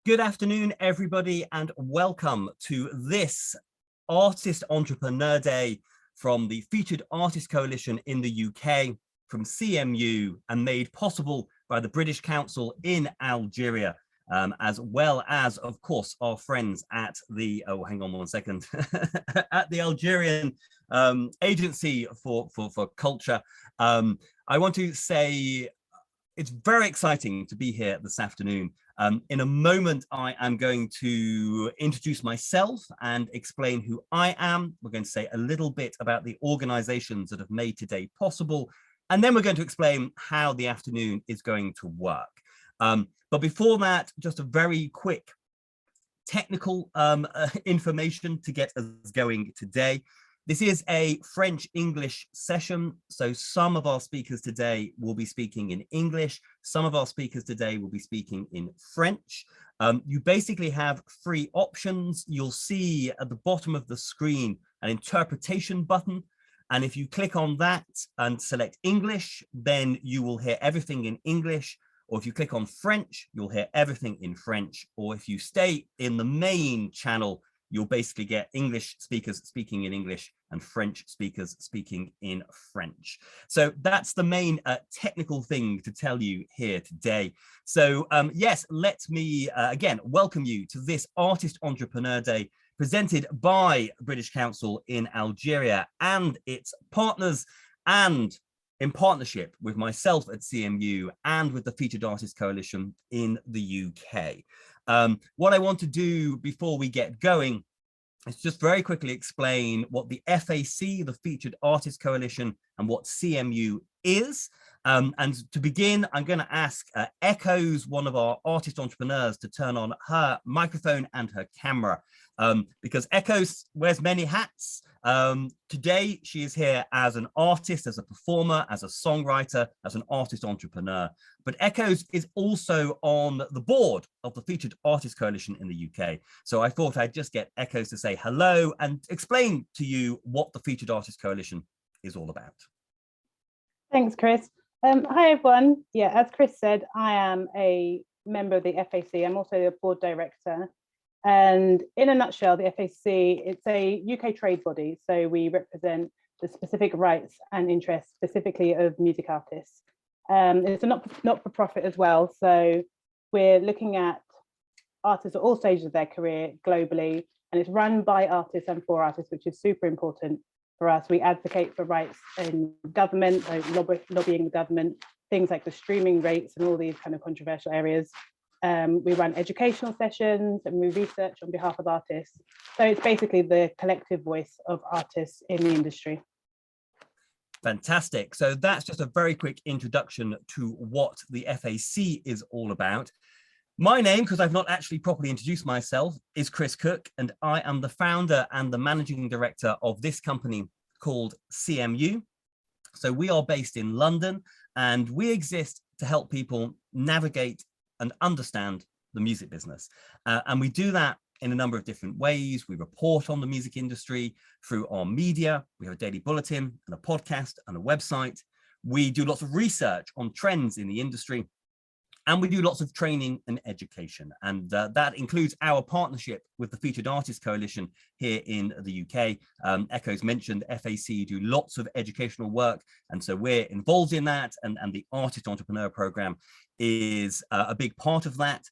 Good afternoon, everybody, and welcome to this Artist Entrepreneur Day from the Featured Artist Coalition in the UK, from CMU, and made possible by the British Council in Algeria, as well as, of course, our friends at the, hang on one second, at the Algerian Agency for Culture. I want to say it's very exciting to be here this afternoon. In a moment, I am going to introduce myself and explain who I am. We're going to say a little bit about the organizations that have made today possible. And then we're going to explain how the afternoon is going to work. But before that, just a very quick technical information to get us going today. This is a French-English session, so some of our speakers today will be speaking in English, some of our speakers today will be speaking in French. You basically have three options. You'll see at the bottom of the screen an interpretation button, and if you click on that and select English, then you will hear everything in English, or if you click on French, you'll hear everything in French, or if you stay in the main channel, you'll basically get English speakers speaking in English and French speakers speaking in French. So that's the main technical thing to tell you here today. So yes, let me again welcome you to this Artist Entrepreneur Day presented by British Council in Algeria and its partners, and in partnership with myself at CMU and with the Featured Artist Coalition in the UK. What I want to do before we get going is just very quickly explain what the FAC, the Featured Artist Coalition, and what CMU is. And to begin, I'm going to ask Echoes, one of our artist entrepreneurs, to turn on her microphone and her camera, because Echoes wears many hats. Today, she is here as an artist, as a performer, as a songwriter, as an artist entrepreneur. But Echoes is also on the board of the Featured Artist Coalition in the UK. So I thought I'd just get Echoes to say hello and explain to you what the Featured Artist Coalition is all about. Thanks, Chris. Hi, everyone. Yeah, as Chris said, I am a member of the FAC. I'm also a board director. And in a nutshell, the FAC, it's a UK trade body. So we represent the specific rights and interests specifically of music artists. It's a not-for-profit as well. So we're looking at artists at all stages of their career globally, and it's run by artists and for artists, which is super important for us. We advocate for rights in government, lobbying the government, things like the streaming rates and all these kind of controversial areas. We run educational sessions and we research on behalf of artists. So it's basically the collective voice of artists in the industry. Fantastic. So that's just a very quick introduction to what the FAC is all about. My name, because I've not actually properly introduced myself, is Chris Cook, and I am the founder and the managing director of this company called CMU. So we are based in London, and we exist to help people navigate and understand the music business. And we do that in a number of different ways. We report on the music industry through our media. We have a daily bulletin and a podcast and a website. We do lots of research on trends in the industry. And we do lots of training and education. And that includes our partnership with the Featured Artist Coalition here in the UK. Echoes mentioned FAC do lots of educational work. And so we're involved in that. And the Artist Entrepreneur Program is a big part of that.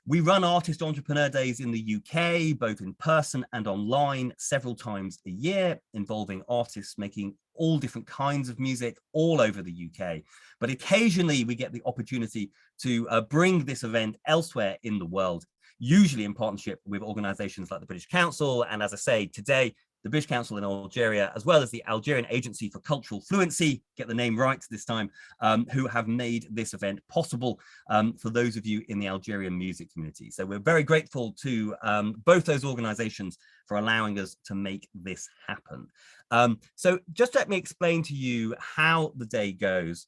We run Artist Entrepreneur Days in the UK, both in person and online, several times a year, involving artists making all different kinds of music all over the UK. But occasionally we get the opportunity to bring this event elsewhere in the world, usually in partnership with organizations like the British Council. And as I say, today, the British Council in Algeria, as well as the Algerian Agency for Cultural Fluency, get the name right this time, who have made this event possible for those of you in the Algerian music community. So we're very grateful to both those organizations for allowing us to make this happen. So just let me explain to you how the day goes.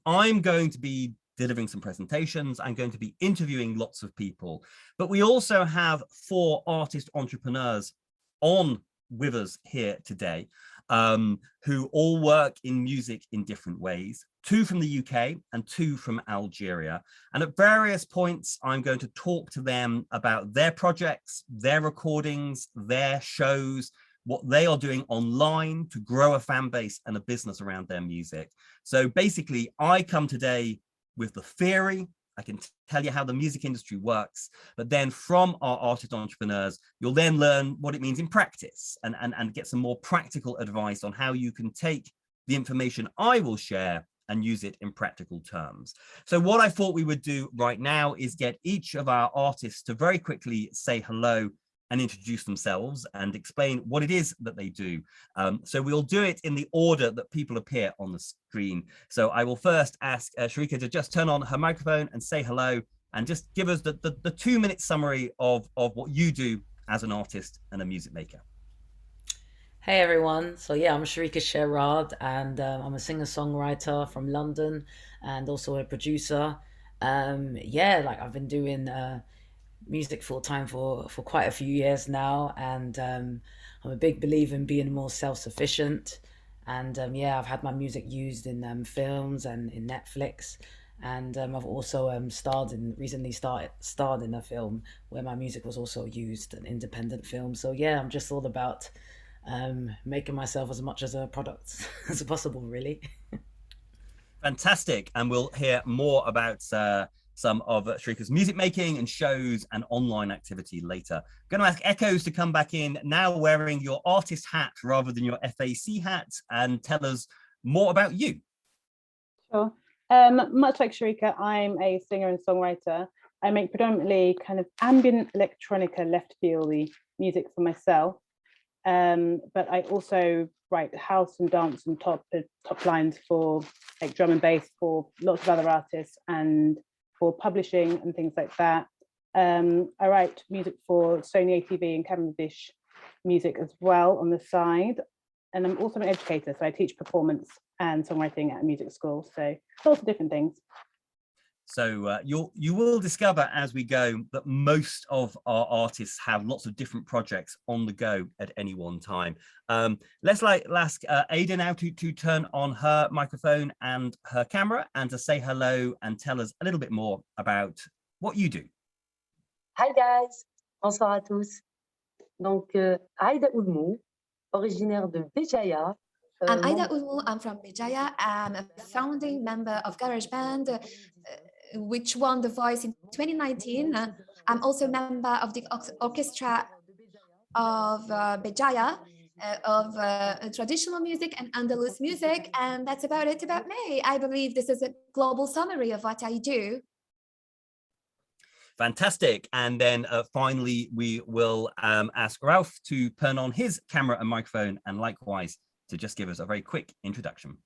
I'm going to be delivering some presentations. I'm going to be interviewing lots of people, but we also have 4 artist entrepreneurs on with us here today. who all work in music in different ways, 2 from the UK and 2 from Algeria. And at various points, I'm going to talk to them about their projects, their recordings, their shows, what they are doing online to grow a fan base and a business around their music. So basically, I come today with the theory. I can tell you how the music industry works, but then from our artist entrepreneurs, you'll then learn what it means in practice and get some more practical advice on how you can take the information I will share and use it in practical terms. So what I thought we would do right now is get each of our artists to very quickly say hello and introduce themselves and explain what it is that they do. So we'll do it in the order that people appear on the screen. So I will first ask Sharika to just turn on her microphone and say hello and just give us the 2-minute summary of what you do as an artist and a music maker. Hey everyone, so yeah, I'm Sharika Sherrard and I'm a singer-songwriter from London and also a producer. Yeah, like I've been doing music full time for quite a few years now, and I'm a big believer in being more self-sufficient. And yeah, I've had my music used in films and in Netflix, and I've also recently starred in a film where my music was also used, an independent film. So yeah, I'm just all about making myself as much as a product as possible, really. Fantastic, and we'll hear more about some of Sharika's music making and shows and online activity later. I'm going to ask Echoes to come back in now wearing your artist hat rather than your FAC hat and tell us more about you. Sure. Much like Sharika, I'm a singer and songwriter. I make predominantly kind of ambient electronica left fieldy music for myself. But I also write house and dance and top lines for like drum and bass for lots of other artists and for publishing and things like that. I write music for Sony ATV and Cavendish music as well on the side. And I'm also an educator, so I teach performance and songwriting at a music school. So lots of different things. So you will discover as we go that most of our artists have lots of different projects on the go at any one time. Let's ask Ada now to turn on her microphone and her camera and to say hello and tell us a little bit more about what you do. Hi guys, bonsoir à tous. Donc Aïda Oulmou, originaire de Béjaïa. I'm Aïda Oulmou, I'm from Béjaïa. I'm a founding member of GarageBand, which won The Voice in 2019. I'm also a member of the orchestra of Béjaïa, of traditional music and Andalus music, and that's about it about me. I believe this is a global summary of what I do. Fantastic. And then finally, we will ask Ralph to turn on his camera and microphone and likewise to just give us a very quick introduction.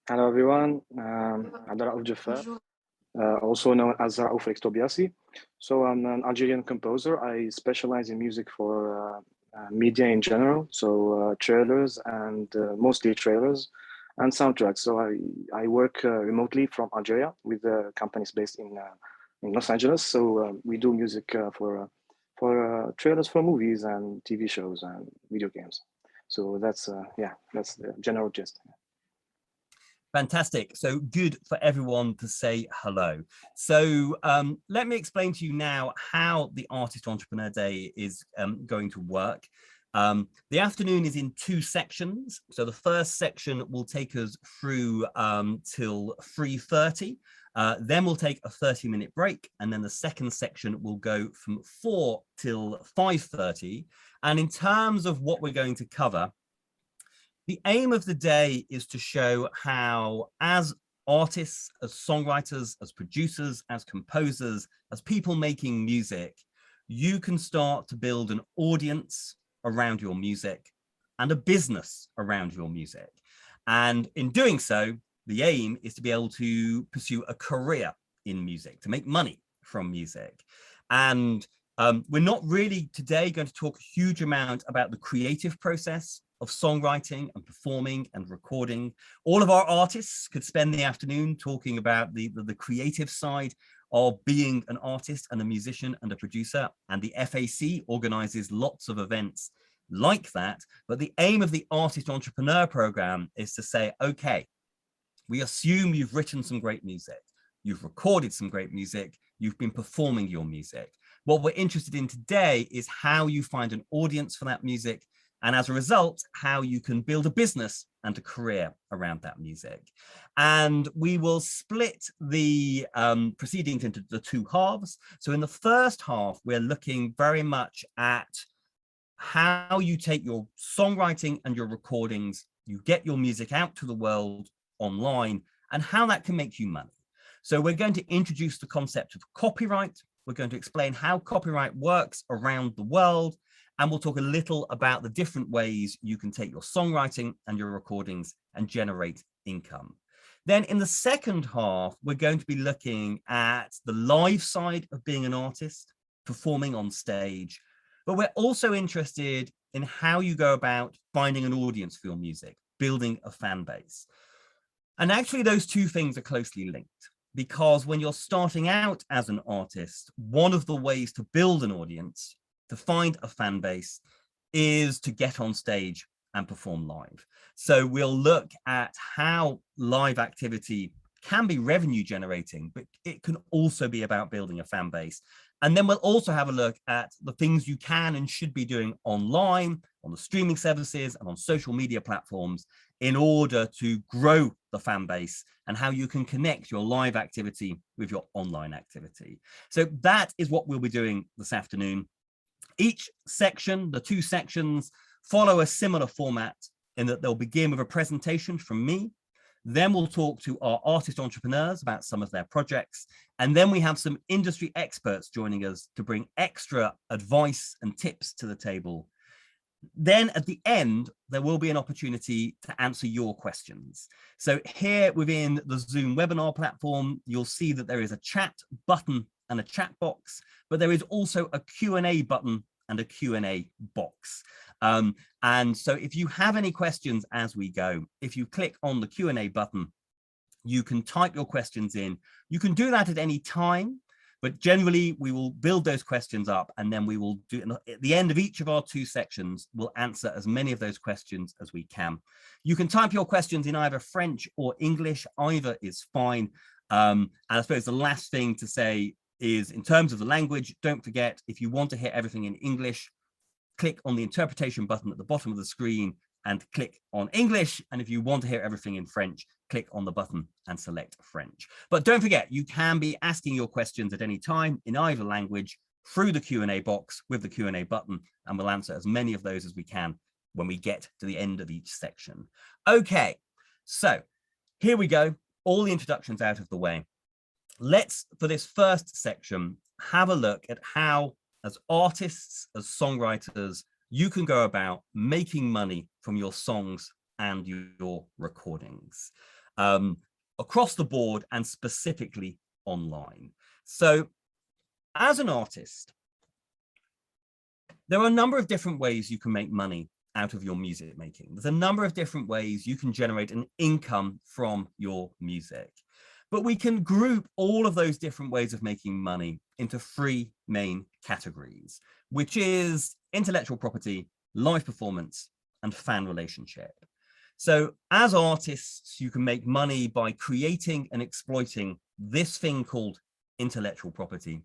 Hello everyone, I'm Raouf Jafar, also known as Raouf Felix Tobiasi. So I'm an Algerian composer. I specialize in music for media in general, so trailers and mostly trailers and soundtracks. So I work remotely from Algeria with companies based in Los Angeles. So we do music for trailers for movies and TV shows and video games. So that's that's the general gist. Fantastic. So good for everyone to say hello. So let me explain to you now how the Artist Entrepreneur Day is going to work. The afternoon is in 2 sections. So the first section will take us through till 3:30. Then we'll take a 30-minute break. And then the second section will go from 4 till 5:30. And in terms of what we're going to cover, the aim of the day is to show how, as artists, as songwriters, as producers, as composers, as people making music, you can start to build an audience around your music and a business around your music. And in doing so, the aim is to be able to pursue a career in music, to make money from music. And we're not really today going to talk a huge amount about the creative process of songwriting and performing and recording. All of our artists could spend the afternoon talking about the creative side of being an artist and a musician and a producer. And the FAC organizes lots of events like that. But the aim of the Artist Entrepreneur Program is to say, okay, we assume you've written some great music, you've recorded some great music, you've been performing your music. What we're interested in today is how you find an audience for that music, and as a result, how you can build a business and a career around that music. And we will split the proceedings into the two halves. So in the first half, we're looking very much at how you take your songwriting and your recordings, you get your music out to the world online, and how that can make you money. So we're going to introduce the concept of copyright. We're going to explain how copyright works around the world, and we'll talk a little about the different ways you can take your songwriting and your recordings and generate income. Then in the second half, we're going to be looking at the live side of being an artist, performing on stage, but we're also interested in how you go about finding an audience for your music, building a fan base. And actually those two things are closely linked, because when you're starting out as an artist, one of the ways to build an audience, to find a fan base, is to get on stage and perform live. So we'll look at how live activity can be revenue generating, but it can also be about building a fan base. And then we'll also have a look at the things you can and should be doing online, on the streaming services and on social media platforms in order to grow the fan base, and how you can connect your live activity with your online activity. So that is what we'll be doing this afternoon. Each section, the two sections, follow a similar format in that they'll begin with a presentation from me. Then we'll talk to our artist entrepreneurs about some of their projects. And then we have some industry experts joining us to bring extra advice and tips to the table. Then at the end, there will be an opportunity to answer your questions. So here within the Zoom webinar platform, you'll see that there is a chat button and a chat box, but there is also a Q&A button and a Q&A box. And so if you have any questions as we go, if you click on the Q&A button, you can type your questions in. You can do that at any time, but generally we will build those questions up, and then we will do, at the end of each of our two sections, we'll answer as many of those questions as we can. You can type your questions in either French or English, either is fine. And I suppose the last thing to say is, in terms of the language, don't forget, if you want to hear everything in English, click on the interpretation button at the bottom of the screen and click on English. And if you want to hear everything in French, click on the button and select French. But don't forget, you can be asking your questions at any time in either language through the Q&A box with the Q&A button, and we'll answer as many of those as we can when we get to the end of each section. Okay, so here we go, all the introductions out of the way. Let's, for this first section, have a look at how, as artists, as songwriters, you can go about making money from your songs and your recordings across the board, and specifically online. So as an artist, there are a number of different ways you can make money out of your music making. There's a number of different ways you can generate an income from your music. But we can group all of those different ways of making money into three main categories, which is intellectual property, live performance, and fan relationship. So as artists, you can make money by creating and exploiting this thing called intellectual property.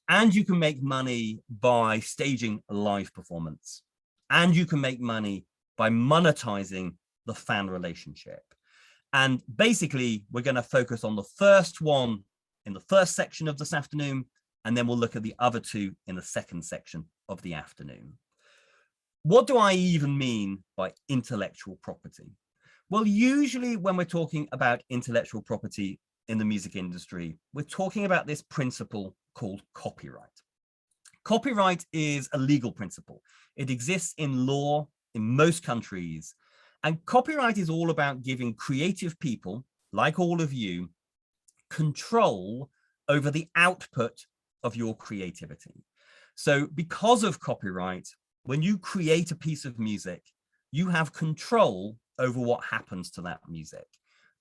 And you can make money by staging a live performance. And you can make money by monetizing the fan relationship. And basically, we're going to focus on the first one in the first section of this afternoon, and then we'll look at the other two in the second section of the afternoon. What do I even mean by intellectual property? Well, usually when we're talking about intellectual property in the music industry, we're talking about this principle called copyright. Copyright is a legal principle. It exists in law in most countries. And copyright is all about giving creative people, like all of you, control over the output of your creativity. So because of copyright, when you create a piece of music, you have control over what happens to that music.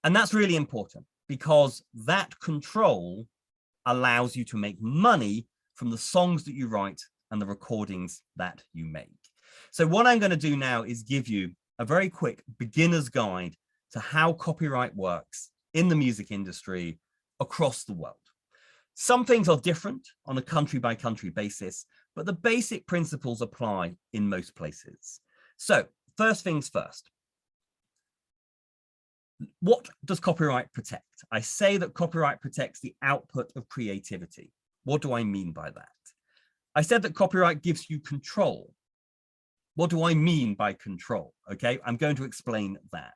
And that's really important, because that control allows you to make money from the songs that you write and the recordings that you make. So what I'm going to do now is give you a very quick beginner's guide to how copyright works in the music industry across the world. Some things are different on a country by country basis, but the basic principles apply in most places. So first things first. What does copyright protect? I say that copyright protects the output of creativity. What do I mean by that? I said that copyright gives you control. What do I mean by control? Okay, I'm going to explain that.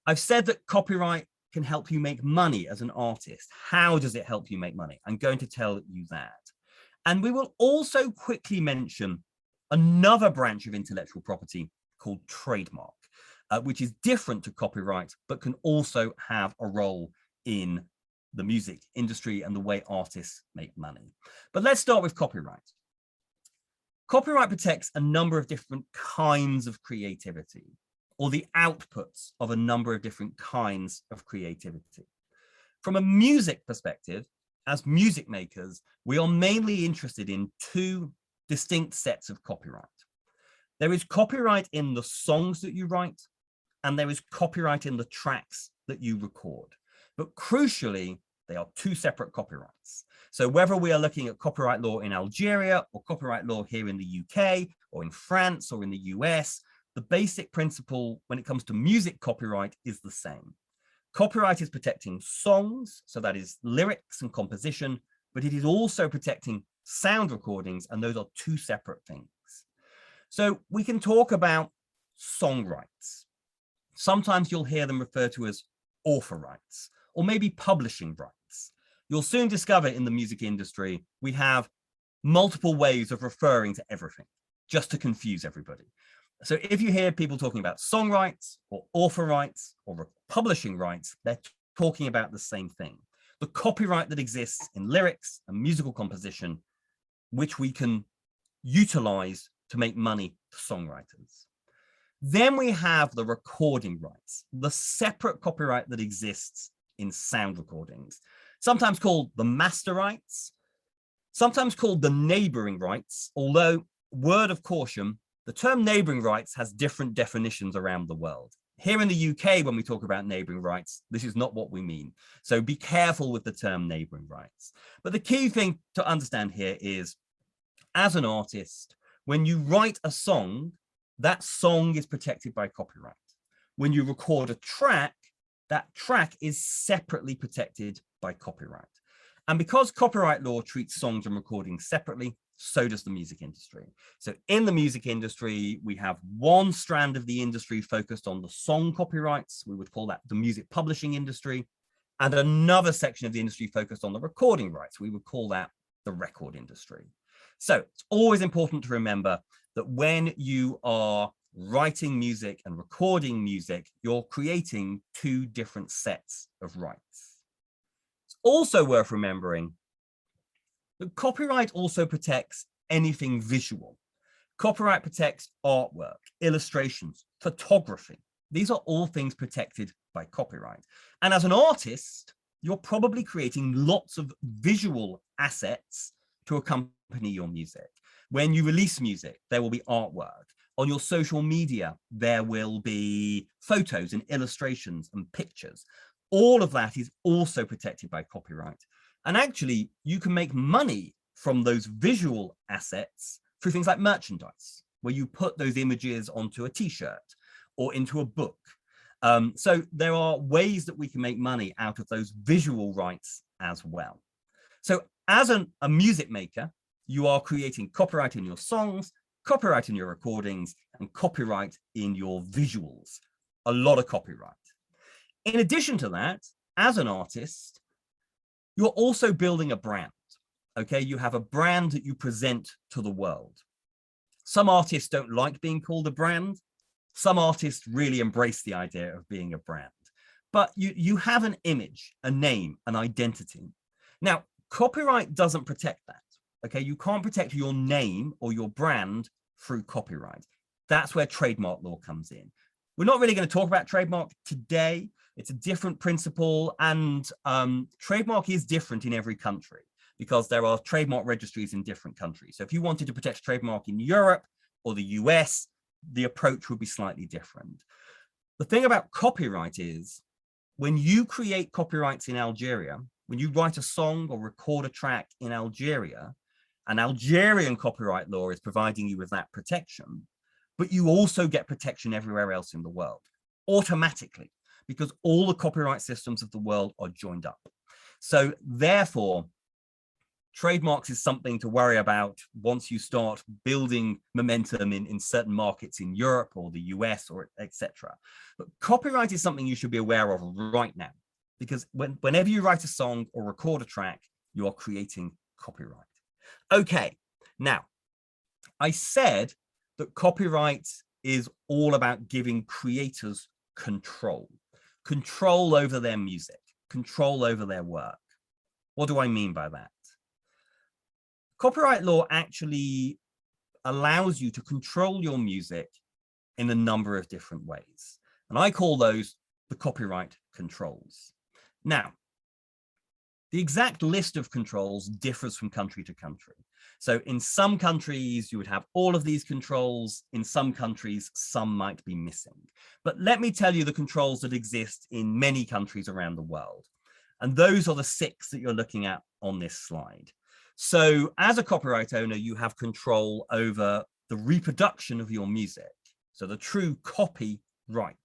I've said that copyright can help you make money as an artist. How does it help you make money? I'm going to tell you that. And we will also quickly mention another branch of intellectual property called trademark, which is different to copyright, but can also have a role in the music industry and the way artists make money. But let's start with copyright. Copyright protects a number of different kinds of creativity, or the outputs of a number of different kinds of creativity. From a music perspective, as music makers, we are mainly interested in two distinct sets of copyright. There is copyright in the songs that you write, and there is copyright in the tracks that you record. But crucially, they are two separate copyrights. So whether we are looking at copyright law in Algeria or copyright law here in the UK or in France or in the US, the basic principle when it comes to music copyright is the same. Copyright is protecting songs, so that is lyrics and composition, but it is also protecting sound recordings, and those are two separate things. So we can talk about song rights. Sometimes you'll hear them referred to as author rights, or maybe publishing rights. You'll soon discover in the music industry, we have multiple ways of referring to everything, just to confuse everybody. So if you hear people talking about song rights or author rights or publishing rights, they're talking about the same thing. The copyright that exists in lyrics and musical composition, which we can utilize to make money for songwriters. Then we have the recording rights, the separate copyright that exists in sound recordings, sometimes called the master rights, sometimes called the neighboring rights, although, word of caution, the term neighboring rights has different definitions around the world. Here in the UK, when we talk about neighboring rights, this is not what we mean. So be careful with the term neighboring rights. But the key thing to understand here is, as an artist, when you write a song, that song is protected by copyright. When you record a track, that track is separately protected by copyright. And because copyright law treats songs and recordings separately, so does the music industry. So in the music industry, we have one strand of the industry focused on the song copyrights. We would call that the music publishing industry, and another section of the industry focused on the recording rights. We would call that the record industry. So it's always important to remember that when you are writing music and recording music, you're creating two different sets of rights. It's also worth remembering that copyright also protects anything visual. Copyright protects artwork, illustrations, photography. These are all things protected by copyright. And as an artist, you're probably creating lots of visual assets to accompany your music. When you release music, there will be artwork. On your social media, there will be photos and illustrations and pictures. All of that is also protected by copyright. And actually, you can make money from those visual assets through things like merchandise, where you put those images onto a t-shirt or into a book. So there are ways that we can make money out of those visual rights as well. So as a music maker, you are creating copyright in your songs, copyright in your recordings, and copyright in your visuals. A lot of copyright. In addition to that, as an artist, you're also building a brand. Okay, you have a brand that you present to the world. Some artists don't like being called a brand. Some artists really embrace the idea of being a brand. But you have an image, a name, an identity. Now, copyright doesn't protect that. Okay, you can't protect your name or your brand through copyright. That's where trademark law comes in. We're not really going to talk about trademark today. It's a different principle, and trademark is different in every country because there are trademark registries in different countries. So if you wanted to protect trademark in Europe, or the US, the approach would be slightly different. The thing about copyright is when you create copyrights in Algeria, when you write a song or record a track in Algeria, an Algerian copyright law is providing you with that protection, but you also get protection everywhere else in the world automatically, because all the copyright systems of the world are joined up. So therefore, trademarks is something to worry about once you start building momentum in certain markets in Europe or the US or etc. But copyright is something you should be aware of right now, because whenever you write a song or record a track, you are creating copyright. Okay, now I said that copyright is all about giving creators control over their music, control over their work. What do I mean by that? Copyright law actually allows you to control your music in a number of different ways. And I call those the copyright controls. Now, the exact list of controls differs from country to country. So in some countries, you would have all of these controls. In some countries, some might be missing. But let me tell you the controls that exist in many countries around the world. And those are the 6 that you're looking at on this slide. So as a copyright owner, you have control over the reproduction of your music, so the true copyright.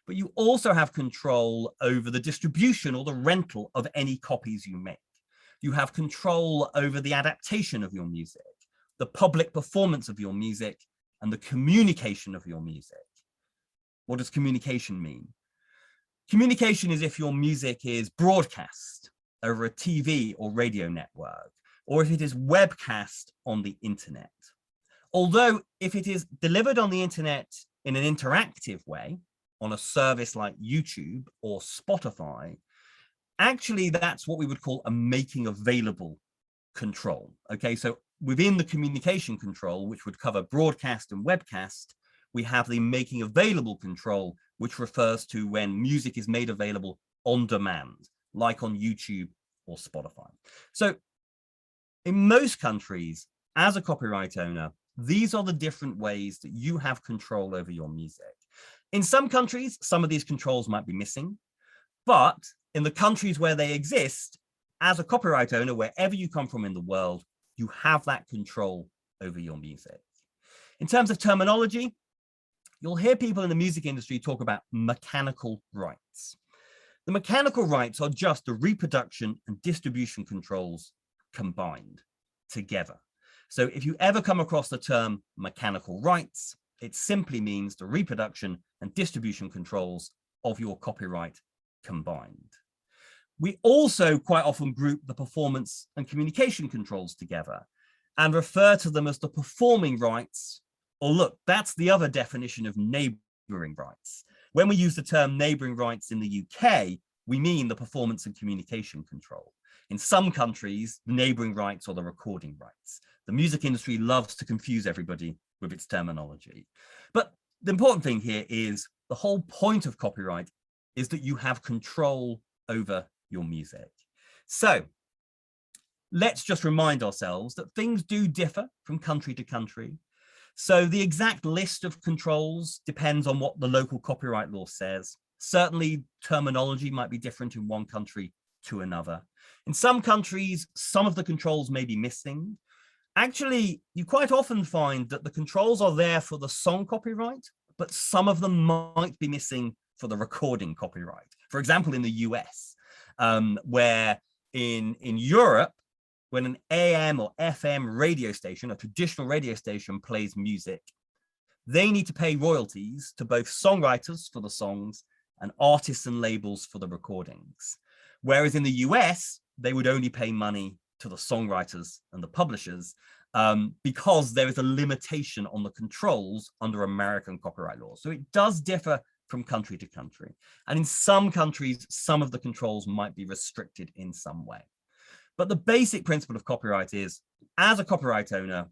But you also have control over the distribution or the rental of any copies you make. You have control over the adaptation of your music, the public performance of your music, and the communication of your music. What does communication mean? Communication is if your music is broadcast over a TV or radio network, or if it is webcast on the internet. Although if it is delivered on the internet in an interactive way, on a service like YouTube or Spotify, actually that's what we would call a making available control. Okay, so within the communication control, which would cover broadcast and webcast, we have the making available control, which refers to when music is made available on demand, like on YouTube or Spotify. So in most countries, as a copyright owner, these are the different ways that you have control over your music. In some countries, some of these controls might be missing, but in the countries where they exist, as a copyright owner, wherever you come from in the world, you have that control over your music. In terms of terminology, you'll hear people in the music industry talk about mechanical rights. The mechanical rights are just the reproduction and distribution controls combined together. So if you ever come across the term mechanical rights, it simply means the reproduction and distribution controls of your copyright combined. We also quite often group the performance and communication controls together and refer to them as the performing rights, or look, that's the other definition of neighboring rights. When we use the term neighboring rights in the UK, we mean the performance and communication control. In some countries, the neighboring rights are the recording rights. The music industry loves to confuse everybody with its terminology. But the important thing here is the whole point of copyright is that you have control over your music. So let's just remind ourselves that things do differ from country to country. So the exact list of controls depends on what the local copyright law says. Certainly terminology might be different in one country to another. In some countries, some of the controls may be missing. Actually, you quite often find that the controls are there for the song copyright, but some of them might be missing for the recording copyright. For example, in the US, where in Europe, when an AM or FM radio station, a traditional radio station, plays music, they need to pay royalties to both songwriters for the songs and artists and labels for the recordings. Whereas in the US, they would only pay money to the songwriters and the publishers because there is a limitation on the controls under American copyright law. So it does differ from country to country. And in some countries, some of the controls might be restricted in some way. But the basic principle of copyright is, as a copyright owner,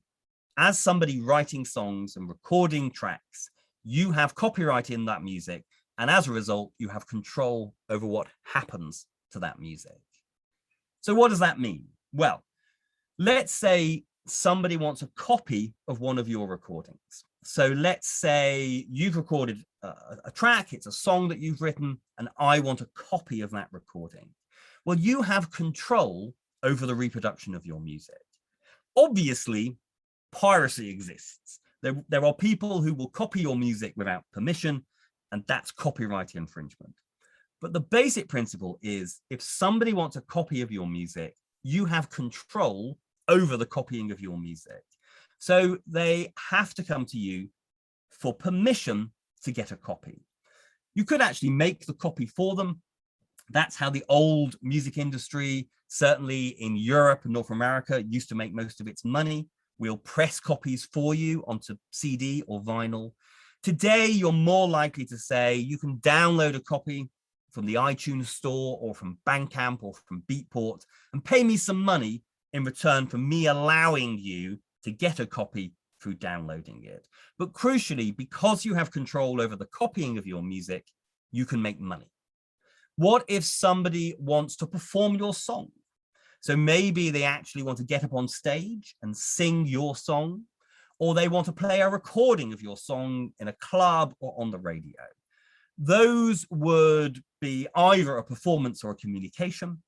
as somebody writing songs and recording tracks, you have copyright in that music. And as a result, you have control over what happens to that music. So what does that mean? Well, let's say somebody wants a copy of one of your recordings. So let's say you've recorded a track, it's a song that you've written, and I want a copy of that recording. Well, you have control over the reproduction of your music. Obviously, piracy exists. There are people who will copy your music without permission, and that's copyright infringement. But the basic principle is if somebody wants a copy of your music, you have control over the copying of your music. So they have to come to you for permission to get a copy. You could actually make the copy for them. That's how the old music industry, certainly in Europe and North America, used to make most of its money. We'll press copies for you onto CD or vinyl. Today, you're more likely to say you can download a copy from the iTunes store or from Bandcamp or from Beatport and pay me some money in return for me allowing you to get a copy through downloading it. But crucially, because you have control over the copying of your music, you can make money. What if somebody wants to perform your song? So maybe they actually want to get up on stage and sing your song, or they want to play a recording of your song in a club or on the radio. Those would be either a performance or a communication.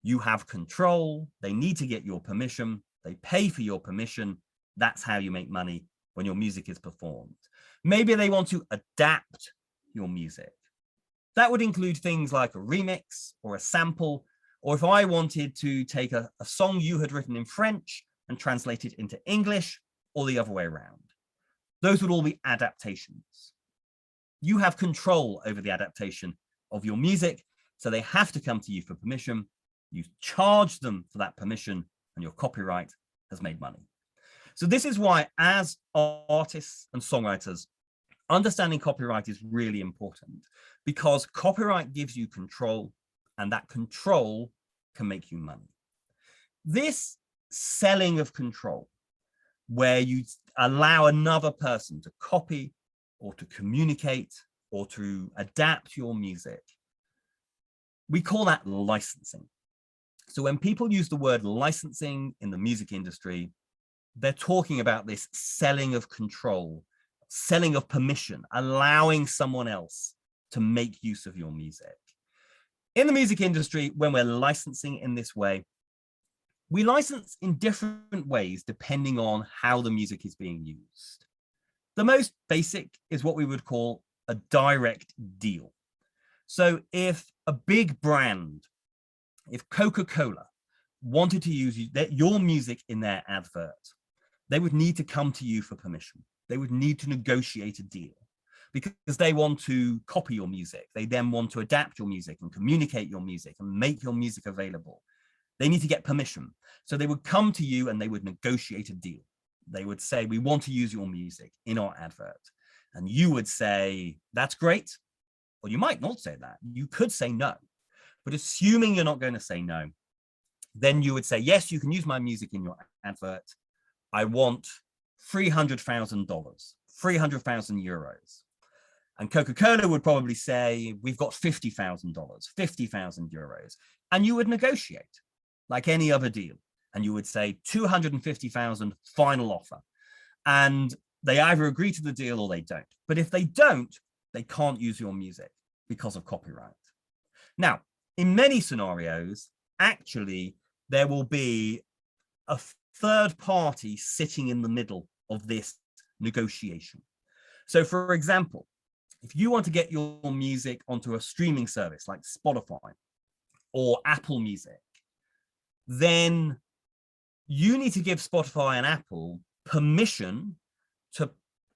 You have control. They need to get your permission. They pay for your permission. That's how you make money when your music is performed. Maybe they want to adapt your music. That would include things like a remix or a sample, or if I wanted to take a song you had written in French and translate it into English, or the other way around. Those would all be adaptations. You have control over the adaptation of your music, so they have to come to you for permission. You charge them for that permission, and your copyright has made money. So this is why, as artists and songwriters, understanding copyright is really important, because copyright gives you control, and that control can make you money. This selling of control, where you allow another person to copy or to communicate or to adapt your music, we call that licensing. So when people use the word licensing in the music industry, they're talking about this selling of control, selling of permission, allowing someone else to make use of your music. In the music industry, when we're licensing in this way, we license in different ways depending on how the music is being used. The most basic is what we would call a direct deal. So if a big brand, if Coca-Cola wanted to use your music in their advert, they would need to come to you for permission. They would need to negotiate a deal because they want to copy your music. They then want to adapt your music and communicate your music and make your music available. They need to get permission. So they would come to you and they would negotiate a deal. They would say, we want to use your music in our advert. And you would say, that's great. Or you might not say that. You could say no. But assuming you're not going to say no, then you would say, yes, you can use my music in your advert. I want $300,000, 300,000 euros. And Coca-Cola would probably say, we've got $50,000, 50,000 euros. And you would negotiate like any other deal. And you would say 250,000 final offer. And they either agree to the deal or they don't. But if they don't, they can't use your music because of copyright. Now, in many scenarios, actually, there will be a third party sitting in the middle of this negotiation. So for example, if you want to get your music onto a streaming service like Spotify or Apple Music, then you need to give Spotify and Apple permission to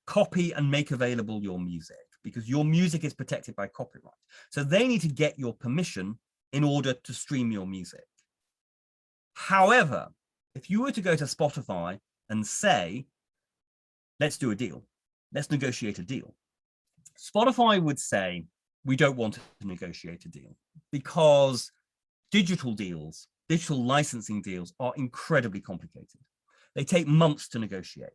copy and make available your music because your music is protected by copyright. So they need to get your permission in order to stream your music. However, if you were to go to Spotify and say, let's do a deal, let's negotiate a deal, Spotify would say, we don't want to negotiate a deal because digital deals, digital licensing deals are incredibly complicated. They take months to negotiate.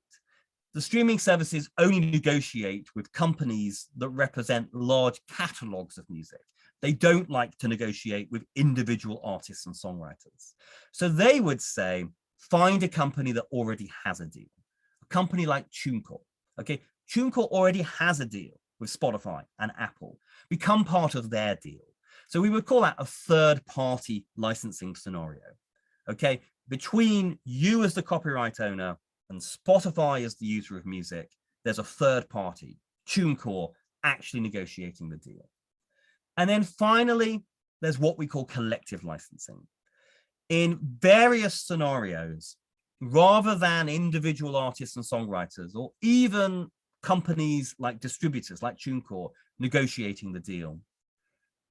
The streaming services only negotiate with companies that represent large catalogs of music. They don't like to negotiate with individual artists and songwriters. So they would say, find a company that already has a deal. A company like TuneCore, okay? TuneCore already has a deal with Spotify and Apple, become part of their deal. So we would call that a third-party licensing scenario, okay? Between you as the copyright owner and Spotify as the user of music, there's a third party, TuneCore, actually negotiating the deal. And then finally, there's what we call collective licensing. In various scenarios, rather than individual artists and songwriters, or even companies like distributors like TuneCore negotiating the deal,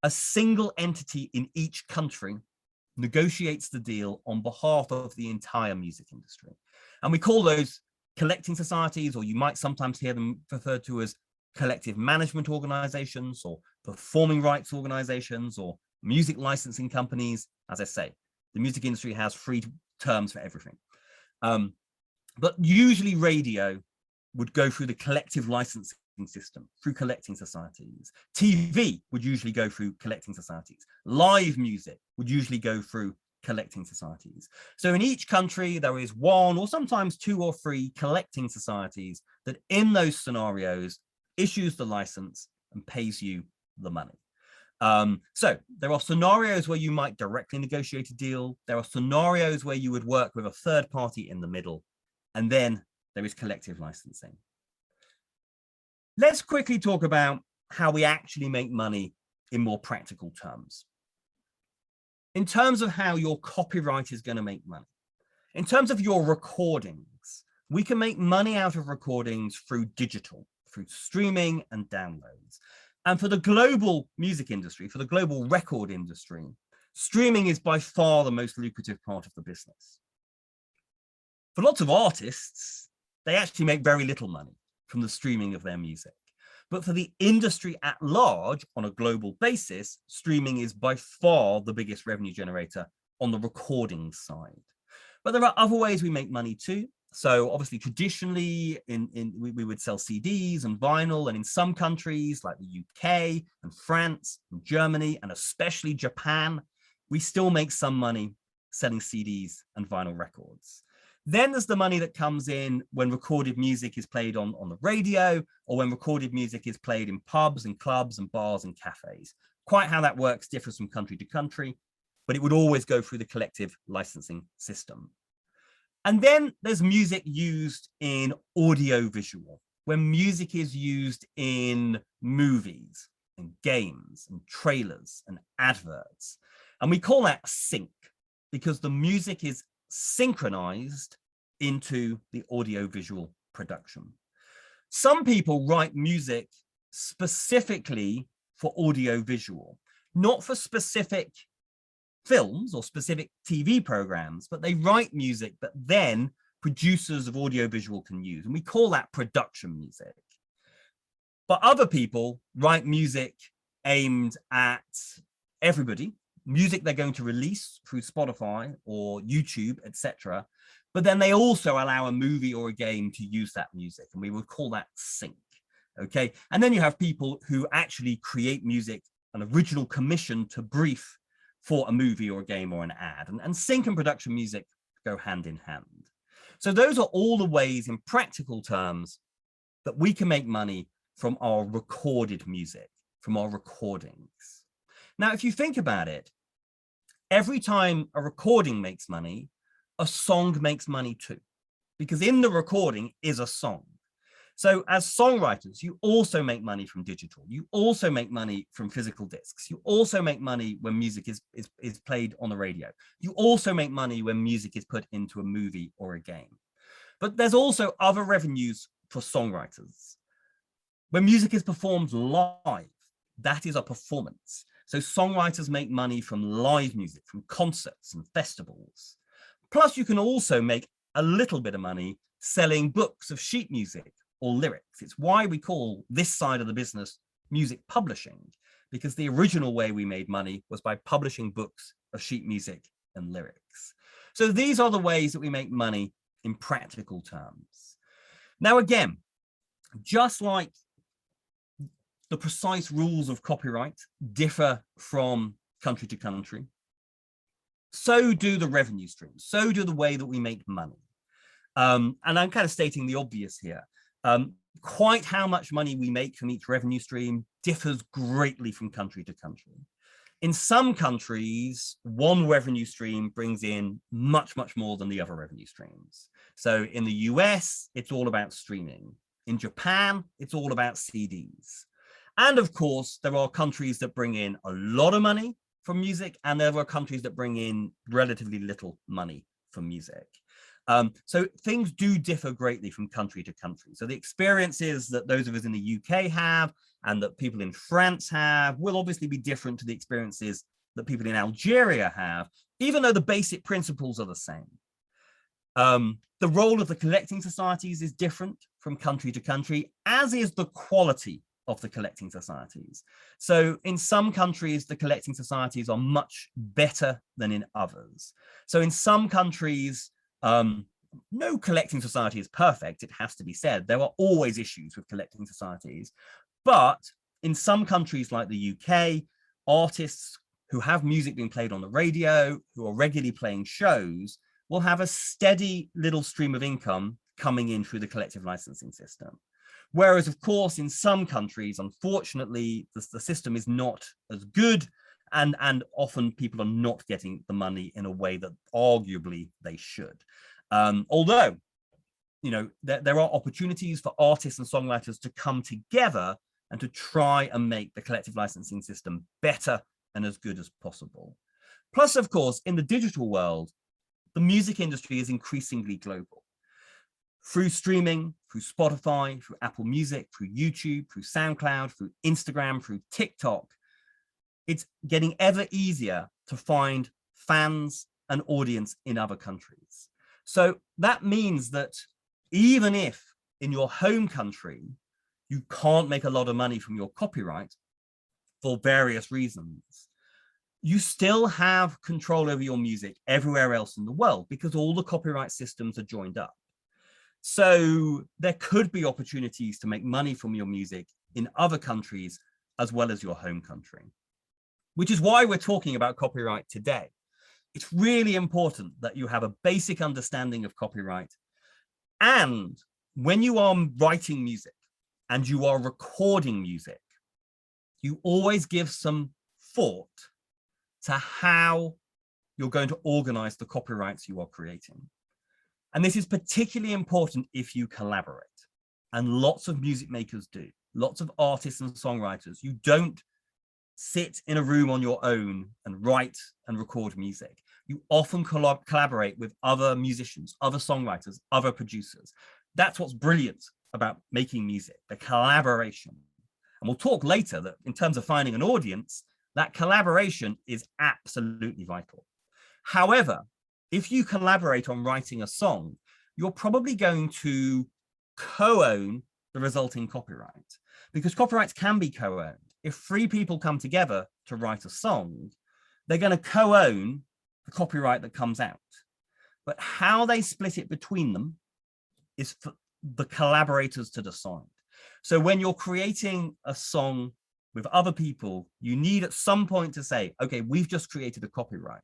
a single entity in each country negotiates the deal on behalf of the entire music industry. And we call those collecting societies, or you might sometimes hear them referred to as collective management organizations, or performing rights organizations, or music licensing companies. As I say, the music industry has free terms for everything. But usually radio would go through the collective licensing system, through collecting societies. TV would usually go through collecting societies. Live music would usually go through collecting societies. So in each country, there is one or sometimes two or three collecting societies that in those scenarios issues the license and pays you the money. So there are scenarios where you might directly negotiate a deal. There are scenarios where you would work with a third party in the middle. And then there is collective licensing. Let's quickly talk about how we actually make money in more practical terms. In terms of how your copyright is going to make money. In terms of your recordings, we can make money out of recordings through digital, through streaming and downloads. And for the global music industry, for the global record industry, streaming is by far the most lucrative part of the business. For lots of artists, they actually make very little money from the streaming of their music. But for the industry at large, on a global basis, streaming is by far the biggest revenue generator on the recording side. But there are other ways we make money too. So obviously, traditionally, we would sell CDs and vinyl, and in some countries like the UK and France and Germany, and especially Japan, we still make some money selling CDs and vinyl records. Then there's the money that comes in when recorded music is played on the radio, or when recorded music is played in pubs and clubs and bars and cafes. Quite how that works differs from country to country, but it would always go through the collective licensing system. And then there's music used in audio-visual, when music is used in movies and games and trailers and adverts. And we call that sync because the music is synchronized into the audio-visual production. Some people write music specifically for audio-visual, not for specific films or specific TV programs, but they write music that then producers of audiovisual can use. And we call that production music. But other people write music aimed at everybody, music they're going to release through Spotify or YouTube, etc. But then they also allow a movie or a game to use that music, and we would call that sync. Okay. And then you have people who actually create music, an original commission to brief for a movie or a game or an ad, and sync and production music go hand in hand. So those are all the ways in practical terms that we can make money from our recorded music, from our recordings. Now, if you think about it, every time a recording makes money, a song makes money too, because in the recording is a song. So as songwriters, you also make money from digital. You also make money from physical discs. You also make money when music is played on the radio. You also make money when music is put into a movie or a game. But there's also other revenues for songwriters. When music is performed live, that is a performance. So songwriters make money from live music, from concerts and festivals. Plus, you can also make a little bit of money selling books of sheet music or lyrics. It's why we call this side of the business music publishing, because the original way we made money was by publishing books of sheet music and lyrics. So these are the ways that we make money in practical terms. Now, again, just like the precise rules of copyright differ from country to country, so do the revenue streams, so do the way that we make money. And I'm kind of stating the obvious here. Quite how much money we make from each revenue stream differs greatly from country to country. In some countries, one revenue stream brings in much, much more than the other revenue streams. So in the US, it's all about streaming. In Japan, it's all about CDs. And of course, there are countries that bring in a lot of money from music, and there are countries that bring in relatively little money from music. So things do differ greatly from country to country. So the experiences that those of us in the UK have and that people in France have will obviously be different to the experiences that people in Algeria have, even though the basic principles are the same. The role of the collecting societies is different from country to country, as is the quality of the collecting societies. So in some countries, the collecting societies are much better than in others. So in some countries, no collecting society is perfect, it has to be said. There are always issues with collecting societies. But in some countries like the UK, artists who have music being played on the radio, who are regularly playing shows, will have a steady little stream of income coming in through the collective licensing system. Whereas, of course, in some countries, unfortunately, the system is not as good, and often people are not getting the money in a way that arguably they should. Although, you know, there are opportunities for artists and songwriters to come together and to try and make the collective licensing system better and as good as possible. Plus, of course, in the digital world, the music industry is increasingly global. Through streaming, through Spotify, through Apple Music, through YouTube, through SoundCloud, through Instagram, through TikTok, it's getting ever easier to find fans and audience in other countries. So that means that even if in your home country, you can't make a lot of money from your copyright for various reasons, you still have control over your music everywhere else in the world because all the copyright systems are joined up. So there could be opportunities to make money from your music in other countries as well as your home country, which is why we're talking about copyright today. It's really important that you have a basic understanding of copyright. And when you are writing music and you are recording music, you always give some thought to how you're going to organize the copyrights you are creating. And this is particularly important if you collaborate. And lots of music makers do. Lots of artists and songwriters. You don't sit in a room on your own and write and record music. You often collaborate with other musicians, other songwriters, other producers. That's what's brilliant about making music, the collaboration. And we'll talk later that in terms of finding an audience, that collaboration is absolutely vital. However, if you collaborate on writing a song, you're probably going to co-own the resulting copyright, because copyrights can be co-owned. If 3 people come together to write a song, they're going to co-own the copyright that comes out. But how they split it between them is for the collaborators to decide. So when you're creating a song with other people, you need at some point to say, okay, we've just created a copyright.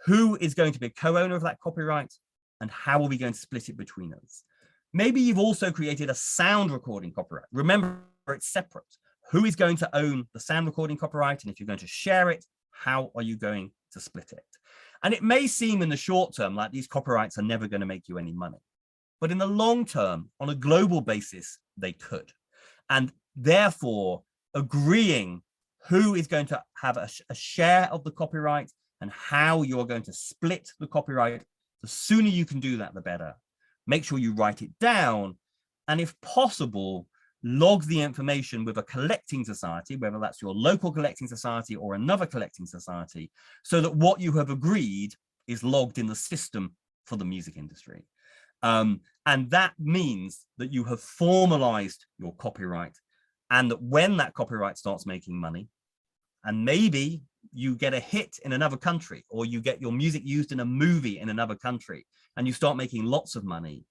Who is going to be a co-owner of that copyright, and how are we going to split it between us? Maybe you've also created a sound recording copyright. Remember, it's separate. Who is going to own the sound recording copyright? And if you're going to share it, how are you going to split it? And it may seem in the short term like these copyrights are never going to make you any money. But in the long term, on a global basis, they could. And therefore, agreeing who is going to have a share of the copyright and how you're going to split the copyright, the sooner you can do that, the better. Make sure you write it down. And if possible, log the information with a collecting society, whether that's your local collecting society or another collecting society, so that what you have agreed is logged in the system for the music industry. And that means that you have formalized your copyright, and that when that copyright starts making money, and maybe you get a hit in another country, or you get your music used in a movie in another country, and you start making lots of money,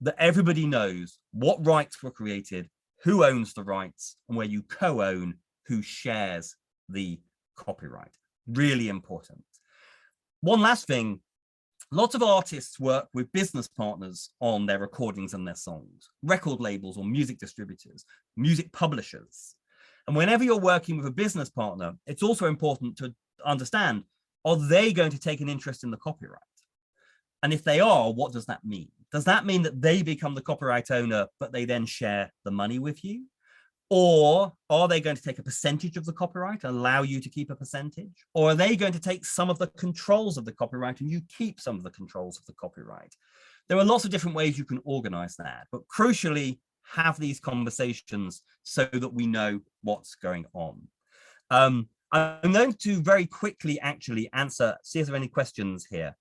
that everybody knows what rights were created, who owns the rights, and where you co-own, who shares the copyright. Really important. One last thing, lots of artists work with business partners on their recordings and their songs, record labels or music distributors, music publishers. And whenever you're working with a business partner, it's also important to understand, are they going to take an interest in the copyright? And if they are, what does that mean? Does that mean that they become the copyright owner, but they then share the money with you? Or are they going to take a percentage of the copyright and allow you to keep a percentage? Or are they going to take some of the controls of the copyright and you keep some of the controls of the copyright? There are lots of different ways you can organize that, but crucially, have these conversations so that we know what's going on. I'm going to very quickly actually see if there are any questions here.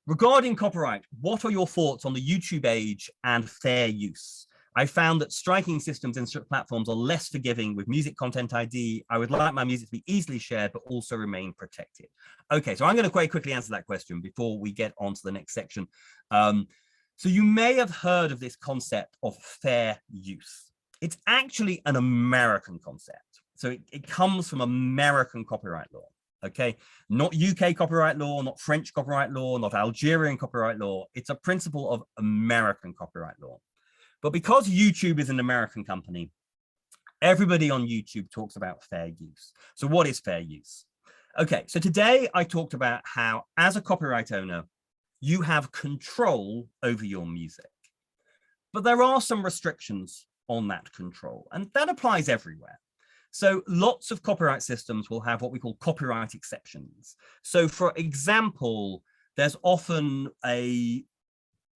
Regarding copyright, what are your thoughts on the YouTube age and fair use? I found that striking systems in certain platforms are less forgiving with music content ID. I would like my music to be easily shared, but also remain protected. Okay, so I'm going to quite quickly answer that question before we get on to the next section. So you may have heard of this concept of fair use. It's actually an American concept. So it comes from American copyright law. Okay, not UK copyright law, not French copyright law, not Algerian copyright law. It's a principle of American copyright law. But because YouTube is an American company, everybody on YouTube talks about fair use. So what is fair use? Okay, so today I talked about how, as a copyright owner, you have control over your music. But there are some restrictions on that control, and that applies everywhere. So lots of copyright systems will have what we call copyright exceptions. So for example, there's often a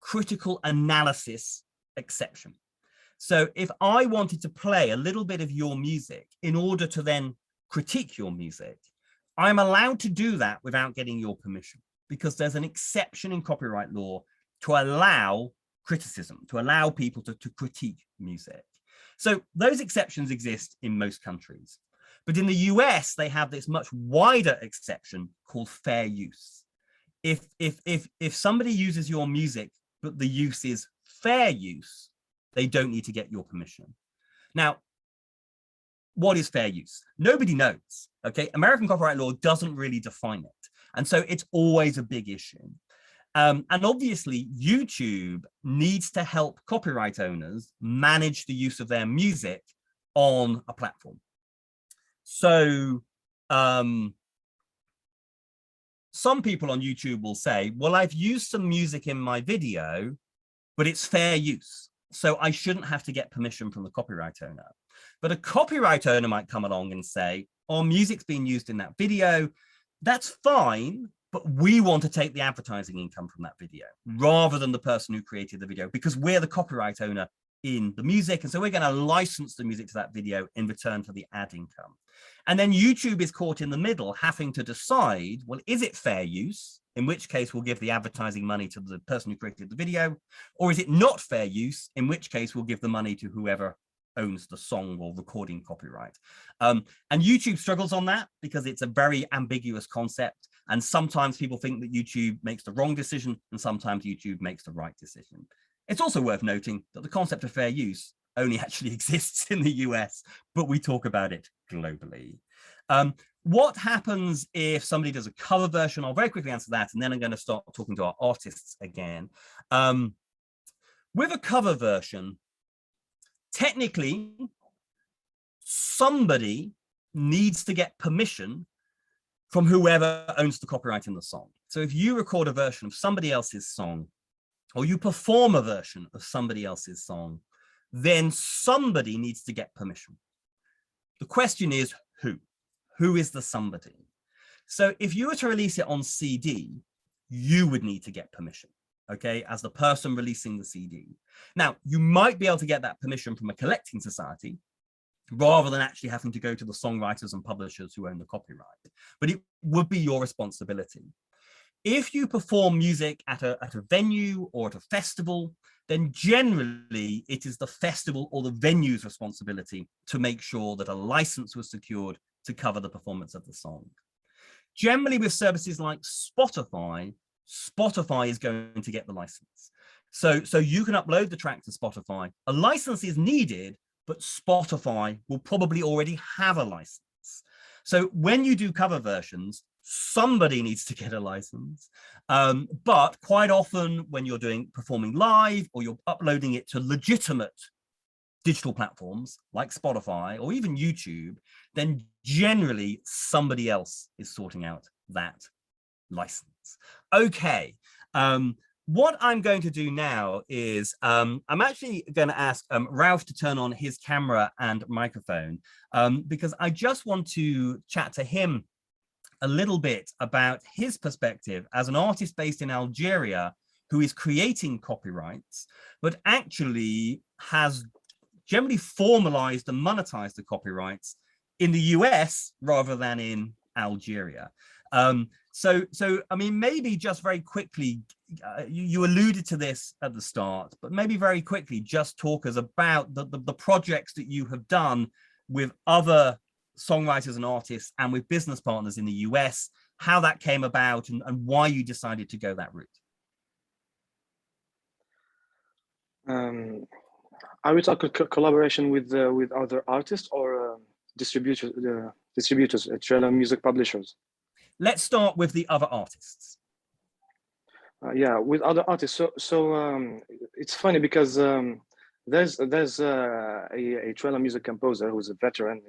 critical analysis exception. So if I wanted to play a little bit of your music in order to then critique your music, I'm allowed to do that without getting your permission, because there's an exception in copyright law to allow criticism, to allow people to critique music. So those exceptions exist in most countries. But in the US, they have this much wider exception called fair use. If somebody uses your music, but the use is fair use, they don't need to get your permission. Now, what is fair use? Nobody knows, okay? American copyright law doesn't really define it. And so it's always a big issue. And obviously, YouTube needs to help copyright owners manage the use of their music on a platform. So some people on YouTube will say, well, I've used some music in my video, but it's fair use, so I shouldn't have to get permission from the copyright owner. But a copyright owner might come along and say, oh, music's being used in that video. That's fine, but we want to take the advertising income from that video rather than the person who created the video, because we're the copyright owner in the music. And so we're going to license the music to that video in return for the ad income. And then YouTube is caught in the middle, having to decide, well, is it fair use? In which case we'll give the advertising money to the person who created the video, or is it not fair use? In which case we'll give the money to whoever owns the song or recording copyright. And YouTube struggles on that because it's a very ambiguous concept. And sometimes people think that YouTube makes the wrong decision, and sometimes YouTube makes the right decision. It's also worth noting that the concept of fair use only actually exists in the US, but we talk about it globally. What happens if somebody does a cover version? I'll very quickly answer that, and then I'm going to start talking to our artists again. With a cover version, technically, somebody needs to get permission from whoever owns the copyright in the song. So if you record a version of somebody else's song, or you perform a version of somebody else's song, then somebody needs to get permission. The question is who? Who is the somebody? So if you were to release it on CD, you would need to get permission, okay, as the person releasing the CD. Now, you might be able to get that permission from a collecting society, rather than actually having to go to the songwriters and publishers who own the copyright, but it would be your responsibility. If you perform music at a venue or at a festival, then generally it is the festival or the venue's responsibility to make sure that a license was secured to cover the performance of the song. Generally with services like Spotify, Spotify is going to get the license. So you can upload the track to Spotify. A license is needed, but Spotify will probably already have a license. So when you do cover versions, somebody needs to get a license. But quite often when you're performing live or you're uploading it to legitimate digital platforms like Spotify or even YouTube, then generally somebody else is sorting out that license. Okay. What I'm going to do now is I'm actually going to ask Ralph to turn on his camera and microphone because I just want to chat to him a little bit about his perspective as an artist based in Algeria who is creating copyrights, but actually has generally formalized and monetized the copyrights in the US rather than in Algeria. So I mean, maybe just very quickly, you alluded to this at the start, but maybe very quickly, just talk us about the projects that you have done with other songwriters and artists and with business partners in the US, how that came about and why you decided to go that route. Are we talking collaboration with other artists or distributors, trailer music publishers? Let's start with the other artists. Yeah, with other artists. So it's funny because there's a trailer music composer who's a veteran.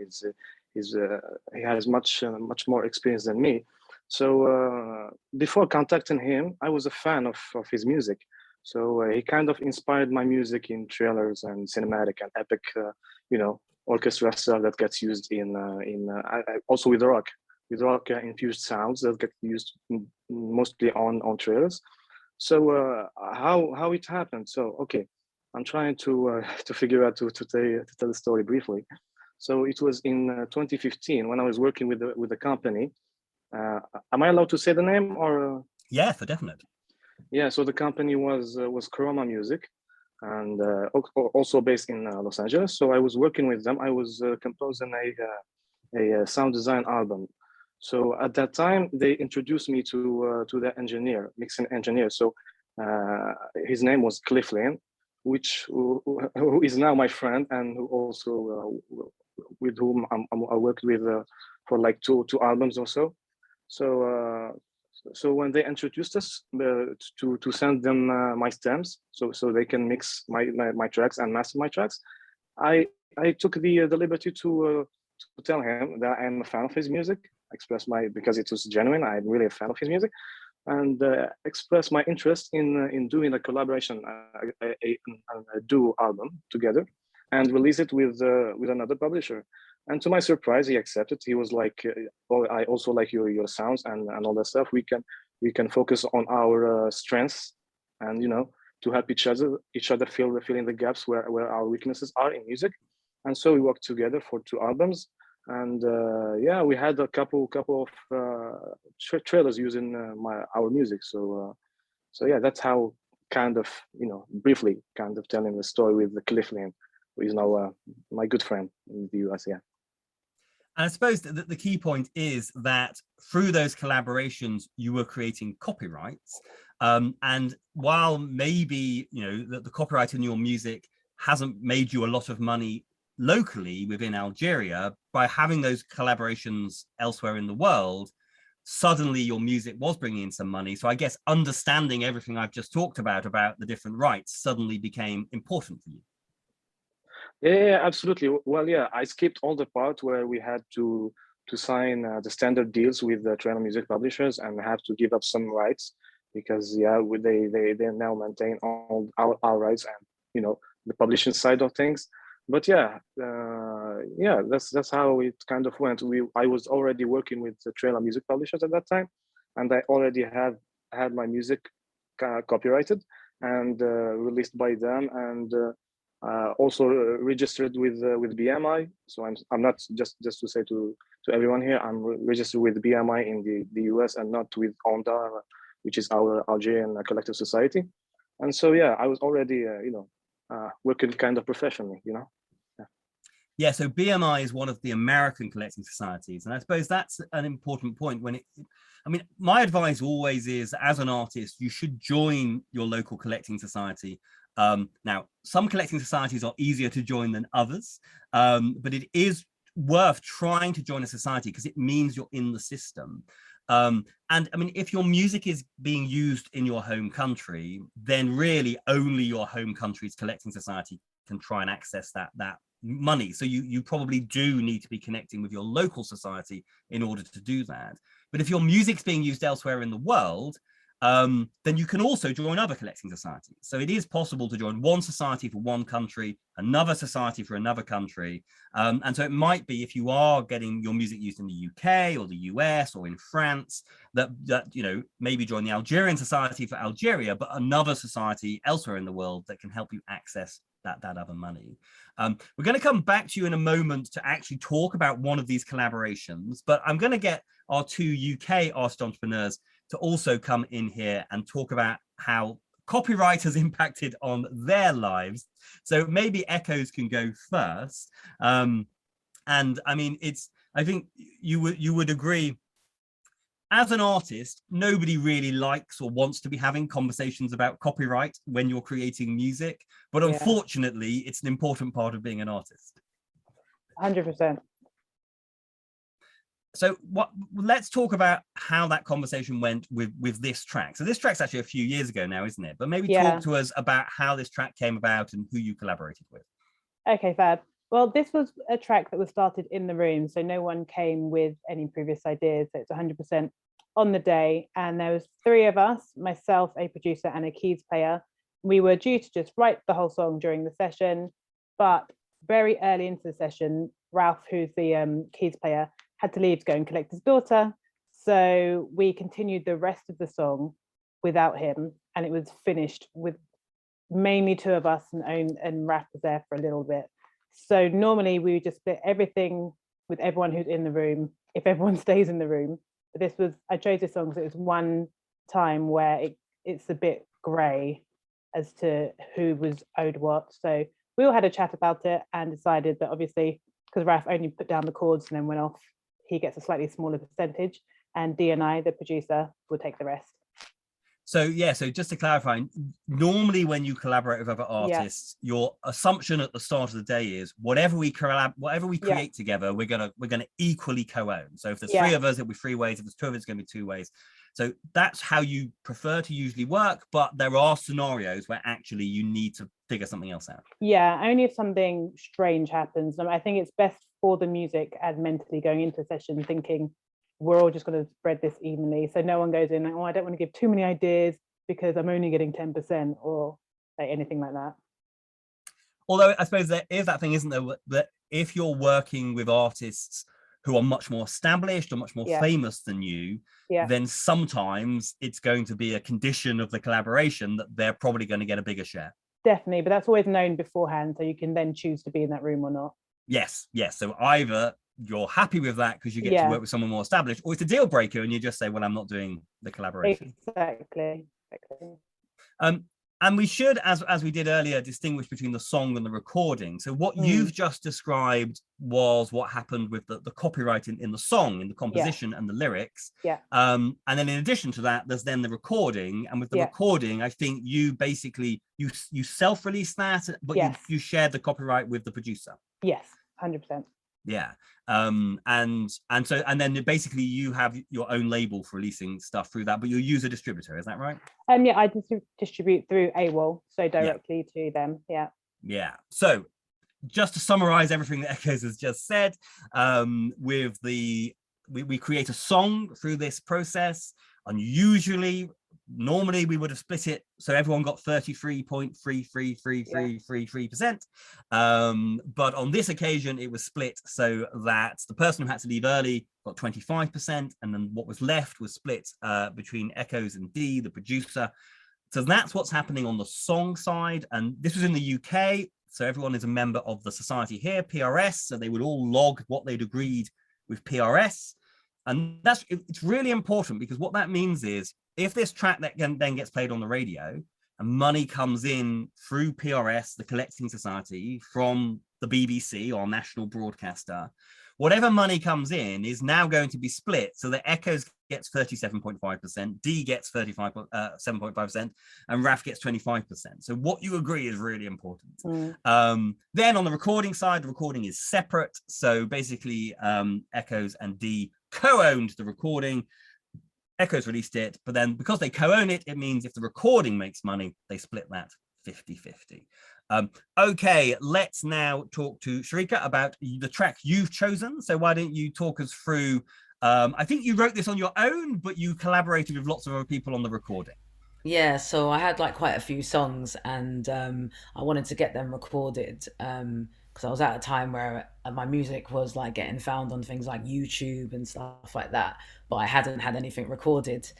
He has much more experience than me. So before contacting him, I was a fan of his music. So he kind of inspired my music in trailers and cinematic and epic, orchestra stuff that gets used in also with rock infused sounds that get used mostly on trailers. So how it happened? So okay, I'm trying to figure out to tell the story briefly. So it was in 2015 when I was working with the company. Am I allowed to say the name or? Yeah, for definite. Yeah, so the company was Chroma Music, and also based in Los Angeles. So I was working with them. I was composing a sound design album. So at that time, they introduced me to the engineer, mixing engineer. So his name was Cliff Lane, who is now my friend and who also with whom I worked with for like two albums or so. So when they introduced us to send them my stems, so they can mix my tracks and master my tracks, I took the liberty to tell him that I'm a fan of his music, because it was genuine. I'm really a fan of his music, and express my interest in doing a collaboration, a duo album together, and release it with another publisher. And to my surprise, he accepted. He was like, "Oh, I also like your sounds and all that stuff. We can focus on our strengths, and to help each other fill in the gaps where our weaknesses are in music." And so we worked together for 2 albums, and yeah, we had a couple of trailers using our music. So yeah, that's how kind of briefly kind of telling the story with the Cliff Lane, who is now my good friend in the US. Yeah. And I suppose that the key point is that through those collaborations, you were creating copyrights. And while maybe, the copyright in your music hasn't made you a lot of money locally within Algeria, by having those collaborations elsewhere in the world, suddenly your music was bringing in some money. So I guess understanding everything I've just talked about the different rights suddenly became important for you. Yeah, absolutely. Well, yeah, I skipped all the part where we had to sign the standard deals with the trailer music publishers and have to give up some rights because they now maintain all our rights and the publishing side of things. But yeah, that's how it kind of went. I was already working with the trailer music publishers at that time, and I already had my music copyrighted and released by them, and also registered with BMI. So I'm not just to say to everyone here, I'm registered with BMI in the US and not with ONDA, which is our Algerian collective society. And so yeah, I was already working kind of professionally, Yeah, so BMI is one of the American collecting societies, and I suppose that's an important point. My advice always is, as an artist, you should join your local collecting society. Now, some collecting societies are easier to join than others, but it is worth trying to join a society because it means you're in the system. And I mean, if your music is being used in your home country, then really only your home country's collecting society can try and access that money. So you probably do need to be connecting with your local society in order to do that. But if your music's being used elsewhere in the world, then you can also join other collecting societies. So it is possible to join one society for one country, another society for another country. And so it might be, if you are getting your music used in the UK or the US or in France, that you know, maybe join the Algerian Society for Algeria, but another society elsewhere in the world that can help you access that other money. We're going to come back to you in a moment to actually talk about one of these collaborations, but I'm going to get our two UK artist entrepreneurs to also come in here and talk about how copyright has impacted on their lives. So maybe Echoes can go first. And I mean, I think you would agree, as an artist, nobody really likes or wants to be having conversations about copyright when you're creating music, but unfortunately, it's an important part of being an artist. 100%. So let's talk about how that conversation went with this track. So this track's actually a few years ago now, isn't it? But maybe talk to us about how this track came about and who you collaborated with. Okay, fab. Well, this was a track that was started in the room, so no one came with any previous ideas. So it's 100% on the day. And there was 3 of us, myself, a producer and a keys player. We were due to just write the whole song during the session, but very early into the session, Ralph, who's the keys player, had to leave to go and collect his daughter. So we continued the rest of the song without him, and it was finished with mainly 2 of us, and Ralph was there for a little bit. So normally we would just split everything with everyone who's in the room, if everyone stays in the room. But I chose this song because it was one time where it's a bit grey as to who was owed what. So we all had a chat about it and decided that, obviously, because Ralph only put down the chords and then went off, he gets a slightly smaller percentage, and Dee and I, the producer, will take the rest. So yeah, so just to clarify, normally when you collaborate with other artists, your assumption at the start of the day is whatever we create together, we're gonna equally co-own. So if there's 3 of us, it'll be 3 ways. If there's 2 of us, it's gonna be 2 ways. So that's how you prefer to usually work, but there are scenarios where actually you need to figure something else out. Yeah, only if something strange happens. I think it's best for the music and mentally going into a session thinking we're all just going to spread this evenly. So no one goes in like, oh, I don't want to give too many ideas because I'm only getting 10% or like anything like that. Although I suppose there is that thing, isn't there, that if you're working with artists who are much more established or much more famous than you, then sometimes it's going to be a condition of the collaboration that they're probably going to get a bigger share. Definitely, but that's always known beforehand, so you can then choose to be in that room or not. Yes. So either you're happy with that because you get to work with someone more established, or it's a deal breaker and you just say, well, I'm not doing the collaboration. Exactly. And we should, as we did earlier, distinguish between the song and the recording. So what you've just described was what happened with the copyright in the song, in the composition and the lyrics. And then in addition to that, there's then the recording. And with the recording, I think you basically, you self-released that, but you shared the copyright with the producer. Yes, 100%. Yeah. And then basically you have your own label for releasing stuff through that, but you use a distributor, is that right? Yeah, I distribute through AWOL, so directly to them. Yeah. So just to summarize everything that Echoes has just said, we create a song through this process, and normally we would have split it so everyone got 33.33333%. But on this occasion, it was split so that the person who had to leave early got 25%, and then what was left was split between Echoes and Dee, the producer. So that's what's happening on the song side. And this was in the UK, so everyone is a member of the society here, PRS, so they would all log what they'd agreed with PRS. And it's really important, because what that means is if this track that then gets played on the radio and money comes in through PRS, the collecting society, from the BBC or national broadcaster, whatever money comes in is now going to be split so that Echoes gets 37.5%, Dee gets 7.5%, and Raf gets 25%. So what you agree is really important. Then on the recording side, the recording is separate. So basically Echoes and Dee co-owned the recording. Echo's released it, but then because they co-own it, it means if the recording makes money, they split that 50-50. Okay, let's now talk to Sharika about the track you've chosen. So why don't you talk us through, I think you wrote this on your own, but you collaborated with lots of other people on the recording. Yeah, so I had like quite a few songs, and I wanted to get them recorded because I was at a time where my music was like getting found on things like YouTube and stuff like that, but I hadn't had anything recorded.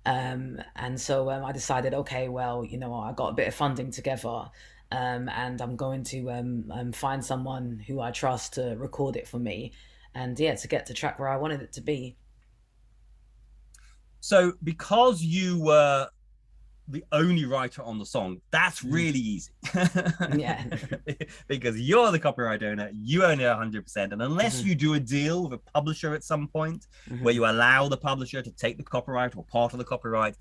And so I decided, okay, well, you know, I got a bit of funding together, and I'm going to find someone who I trust to record it for me, and yeah, to get the track where I wanted it to be. So because you were the only writer on the song, that's really easy. Yeah. Because you're the copyright owner, you own it 100%, and unless you do a deal with a publisher at some point where you allow the publisher to take the copyright or part of the copyright,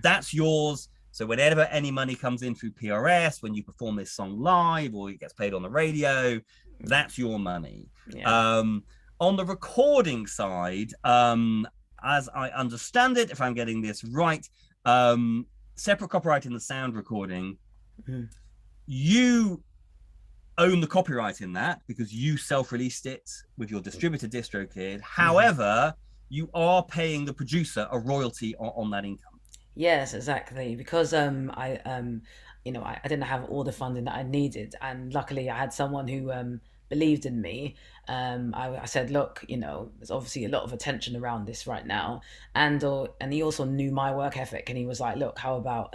that's yours. So whenever any money comes in through PRS, when you perform this song live or it gets played on the radio, that's your money. Yeah. On the recording side, as I understand it, if I'm getting this right, separate copyright in the sound recording, you own the copyright in that because you self-released it with your distributor DistroKid. However, you are paying the producer a royalty on that income. Yes, exactly. Because you know, I didn't have all the funding that I needed, and luckily I had someone who believed in me. I said, look, you know, there's obviously a lot of attention around this right now, and he also knew my work ethic, and he was like, look, how about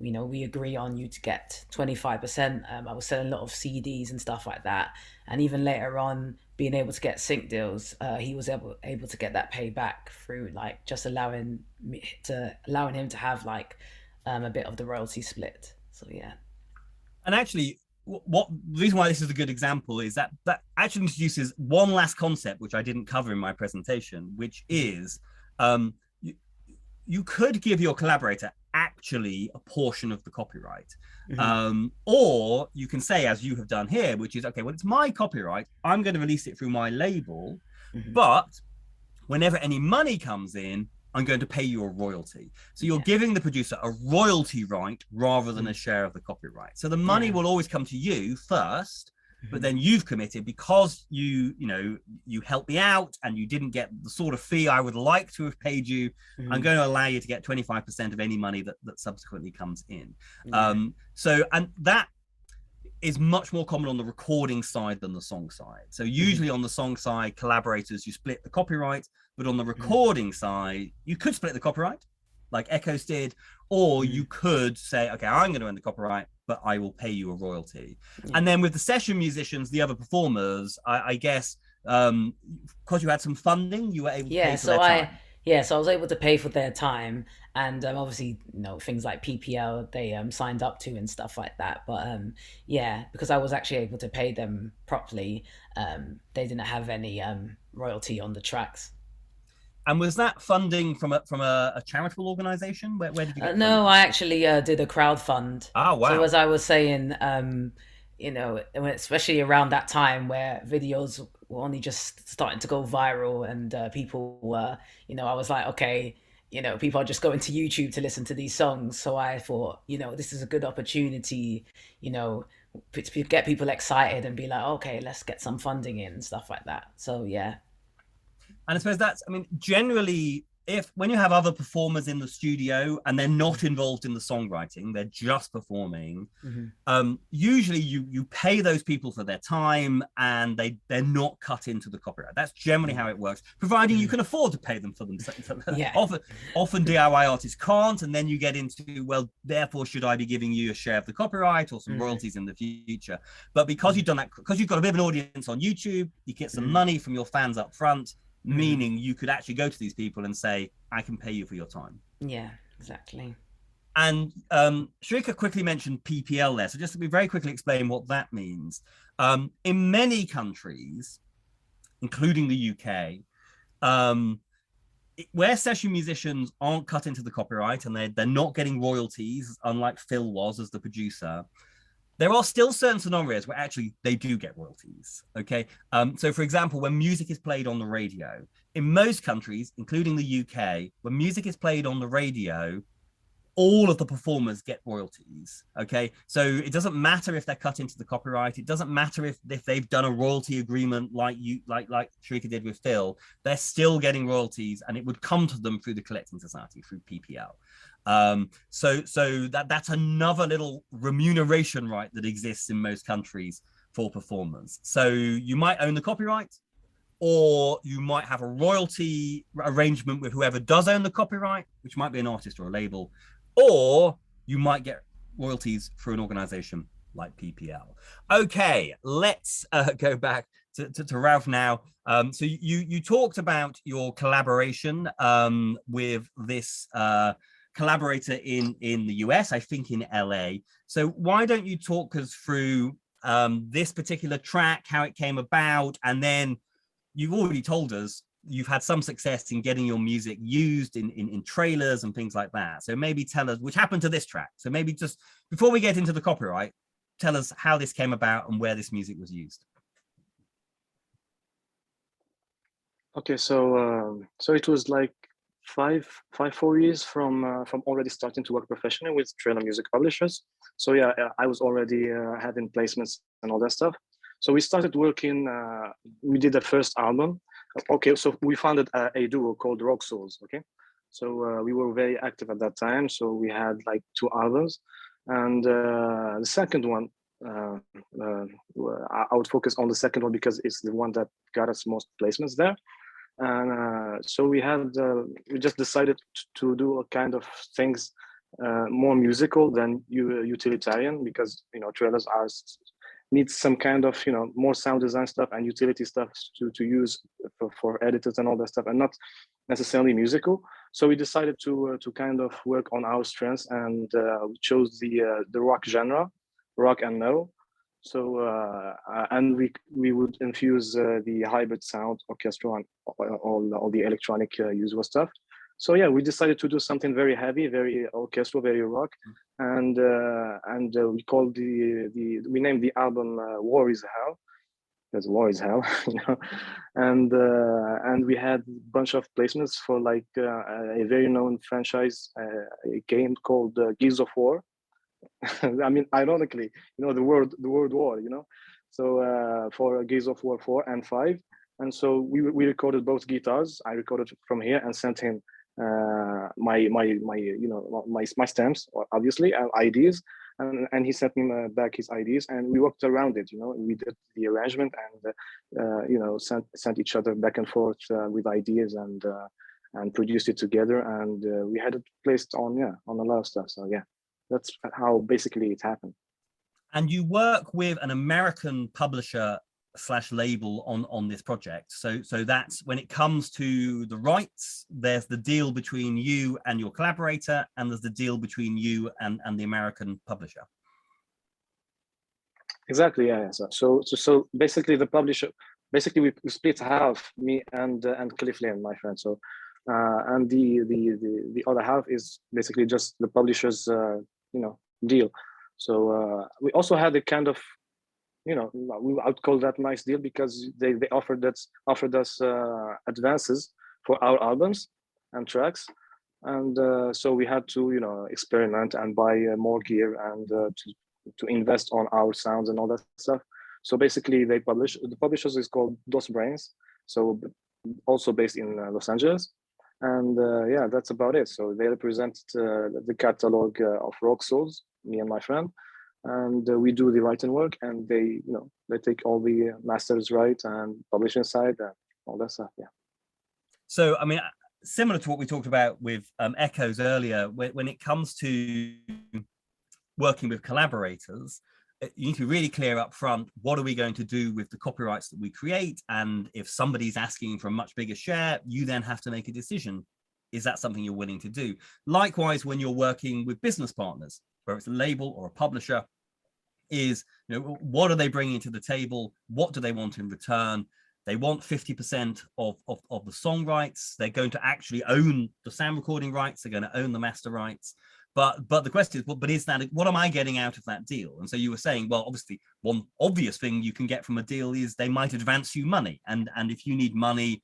you know, we agree on you to get 25%. I was selling a lot of CDs and stuff like that, and even later on, being able to get sync deals, he was able to get that paid back through like just allowing him to have like a bit of the royalty split. So yeah. And actually, what the reason why this is a good example is that actually introduces one last concept which I didn't cover in my presentation, which is you could give your collaborator actually a portion of the copyright, or you can say, as you have done here, which is, okay, well, it's my copyright, I'm going to release it through my label, but whenever any money comes in, I'm going to pay you a royalty. So you're giving the producer a royalty right rather than a share of the copyright. So the money will always come to you first, but then you've committed, because you helped me out and you didn't get the sort of fee I would like to have paid you. I'm going to allow you to get 25% of any money that subsequently comes in. So, and that is much more common on the recording side than the song side. So usually on the song side, collaborators, you split the copyright, but on the recording side, you could split the copyright like Echoes did, or you could say, okay, I'm going to own the copyright, but I will pay you a royalty. And then with the session musicians, the other performers, I guess, because you had some funding, you were able to pay for their time. So I was able to pay for their time, and obviously, you know, things like PPL they signed up to and stuff like that. But yeah, because I was actually able to pay them properly, they didn't have any royalty on the tracks. And was that funding from a charitable organization? Where did you get no, I actually did a crowdfund. Oh, wow. So as I was saying, you know, especially around that time where videos were only just starting to go viral, and people were, you know, I was like, okay, you know, people are just going to YouTube to listen to these songs. So I thought, you know, this is a good opportunity, you know, to get people excited and be like, okay, let's get some funding in and stuff like that. So yeah. And I suppose that's, I mean, generally, when you have other performers in the studio and they're not involved in the songwriting, they're just performing, usually you pay those people for their time and they're not cut into the copyright. That's generally how it works, providing you can afford to pay them for themselves. Often DIY artists can't, and then you get into, well, therefore should I be giving you a share of the copyright or some royalties in the future? But because you've done that, because you've got a bit of an audience on YouTube, you get some money from your fans up front, meaning you could actually go to these people and say, I can pay you for your time. Yeah, exactly. And Sharika quickly mentioned PPL there. So just to very quickly explain what that means. In many countries, including the UK, where session musicians aren't cut into the copyright and they're not getting royalties, unlike Phil was as the producer, there are still certain scenarios where actually they do get royalties, okay? So for example, when music is played on the radio, in most countries, including the UK, when music is played on the radio, all of the performers get royalties. Okay, so it doesn't matter if they're cut into the copyright. It doesn't matter if they've done a royalty agreement like Sharika did with Phil. They're still getting royalties, and it would come to them through the collecting society, through PPL. So that's another little remuneration right that exists in most countries for performers. So you might own the copyright, or you might have a royalty arrangement with whoever does own the copyright, which might be an artist or a label, or you might get royalties through an organization like PPL. Okay, let's go back to Ralph now. So you talked about your collaboration with this collaborator in the US, I think in LA. So why don't you talk us through this particular track, how it came about, and then you've already told us you've had some success in getting your music used in trailers and things like that. So maybe tell us, which happened to this track. So maybe just before we get into the copyright, tell us how this came about and where this music was used. Okay, so it was like 4 years from already starting to work professionally with trailer music publishers. So yeah, I was already having placements and all that stuff. So we started working. We did the first album. Okay, so we founded a duo called Rock Souls. Okay, so we were very active at that time. So we had like 2 albums, and the second one, I would focus on the second one because it's the one that got us most placements there. And so we just decided to do a kind of things more musical than utilitarian, because trailers needs some kind of more sound design stuff and utility stuff to use for editors and all that stuff, and not necessarily musical. So we decided to kind of work on our strengths, and we chose the rock genre, rock and metal. So and we would infuse the hybrid sound, orchestral, and all the electronic usual stuff. So yeah, we decided to do something very heavy, very orchestral, very rock, and we called we named the album "War Is Hell," because war is hell, and we had a bunch of placements for like a very known franchise, a game called Gears of War. I mean, ironically, the word war, So for Gears of War 4 and 5, and so we recorded both guitars. I recorded from here and sent him my stems, obviously, and ideas, and he sent me back his ideas, and we worked around it. We did the arrangement, and sent each other back and forth with ideas, and produced it together, and we had it placed on a lot of stuff. So yeah, that's how basically it happened. And you work with an American publisher / label on this project. So that's when it comes to the rights, there's the deal between you and your collaborator, and there's the deal between you and the American publisher. Exactly, yeah. So basically the publisher, we split half, me and Cliff Lane, my friend. So and the other half is basically just the publisher's deal. So we also had a kind of I would call that nice deal, because they offered us advances for our albums and tracks, and so we had to experiment and buy more gear, and to invest on our sounds and all that stuff. So basically the publishers is called Dos Brains, so also based in Los Angeles, and yeah, that's about it. So they represent the catalog of Rock Souls, me and my friend, and we do the writing work, and they take all the masters right and publishing side and all that stuff. Yeah. So I mean, similar to what we talked about with Echoes earlier, when it comes to working with collaborators, you need to be really clear up front, what are we going to do with the copyrights that we create? And if somebody's asking for a much bigger share, you then have to make a decision. Is that something you're willing to do? Likewise, when you're working with business partners, whether it's a label or a publisher, is what are they bringing to the table? What do they want in return? They want 50% of the song rights. They're going to actually own the sound recording rights. They're going to own the master rights. But the question is, but is that, what am I getting out of that deal? And so you were saying, well, obviously, one obvious thing you can get from a deal is they might advance you money. And if you need money,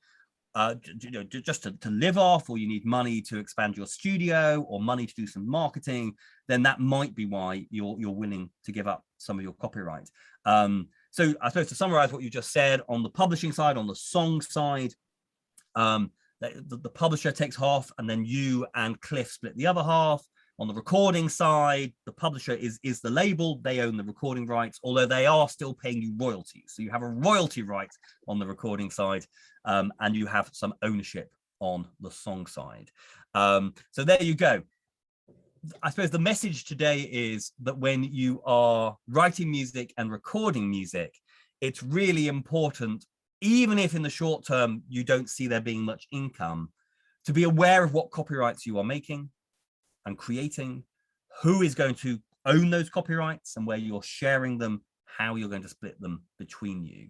just to live off, or you need money to expand your studio or money to do some marketing, then that might be why you're willing to give up some of your copyright. So I suppose to summarize what you just said, on the publishing side, on the song side, the publisher takes half, and then you and Cliff split the other half. On the recording side, the publisher is the label, they own the recording rights, although they are still paying you royalties. So you have a royalty right on the recording side, and you have some ownership on the song side. So there you go. I suppose the message today is that when you are writing music and recording music, it's really important, even if in the short term you don't see there being much income, to be aware of what copyrights you are making and creating, who is going to own those copyrights and where you're sharing them, how you're going to split them between you.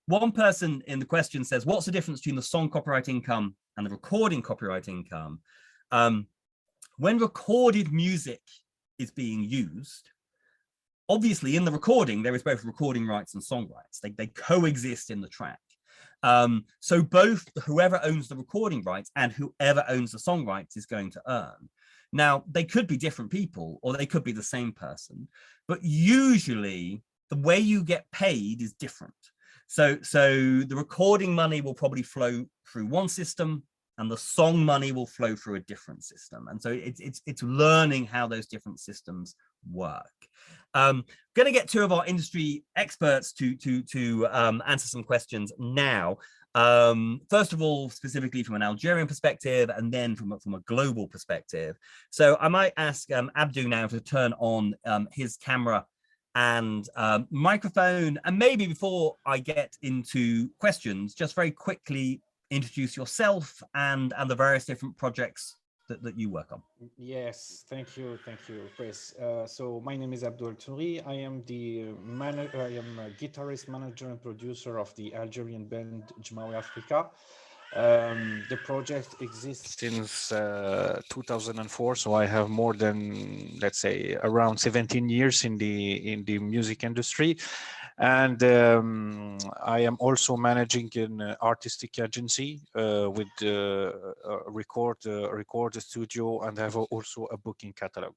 One person in the question says, what's the difference between the song copyright income and the recording copyright income? When recorded music is being used, obviously in the recording, there is both recording rights and song rights. They coexist in the track. So both whoever owns the recording rights and whoever owns the song rights is going to earn. Now, they could be different people, or they could be the same person, but usually the way you get paid is different. So the recording money will probably flow through one system, and the song money will flow through a different system. And so it's learning how those different systems work. Going to get two of our industry experts to answer some questions now. First of all, specifically from an Algerian perspective, and then from a global perspective. So I might ask Abdou now to turn on his camera and microphone, and maybe before I get into questions, just very quickly introduce yourself and the various different projects that you work on. Yes, thank you, Chris. So my name is Abdul Touri. I am a guitarist, manager, and producer of the Algerian band Jmawi Africa. The project exists since 2004, so I have more than, let's say, around 17 years in the music industry. And I am also managing an artistic agency with a record studio, and I have also a booking catalog.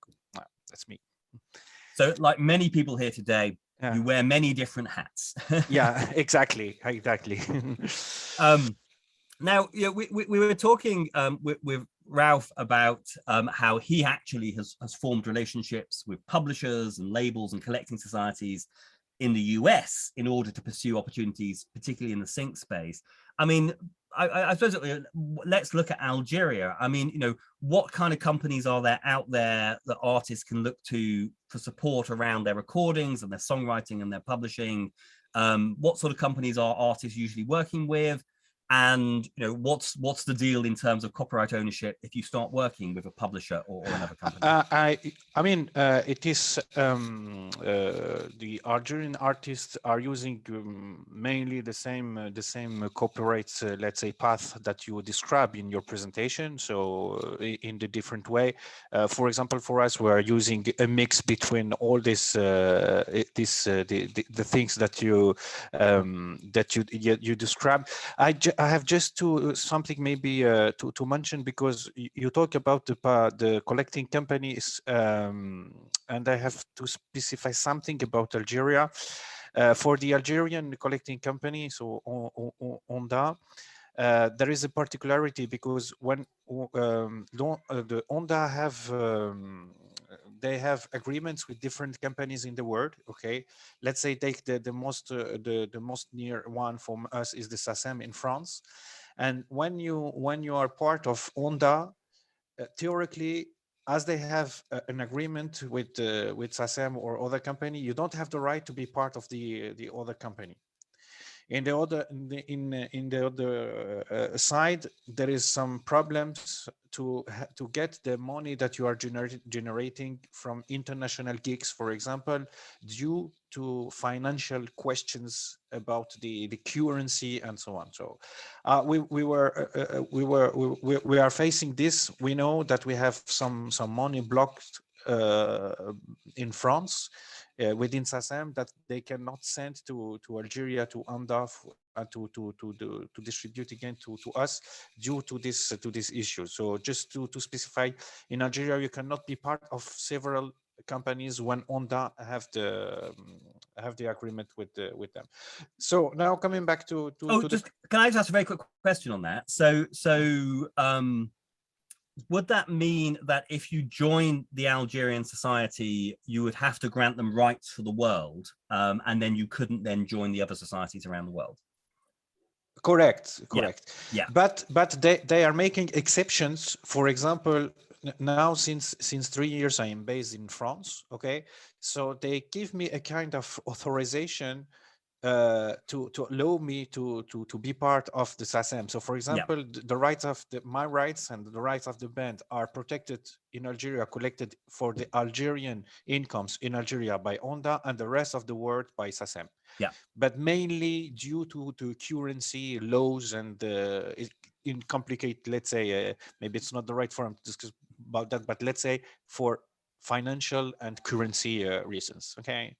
That's me. So like many people here today, you wear many different hats. Yeah, exactly. Now, we were talking with Ralph about how he actually has formed relationships with publishers and labels and collecting societies in the US in order to pursue opportunities, particularly in the sync space. I mean, I suppose let's look at Algeria. I mean, what kind of companies are there out there that artists can look to for support around their recordings and their songwriting and their publishing? What sort of companies are artists usually working with? And what's the deal in terms of copyright ownership if you start working with a publisher or another company? I mean, it is the Algerian artists are using mainly the same copyright, let's say, path that you describe in your presentation. So in the different way, for example, for us, we are using a mix between all this the things that you described. I have just something maybe to mention, because you talk about the collecting companies, and I have to specify something about Algeria. For the Algerian collecting company, so ONDA, there is a particularity, because when the ONDA have they have agreements with different companies in the world. Okay, let's say take the most near one from us is the SACEM in France, and when you are part of ONDA, theoretically, as they have an agreement with SACEM or other company, you don't have the right to be part of the other company. In the other side, there is some problems to get the money that you are generating from international gigs, for example, due to financial questions about the currency and so on. So we are facing this. We know that we have some money blocked in France within SACEM that they cannot send to Algeria, to AMDA, to distribute again to us due to this issue. So just to specify, in Algeria you cannot be part of several companies when ONDA have the agreement with them. So now coming back to can I just ask a very quick question on that? So would that mean that if you join the Algerian society, you would have to grant them rights for the world, and then you couldn't then join the other societies around the world? Correct. Yeah. But they are making exceptions. For example, now since 3 years I am based in France. Okay, so they give me a kind of authorization to allow me to be part of the SACEM. So for example, the rights of my rights and the rights of the band are protected in Algeria, collected for the Algerian incomes in Algeria by ONDA, and the rest of the world by SACEM. Yeah. But mainly due to currency laws and in complicate, let's say, maybe it's not the right forum to discuss about that, but let's say for financial and currency reasons. Okay.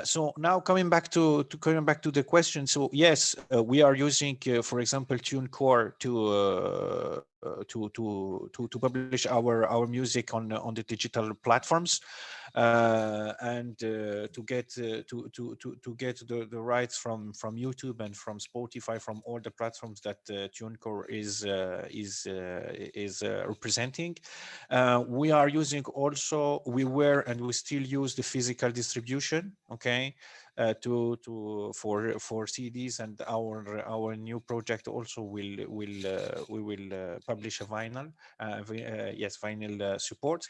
So now coming back to the question. So yes, we are using, for example, TuneCore to publish our music on the digital platforms, and to get the rights from YouTube and from Spotify, from all the platforms that TuneCore is representing. We are using also, and we still use the physical distribution, okay, for CDs, and our new project also we will publish a vinyl, vinyl support.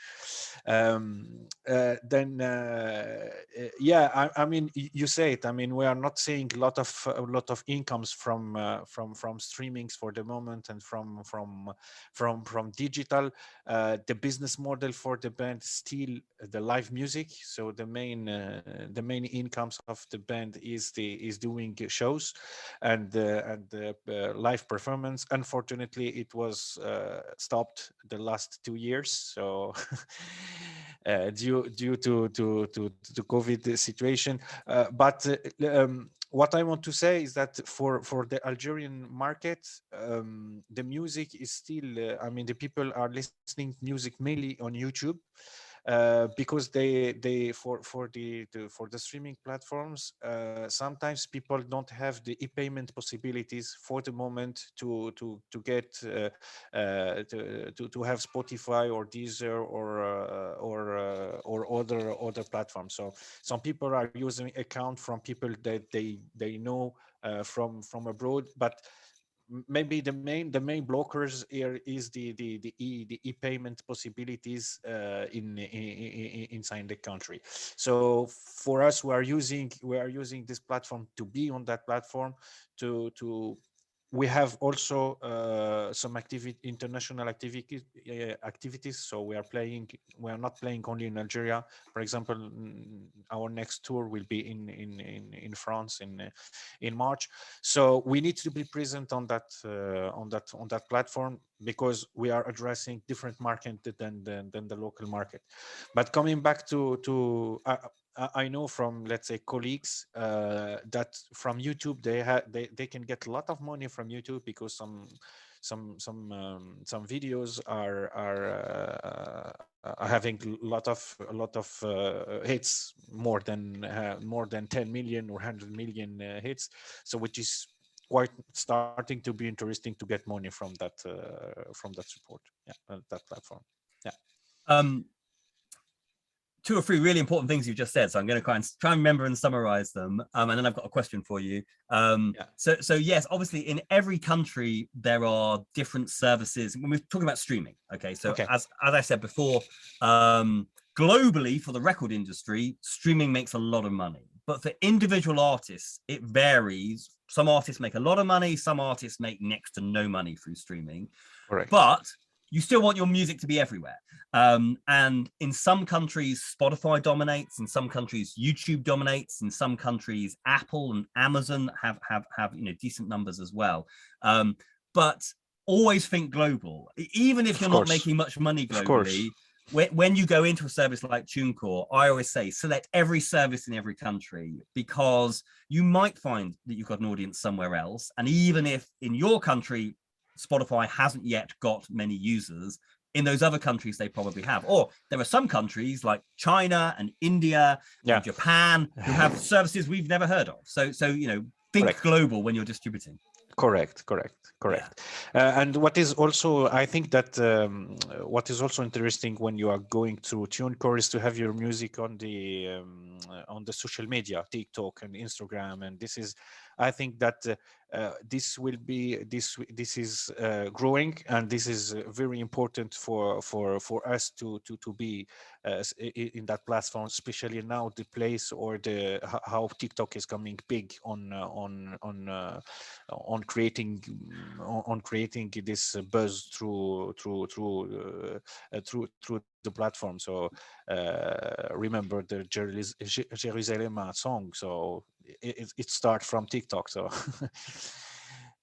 Yeah, I mean, you say it. I mean, we are not seeing a lot of incomes from streamings for the moment, and from digital. The business model for the band is still the live music. So the main incomes of the band is doing shows and live performance. Unfortunately, it was stopped the last 2 years. So due to the COVID situation. But what I want to say is that for the Algerian market, the music is still, I mean, the people are listening music mainly on YouTube, because for the streaming platforms, sometimes people don't have the e-payment possibilities for the moment to get to have Spotify or Deezer or other platforms. So some people are using account from people that they know from abroad, but maybe the main blockers here is the e-payment possibilities inside the country. So for us, we are using this platform to be on that platform to we have also some international activities. So we are not playing only in Algeria. For example, our next tour will be in France in March. So we need to be present on that platform, because we are addressing different market than the local market. But coming back to I know from, let's say, colleagues that from YouTube they can get a lot of money from YouTube, because some videos are having a lot of hits, more than 10 million or 100 million hits. So which is quite starting to be interesting to get money from that support, that platform. Yeah. 2 or 3 really important things you just said, so I'm going to try and remember and summarize them, and then I've got a question for you. So yes, obviously in every country there are different services when we're talking about streaming. Okay, so as I said before, globally for the record industry, streaming makes a lot of money, but for individual artists it varies. Some artists make a lot of money, some artists make next to no money through streaming. Correct. But you still want your music to be everywhere. And in some countries, Spotify dominates. In some countries, YouTube dominates. In some countries, Apple and Amazon have decent numbers as well. But always think global. Even if you're not making much money globally, when you go into a service like TuneCore, I always say select every service in every country, because you might find that you've got an audience somewhere else. And even if in your country, Spotify hasn't yet got many users, in those other countries, they probably have. Or there are some countries like China and India and Japan who have services we've never heard of. So you know, think global when you're distributing. Correct. And what is also, I think that what is also interesting when you are going through TuneCore is to have your music on the social media, TikTok and Instagram, and this is, I think that this will be this is growing, and this is very important for us to be in that platform, especially now the place or the how TikTok is coming big on creating this buzz through the platform. So remember the Jerusalem song, so it starts from TikTok. So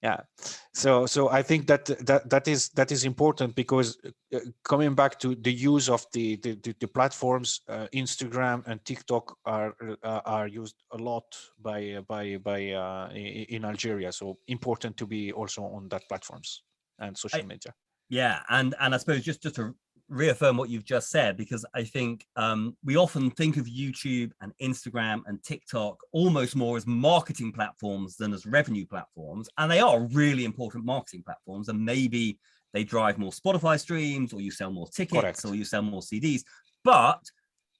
yeah, so I think that is important, because coming back to the use of the platforms, Instagram and TikTok are used a lot by in Algeria. So important to be also on that platforms and social media. Yeah, and I suppose just to reaffirm what you've just said, because I think we often think of YouTube and Instagram and TikTok almost more as marketing platforms than as revenue platforms. And they are really important marketing platforms. And maybe they drive more Spotify streams, or you sell more tickets, or you sell more CDs. But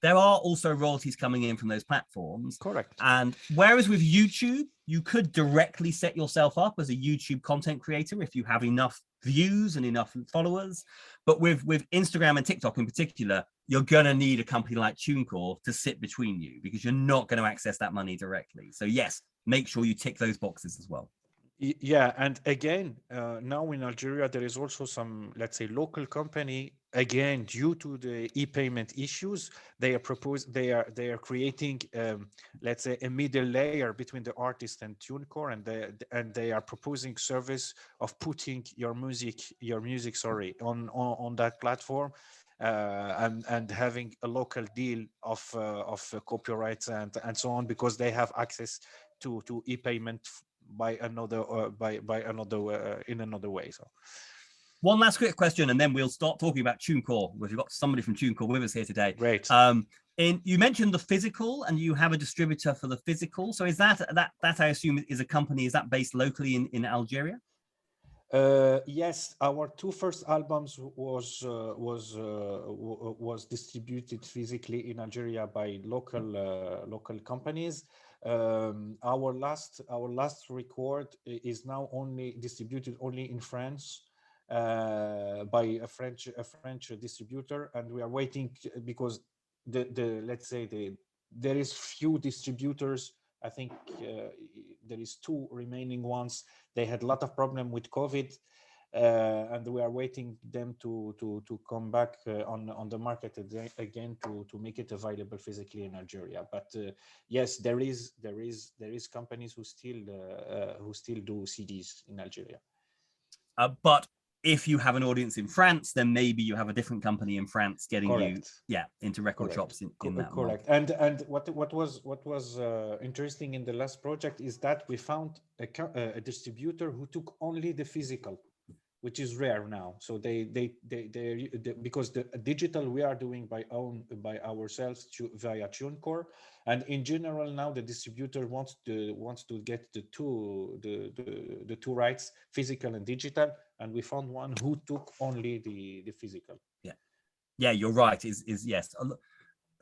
there are also royalties coming in from those platforms. Correct. And whereas with YouTube, you could directly set yourself up as a YouTube content creator if you have enough views and enough followers. But with Instagram and TikTok in particular, you're going to need a company like TuneCore to sit between you, because you're not going to access that money directly. So yes, make sure you tick those boxes as well. Yeah, and again, now in Algeria, there is also some, let's say, local company. Again, due to the e-payment issues, they are creating, let's say, a middle layer between the artist and TuneCore, and they are proposing service of putting your music, on that platform, and having a local deal of copyrights and so on, because they have access to e-payment by another in another way. So one last quick question, and then we'll start talking about TuneCore. We've got somebody from TuneCore with us here today. Great. You mentioned the physical, and you have a distributor for the physical. So is that I assume is a company, is that based locally in Algeria? Yes, our two first albums was distributed physically in Algeria by local companies. Our last record is now only distributed in France by a French distributor, and we are waiting, because there is few distributors. I think there is two remaining ones. They had a lot of problem with COVID, and we are waiting them to come back on the market again to make it available physically in Algeria. But yes, there is companies who still do CDs in Algeria. But if you have an audience in France, then maybe you have a different company in France getting you into record shops in that correct. And what was interesting in the last project is that we found a distributor who took only the physical, which is rare now. So they because the digital we are doing by ourselves via TuneCore, and in general now the distributor wants to get the two rights, physical and digital, and we found one who took only the physical. Yeah, you're right. Is yes.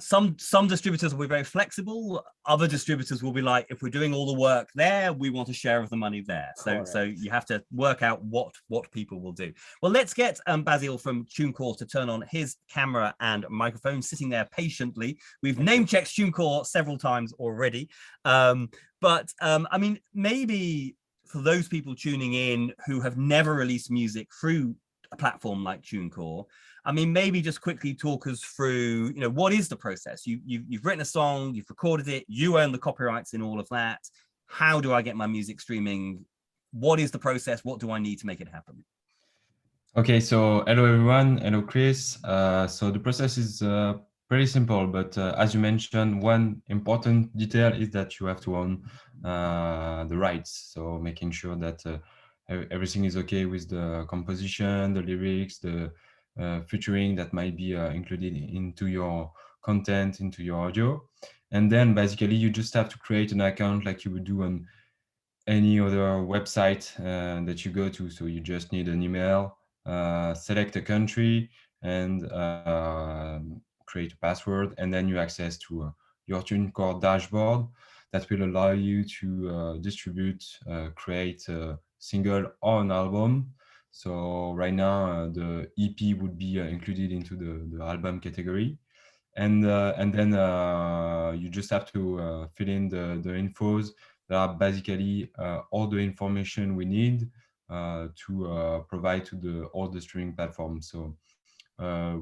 Some distributors will be very flexible. Other distributors will be like, if we're doing all the work there, we want a share of the money there. So you have to work out what people will do. Well, let's get Basil from TuneCore to turn on his camera and microphone, sitting there patiently. We've name checked TuneCore several times already. But I mean, maybe for those people tuning in who have never released music through a platform like TuneCore, I mean, maybe just quickly talk us through, what is the process? You've written a song, you've recorded it, you own the copyrights in all of that. How do I get my music streaming? What is the process? What do I need to make it happen? Okay, so hello everyone. Hello Chris. So the process is pretty simple, but as you mentioned, one important detail is that you have to own the rights. So making sure that everything is okay with the composition, the lyrics, the featuring that might be included into your content, into your audio. And then basically you just have to create an account like you would do on any other website that you go to. So you just need an email, select a country, and create a password, and then you access to your TuneCore dashboard that will allow you to distribute, create a single or an album. So right now the EP would be included into the album category. And then you just have to fill in the infos. There are basically all the information we need to provide to all the streaming platforms. So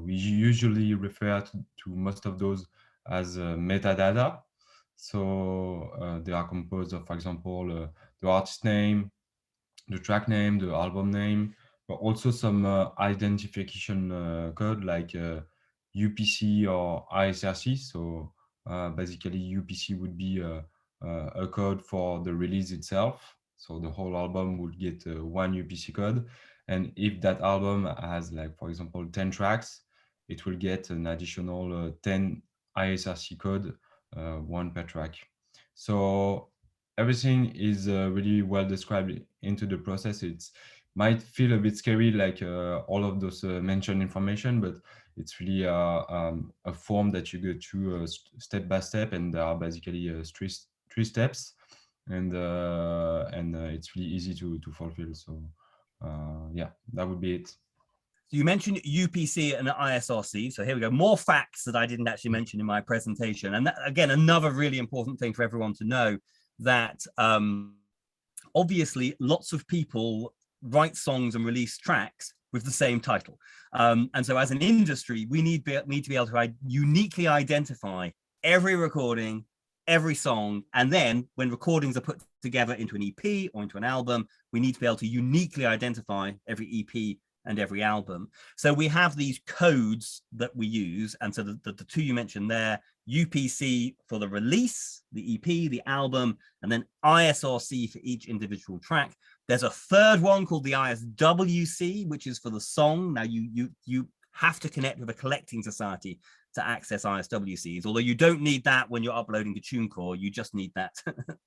we usually refer to most of those as metadata. So they are composed of, for example, the artist name, the track name, the album name, but also some identification code like UPC or ISRC. So basically UPC would be a code for the release itself. So the whole album would get one UPC code. And if that album has, like, for example, 10 tracks, it will get an additional 10 ISRC code, one per track. So everything is really well described into the process. It might feel a bit scary, like all of those mentioned information, but it's really a form that you go through step by step, and there are basically three steps, and it's really easy to fulfill. So yeah, that would be it. So you mentioned UPC and ISRC. So here we go. More facts that I didn't actually mention in my presentation. And that, again, another really important thing for everyone to know, that obviously lots of people write songs and release tracks with the same title. And so as an industry, we need to be able to uniquely identify every recording, every song. And then when recordings are put together into an EP or into an album, we need to be able to uniquely identify every EP and every album. So we have these codes that we use. And so the two you mentioned there, UPC for the release, the EP, the album, and then ISRC for each individual track. There's a third one called the ISWC, which is for the song. Now you have to connect with a collecting society to access ISWCs, although you don't need that when you're uploading to TuneCore, you just need that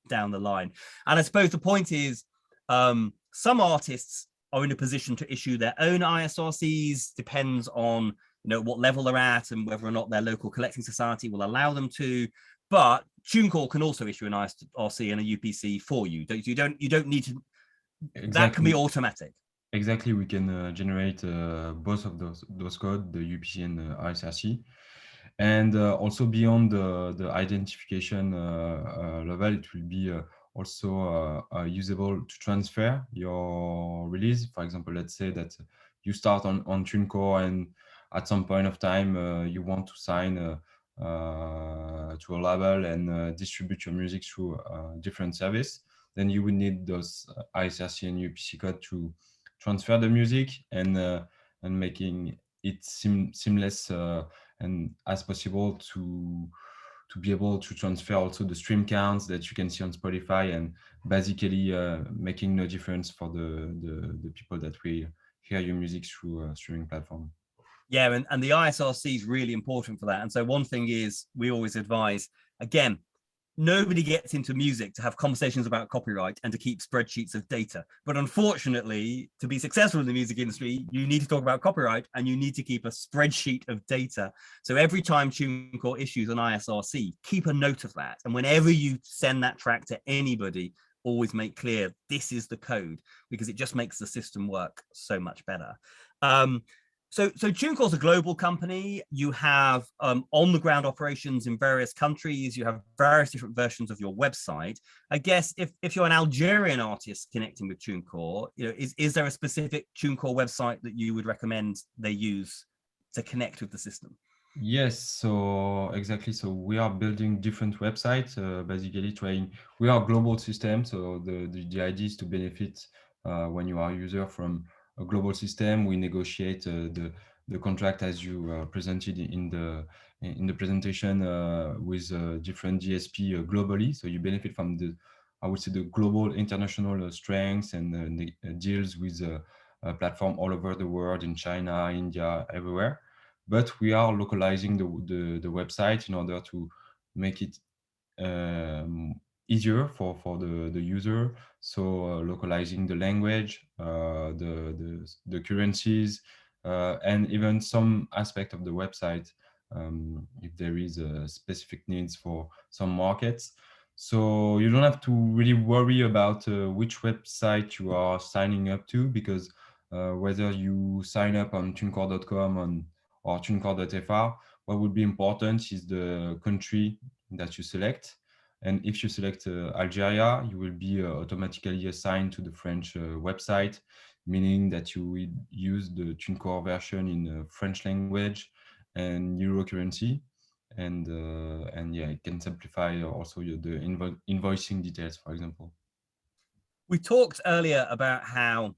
down the line. And I suppose the point is, some artists are in a position to issue their own ISRCs, depends on what level they're at and whether or not their local collecting society will allow them to. But TuneCore can also issue an ISRC and a UPC for you. You don't need to. Exactly. That can be automatic. Exactly, we can generate both of those codes, the UPC and the ISRC. And also beyond the identification level, it will be also usable to transfer your release. For example, let's say that you start on TuneCore, and at some point of time you want to sign to a label and distribute your music through a different service. Then you would need those ISRC and UPC code to transfer the music and making it seamless and as possible to be able to transfer also the stream counts that you can see on Spotify, and basically making no difference for the people that will hear your music through a streaming platform. Yeah, and the ISRC is really important for that. And so one thing is, we always advise, again, nobody gets into music to have conversations about copyright and to keep spreadsheets of data. But unfortunately, to be successful in the music industry, you need to talk about copyright and you need to keep a spreadsheet of data. So every time TuneCore issues an ISRC, keep a note of that. And whenever you send that track to anybody, always make clear this is the code, because it just makes the system work so much better. So TuneCore is a global company. You have on-the-ground operations in various countries. You have various different versions of your website. I guess if you're an Algerian artist connecting with TuneCore, is there a specific TuneCore website that you would recommend they use to connect with the system? Yes, so exactly. So we are building different websites, basically we are a global system. So the idea is to benefit when you are a user from a global system. We negotiate the contract as you presented in the presentation with different DSP globally. So you benefit from the, I would say, the global international strengths and deals with a platform all over the world, in China, India, everywhere. But we are localizing the website in order to make it easier for the user. So localizing the language, the currencies, and even some aspect of the website if there is specific needs for some markets. So you don't have to really worry about which website you are signing up to, because whether you sign up on tunecore.com or tunecore.fr, what would be important is the country that you select. And if you select Algeria, you will be automatically assigned to the French website, meaning that you will use the TuneCore version in French language and euro currency. And yeah, it can simplify also the invoicing details, for example. We talked earlier about how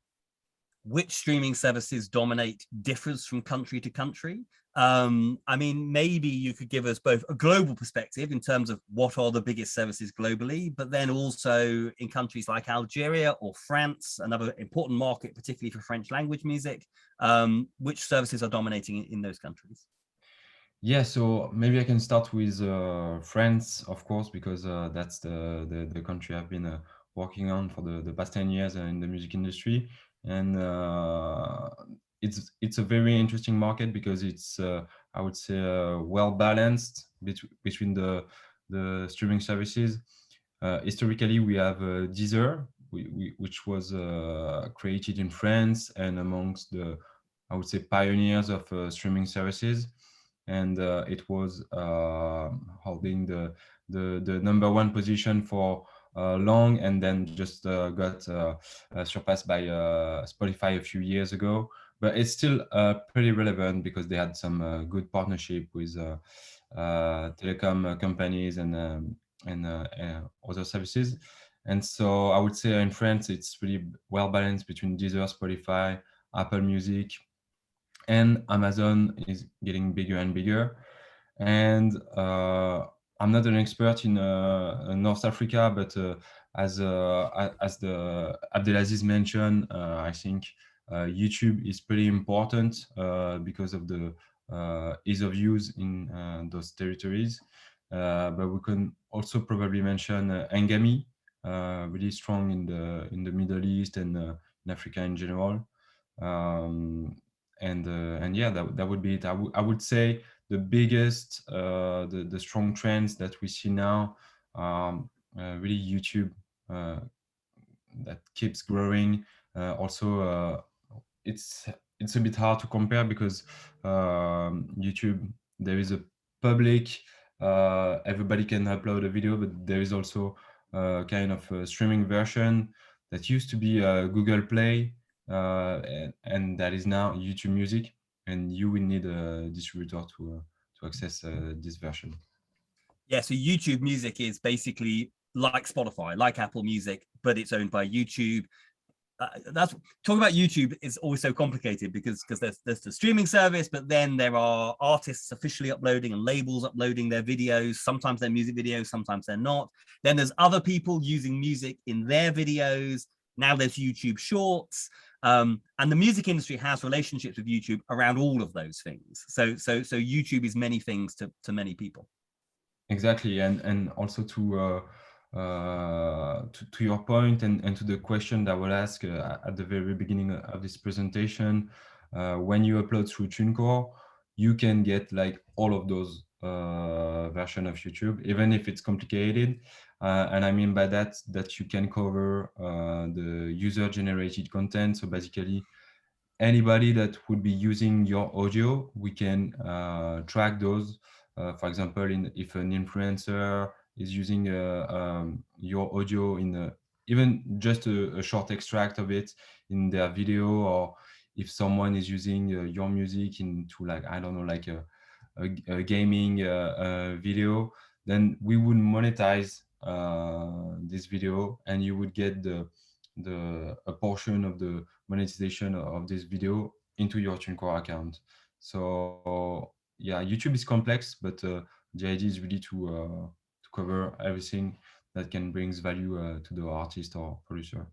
which streaming services dominate differs from country to country. I mean, maybe you could give us both a global perspective in terms of what are the biggest services globally, but then also in countries like Algeria or France, another important market, particularly for French language music, which services are dominating in those countries? Yeah, so maybe I can start with France, of course, because that's the country I've been working on for the past 10 years in the music industry. And it's a very interesting market because it's, I would say, well balanced between the streaming services. Historically, we have Deezer, which was created in France and amongst the, I would say, pioneers of streaming services. And it was holding the #1 position for long, and then just got surpassed by Spotify a few years ago. But it's still pretty relevant because they had some good partnership with telecom companies and other services. And so I would say in France, it's really well balanced between Deezer, Spotify, Apple Music, and Amazon is getting bigger and bigger. And I'm not an expert in North Africa, but as the Abdelaziz mentioned, I think YouTube is pretty important because of the ease of use in those territories. But we can also probably mention Ngami, really strong in the Middle East and in Africa in general. And yeah, that would be it. I would say the biggest, the strong trends that we see now, really YouTube that keeps growing. Also, it's a bit hard to compare because YouTube, there is a public, everybody can upload a video, but there is also a kind of a streaming version that used to be Google Play, and that is now YouTube Music, and you will need a distributor to access this version. Yeah, so YouTube Music is basically like Spotify, like Apple Music, but it's owned by YouTube. That's talking about YouTube is always so complicated because there's the streaming service, but then there are artists officially uploading and labels uploading their videos. Sometimes they're music videos, sometimes they're not. Then there's other people using music in their videos. Now there's YouTube Shorts, and the music industry has relationships with YouTube around all of those things. So YouTube is many things to many people. Exactly, and also to your point and to the question that I will ask at the very beginning of this presentation, when you upload through TuneCore, you can get like all of those version of YouTube, even if it's complicated. And I mean by that you can cover the user-generated content. So basically, anybody that would be using your audio, we can track those. For example, if an influencer is using your audio in even just a short extract of it in their video, or if someone is using your music into, like, I don't know, like a gaming video, then we would monetize this video, and you would get a portion of the monetization of this video into your TuneCore account. So yeah, YouTube is complex, but the idea is really to cover everything that can brings value to the artist or producer.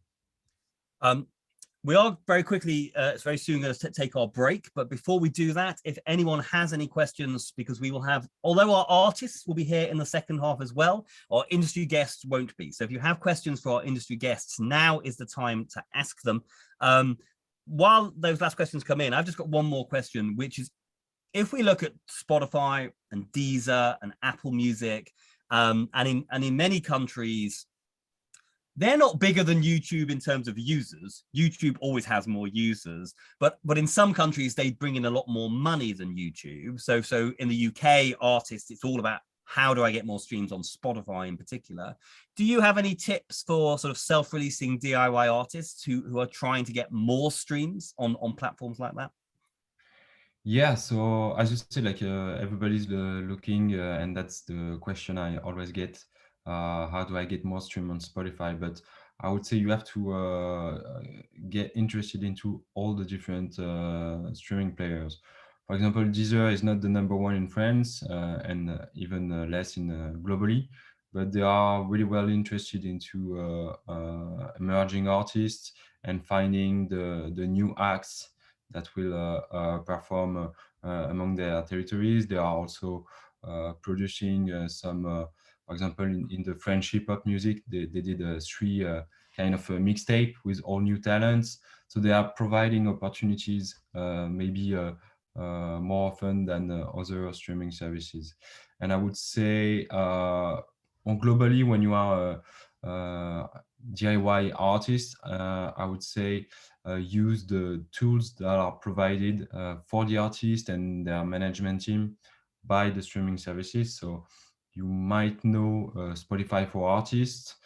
We are very quickly, it's very soon going to take our break. But before we do that, if anyone has any questions, because we will have, although our artists will be here in the second half as well, our industry guests won't be. So if you have questions for our industry guests, now is the time to ask them. While those last questions come in, I've just got one more question, which is, if we look at Spotify and Deezer and Apple Music, and in many countries, they're not bigger than YouTube in terms of users. YouTube always has more users, but in some countries they bring in a lot more money than YouTube. So in the UK, artists, it's all about how do I get more streams on Spotify in particular. Do you have any tips for sort of self-releasing DIY artists who are trying to get more streams on platforms like that? Yeah, so as you said, like everybody's looking, and that's the question I always get. How do I get more stream on Spotify? But I would say you have to get interested into all the different streaming players. For example, Deezer is not the #1 in France, and even less in globally, but they are really well interested into emerging artists and finding the new acts that will perform among their territories. They are also producing some, for example, in the French hip hop music, they did a 3 kind of a mixtape with all new talents. So they are providing opportunities maybe more often than other streaming services. And I would say globally, when you are a DIY artist, I would say use the tools that are provided for the artist and their management team by the streaming services. So you might know Spotify for Artists,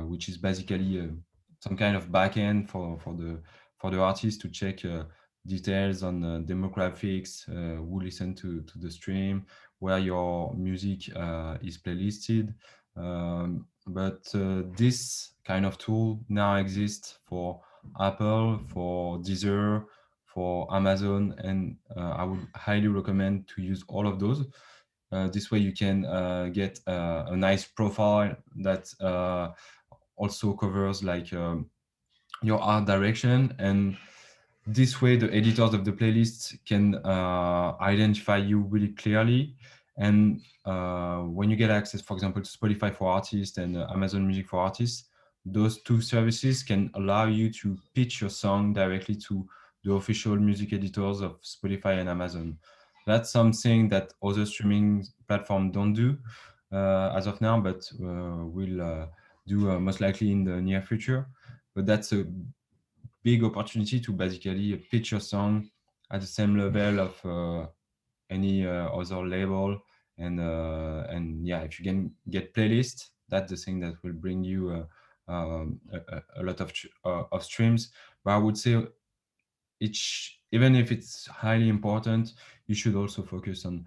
which is basically some kind of backend for the artist to check details on demographics, who listen to the stream, where your music is playlisted. But this kind of tool now exists for Apple, for Deezer, for Amazon, and I would highly recommend to use all of those. This way you can get a nice profile that also covers like your art direction, and this way the editors of the playlists can identify you really clearly. And when you get access, for example, to Spotify for Artists and Amazon Music for Artists, those two services can allow you to pitch your song directly to the official music editors of Spotify and Amazon. That's something that other streaming platforms don't do as of now, but will do most likely in the near future. But that's a big opportunity to basically pitch your song at the same level of any other label. And yeah, if you can get playlists, that's the thing that will bring you a lot of streams. But I would say even if it's highly important, you should also focus on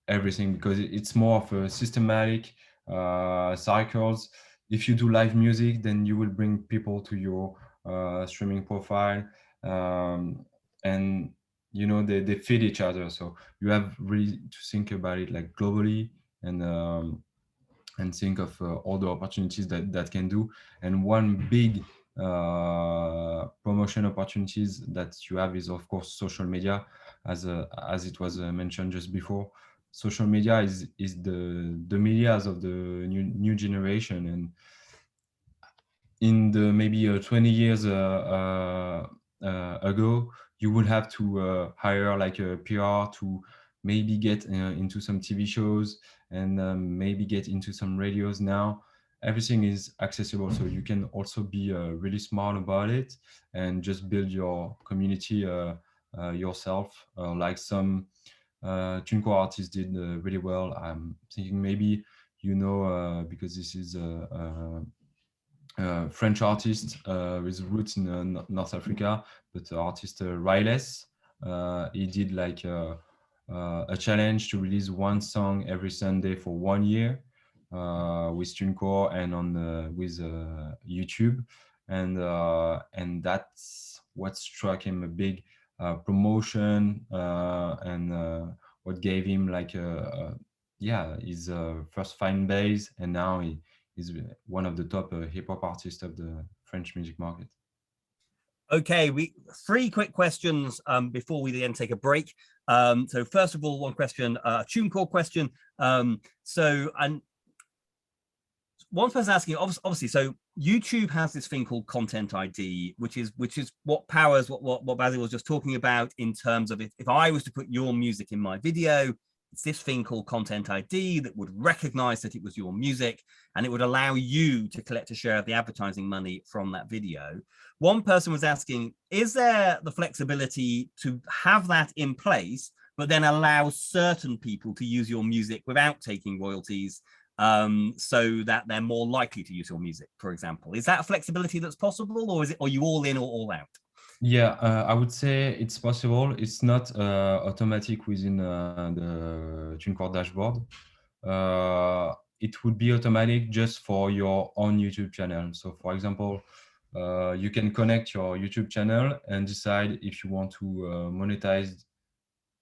everything, because it's more of a systematic cycles. If you do live music, then you will bring people to your streaming profile, and you know they feed each other. So you have really to think about it like globally, and think of all the opportunities that can do. And one big promotion opportunities that you have is of course social media, as it was mentioned just before. Social media is the medias of the new generation, and in the maybe 20 years ago, you would have to hire like a PR to maybe get into some TV shows, and maybe get into some radios. Now everything is accessible, so you can also be really smart about it and just build your community yourself, like some TuneCore artists did really well. I'm thinking maybe because this is French artist with roots in North Africa, but the artist Riles, he did like a challenge to release one song every Sunday for 1 year with TuneCore and on with YouTube. and that's what struck him a big promotion, and what gave him like his first fan base, and now he is one of the top hip hop artists of the French music market. Okay, three quick questions before we then take a break. So first of all, one question, a TuneCore question. And one person asking, obviously, so YouTube has this thing called Content ID, which is what powers what Basil was just talking about in terms of if I was to put your music in my video, it's this thing called Content ID that would recognize that it was your music, and it would allow you to collect a share of the advertising money from that video. One person was asking, is there the flexibility to have that in place, but then allow certain people to use your music without taking royalties, so that they're more likely to use your music, for example? Is that a flexibility that's possible, or are you all in or all out? Yeah, I would say it's possible. It's not automatic within the TuneCore dashboard. It would be automatic just for your own YouTube channel. So for example, you can connect your YouTube channel and decide if you want to monetize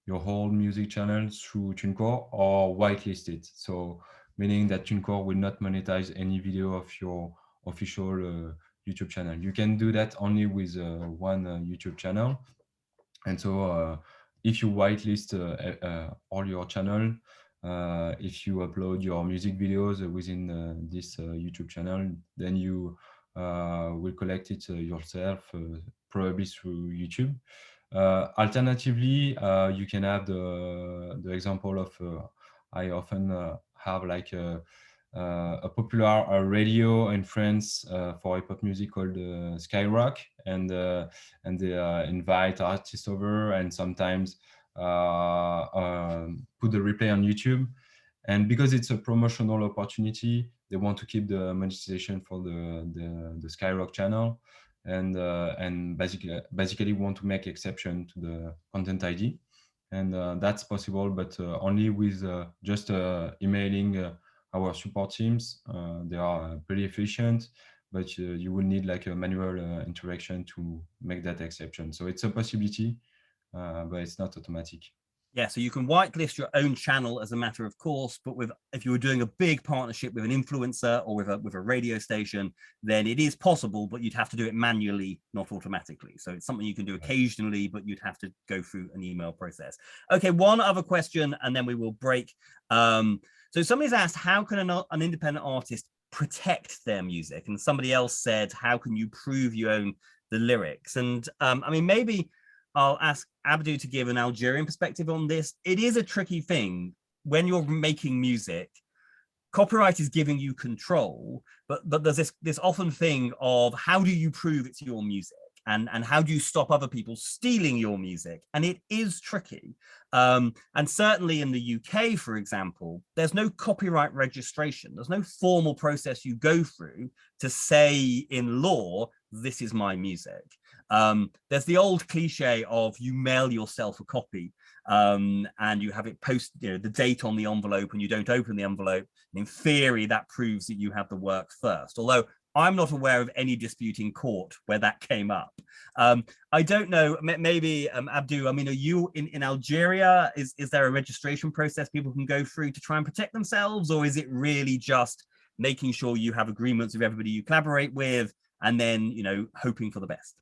your whole music channel through TuneCore or whitelist it. So meaning that TuneCore will not monetize any video of your official YouTube channel. You can do that only with one YouTube channel. And so if you whitelist all your channel, if you upload your music videos within this YouTube channel, then you will collect it yourself, probably through YouTube. Alternatively, you can have the example of I often have like a popular radio in France for hip hop music called Skyrock, and they invite artists over, and sometimes put the replay on YouTube. And because it's a promotional opportunity, they want to keep the monetization for the Skyrock channel, and basically want to make exception to the Content ID, and that's possible, but only with just emailing our support teams. They are pretty efficient, but you will need like a manual interaction to make that exception. So it's a possibility, but it's not automatic. Yeah, so you can whitelist your own channel as a matter of course, but if you were doing a big partnership with an influencer or with a radio station, then it is possible, but you'd have to do it manually, not automatically. So it's something you can do occasionally, but you'd have to go through an email process. Okay, one other question, and then we will break. So somebody's asked, how can an independent artist protect their music? And somebody else said, how can you prove you own the lyrics? And I mean, maybe I'll ask Abdou to give an Algerian perspective on this. It is a tricky thing when you're making music. Copyright is giving you control, but there's this often thing of how do you prove it's your music, and how do you stop other people stealing your music? And it is tricky. And certainly in the UK, for example, there's no copyright registration. There's no formal process you go through to say in law, this is my music. There's the old cliche of you mail yourself a copy, and you have it post, the date on the envelope, and you don't open the envelope. And in theory, that proves that you have the work first. Although I'm not aware of any dispute in court where that came up. I don't know, maybe Abdou, I mean, are you in Algeria? Is there a registration process people can go through to try and protect themselves? Or is it really just making sure you have agreements with everybody you collaborate with, and then, hoping for the best?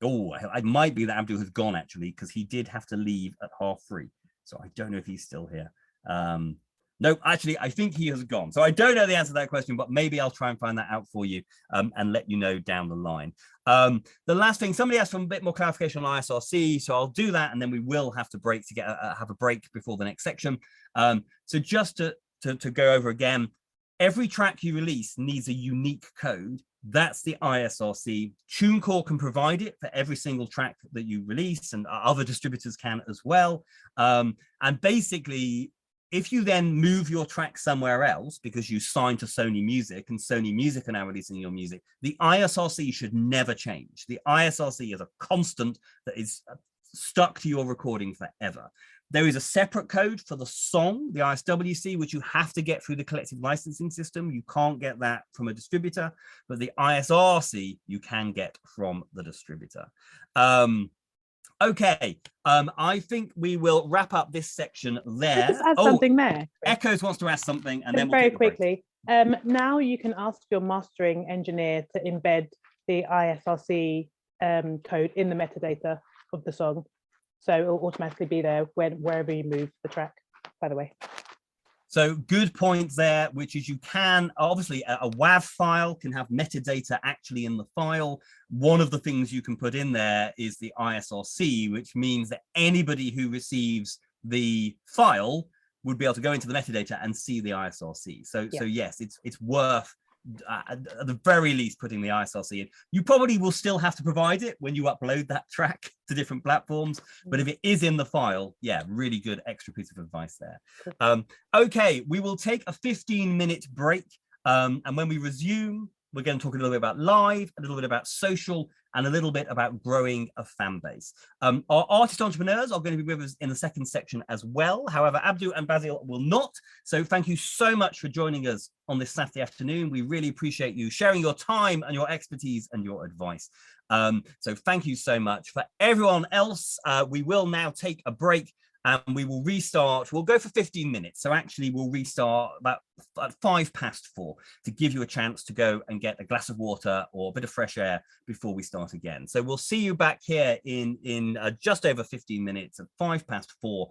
Oh, it might be that Abdul has gone actually, because he did have to leave at 3:30. So I don't know if he's still here. No, actually, I think he has gone. So I don't know the answer to that question, but maybe I'll try and find that out for you and let you know down the line. The last thing, somebody asked for a bit more clarification on ISRC, so I'll do that, and then we will have to break to have a break before the next section. So just to go over again, every track you release needs a unique code. That's the ISRC. TuneCore can provide it for every single track that you release, and other distributors can as well. And basically, if you then move your track somewhere else because you signed to Sony Music and Sony Music are now releasing your music, the ISRC should never change. The ISRC is a constant that is stuck to your recording forever. There is a separate code for the song, the ISWC, which you have to get through the collective licensing system. You can't get that from a distributor, but the ISRC you can get from the distributor. Okay, I think we will wrap up this section there. Just add something there. Chris. Echoes wants to ask something, and just then we'll very take the break. quickly. Now you can ask your mastering engineer to embed the ISRC code in the metadata of the song. So it will automatically be there wherever you move the track, by the way. So good point there, which is you can, obviously a WAV file can have metadata actually in the file. One of the things you can put in there is the ISRC, which means that anybody who receives the file would be able to go into the metadata and see the ISRC. So yes, it's worth at the very least putting the ISRC in. You probably will still have to provide it when you upload that track to different platforms, but if it is in the file, yeah, really good extra piece of advice there. Okay, we will take a 15-minute break, and when we resume, we're going to talk a little bit about live, a little bit about social, and a little bit about growing a fan base. Our artist entrepreneurs are going to be with us in the second section as well. However, Abdu and Basil will not. So thank you so much for joining us on this Saturday afternoon. We really appreciate you sharing your time and your expertise and your advice. So thank you so much. For everyone else, we will now take a break and we will restart. We'll go for 15 minutes. So actually we'll restart about at 4:05 to give you a chance to go and get a glass of water or a bit of fresh air before we start again. So we'll see you back here in just over 15 minutes at 4:05.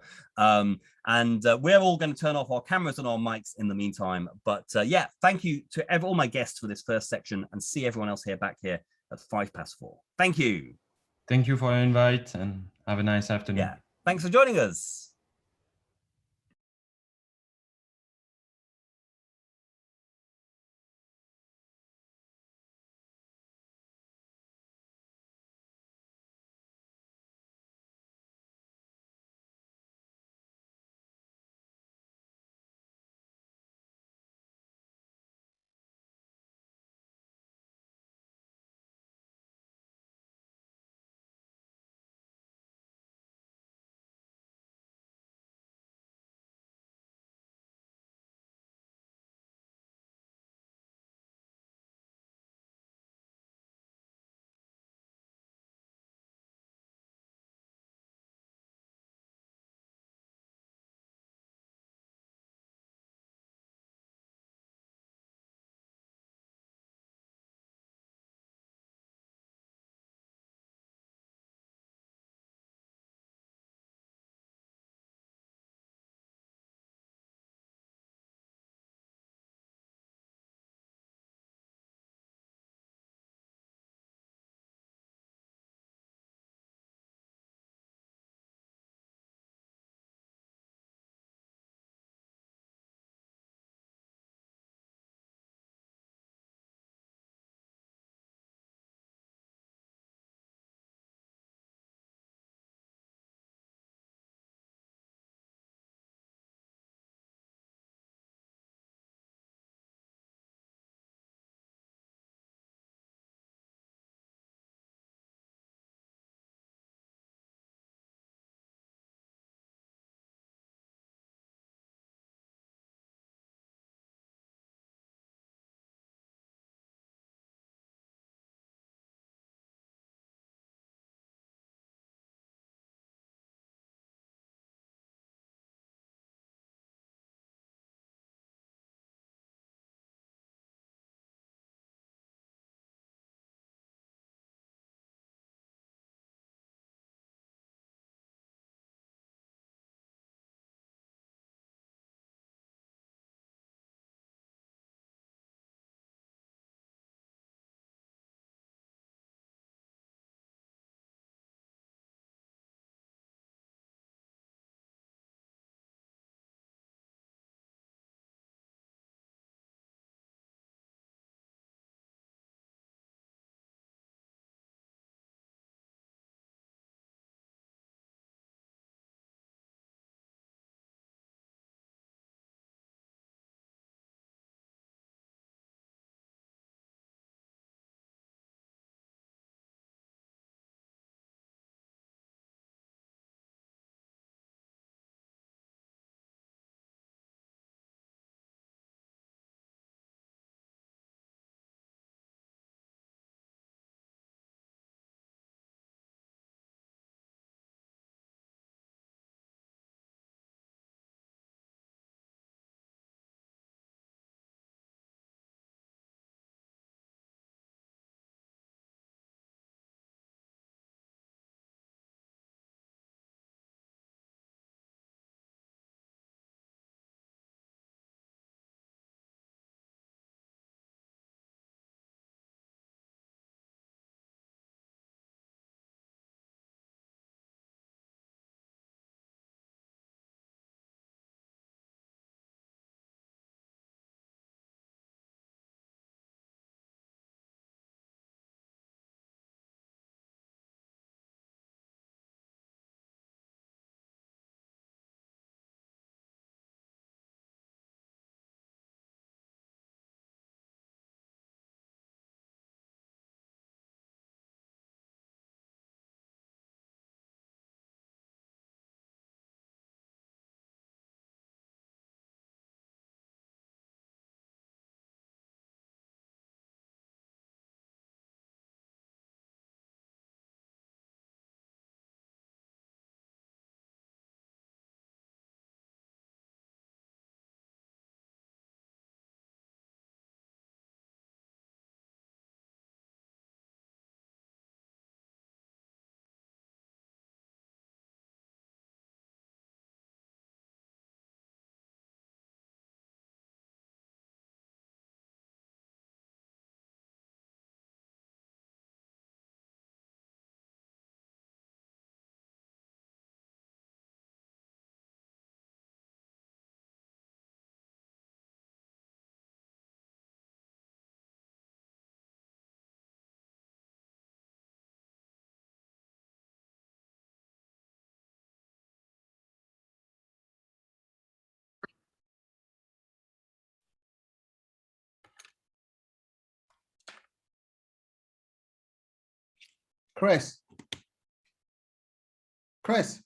And we're all going to turn off our cameras and our mics in the meantime. But yeah, thank you to all my guests for this first section, and see everyone else here back here at 4:05. Thank you. Thank you for your invite, and have a nice afternoon. Yeah. Thanks for joining us. Chris. Chris.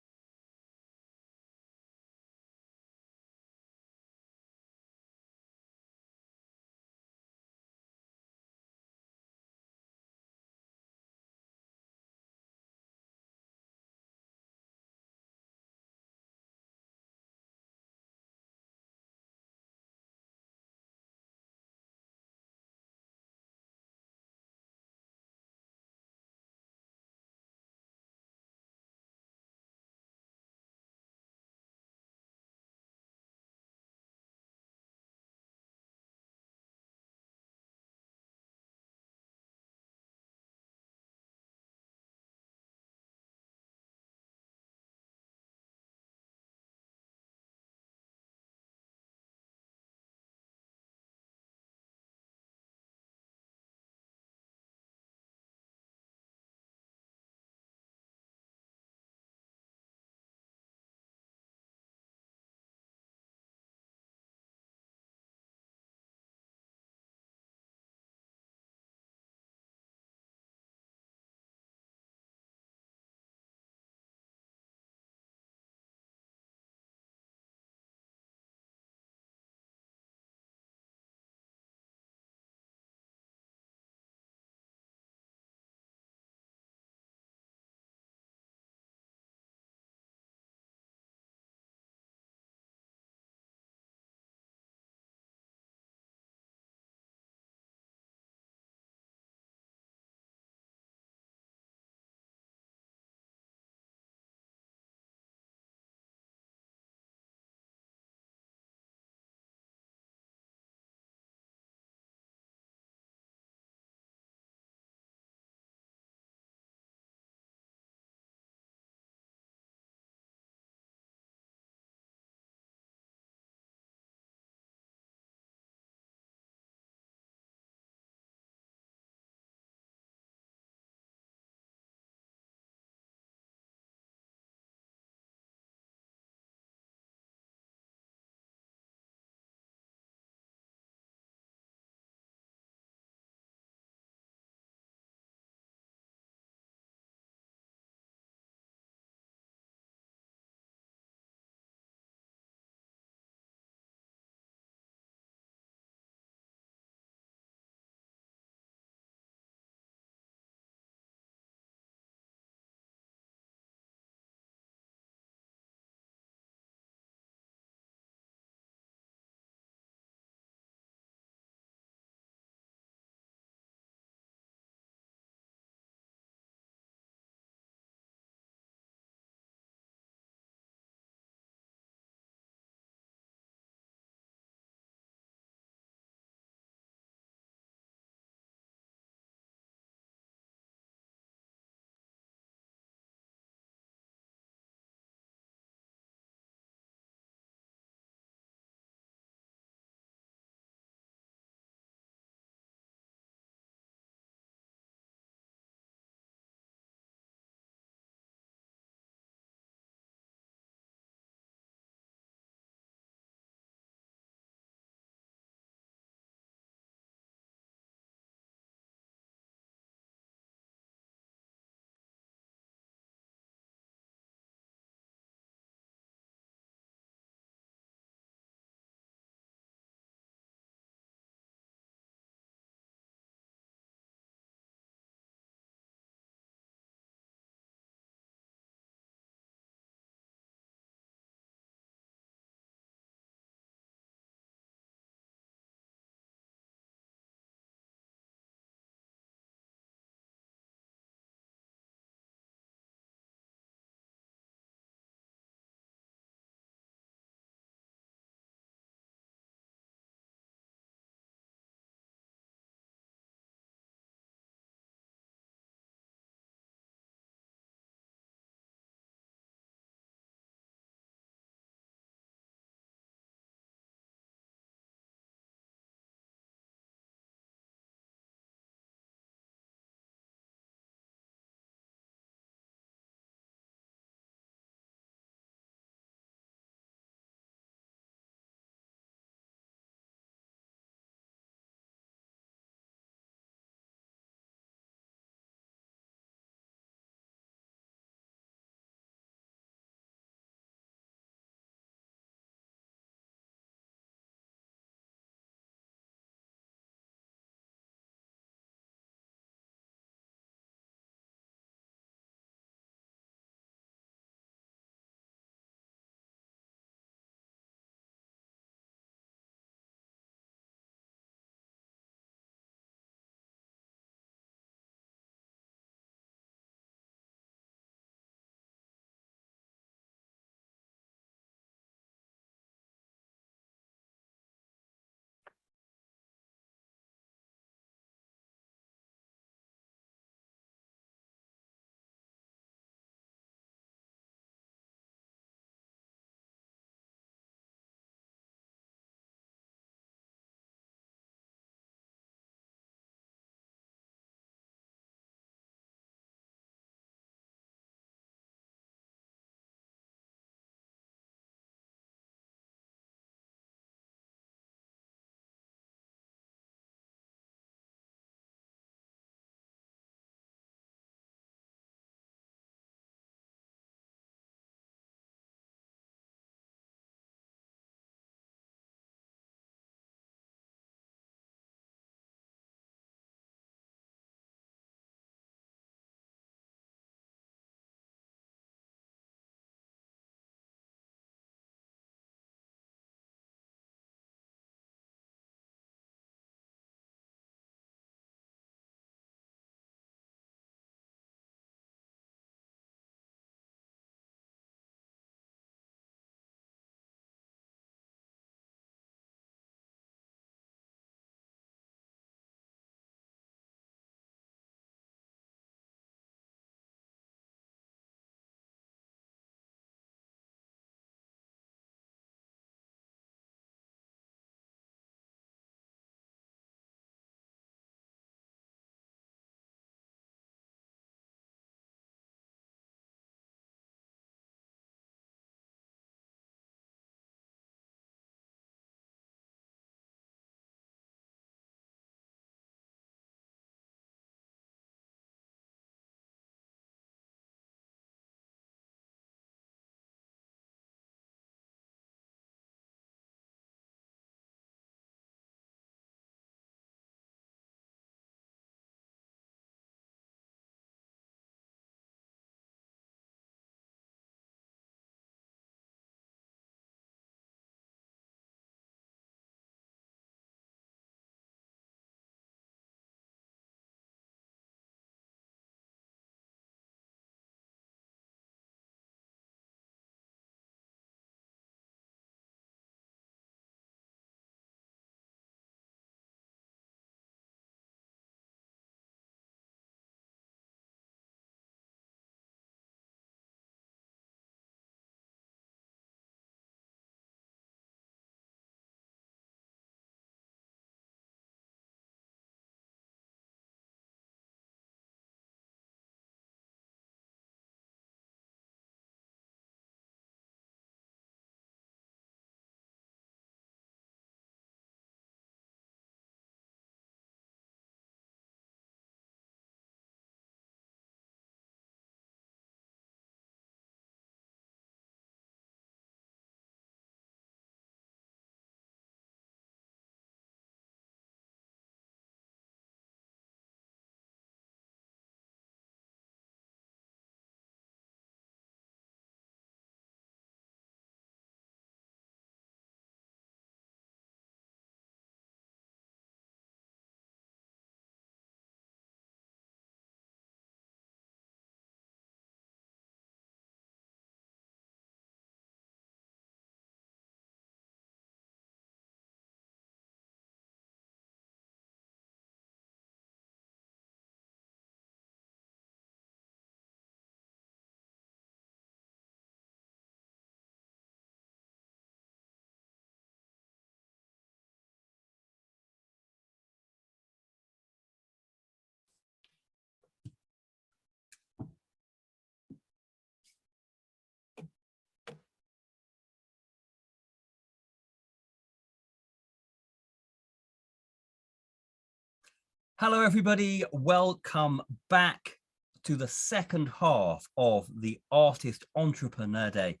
Hello, everybody. Welcome back to the second half of the Artist Entrepreneur Day,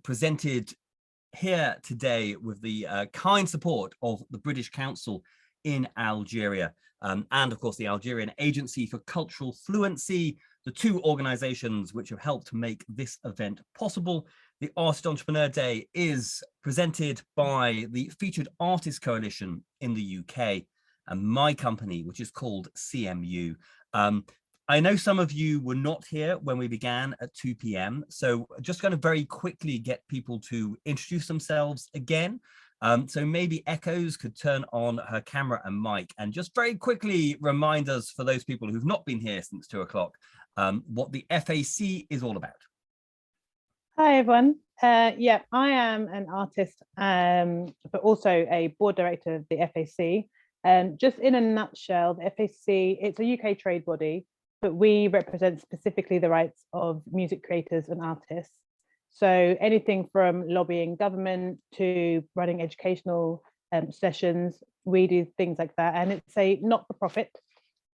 presented here today with the kind support of the British Council in Algeria, and of course the Algerian Agency for Cultural Fluency, the two organizations which have helped make this event possible. The Artist Entrepreneur Day is presented by the Featured Artists Coalition in the UK and my company, which is called CMU. I know some of you were not here when we began at 2 p.m. So just going to very quickly get people to introduce themselves again. So maybe Echoes could turn on her camera and mic and just very quickly remind us, for those people who've not been here since 2 o'clock, what the FAC is all about. Hi, everyone. Yeah, I am an artist, but also a board director of the FAC. Just in a nutshell, the FAC, it's a UK trade body, but we represent specifically the rights of music creators and artists. So anything from lobbying government to running educational sessions, we do things like that. And it's a not-for-profit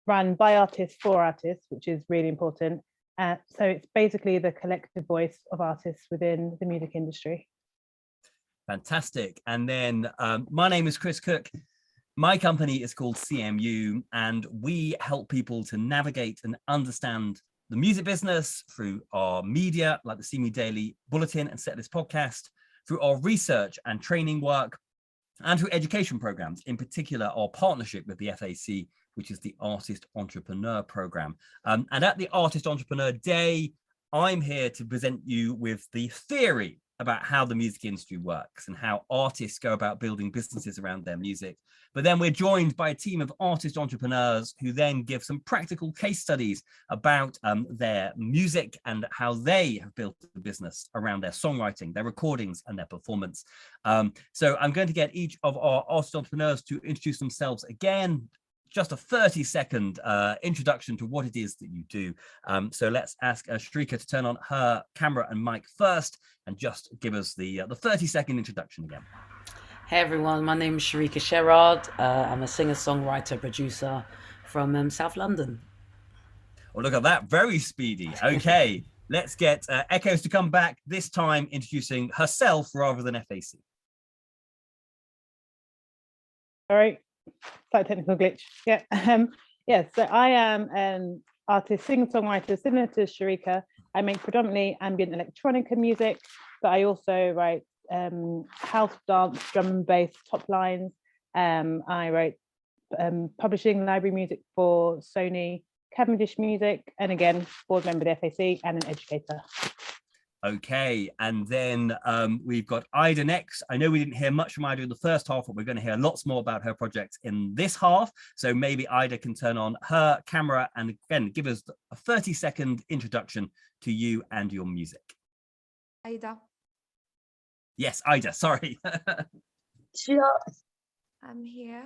run by artists for artists, which is really important. So it's basically the collective voice of artists within the music industry. Fantastic. And then my name is Chris Cook. My company is called CMU, and we help people to navigate and understand the music business through our media, like the CMU Daily Bulletin and Setlist podcast, through our research and training work, and through education programs, in particular our partnership with the FAC, which is the Artist Entrepreneur Program. And at the Artist Entrepreneur Day, I'm here to present you with the theory about how the music industry works and how artists go about building businesses around their music. But then we're joined by a team of artist entrepreneurs who then give some practical case studies about their music and how they have built the business around their songwriting, their recordings, and their performance. So I'm going to get each of our artist entrepreneurs to introduce themselves again. Just a 30-second introduction to what it is that you do. So let's ask Shrika to turn on her camera and mic first and just give us the 30-second introduction again. Hey everyone, my name is Sharika Sherrard. I'm a singer-songwriter, producer from South London. Oh, look at that, very speedy. Okay, let's get Echoes to come back, this time introducing herself rather than FAC. All right. Slight technical glitch. Yeah. Yeah. So I am an artist, singer-songwriter, similar to Sharika. I make predominantly ambient electronica music, but I also write house, dance, drum and bass top lines. I write publishing library music for Sony, Cavendish Music, and again, board member of the FAC and an educator. Okay, and then we've got Ida next. I know we didn't hear much from Ida in the first half, but we're going to hear lots more about her project in this half. So maybe Ida can turn on her camera and again, give us a 30-second introduction to you and your music. Aida. Yes, Ida, sorry. Chia. I'm here.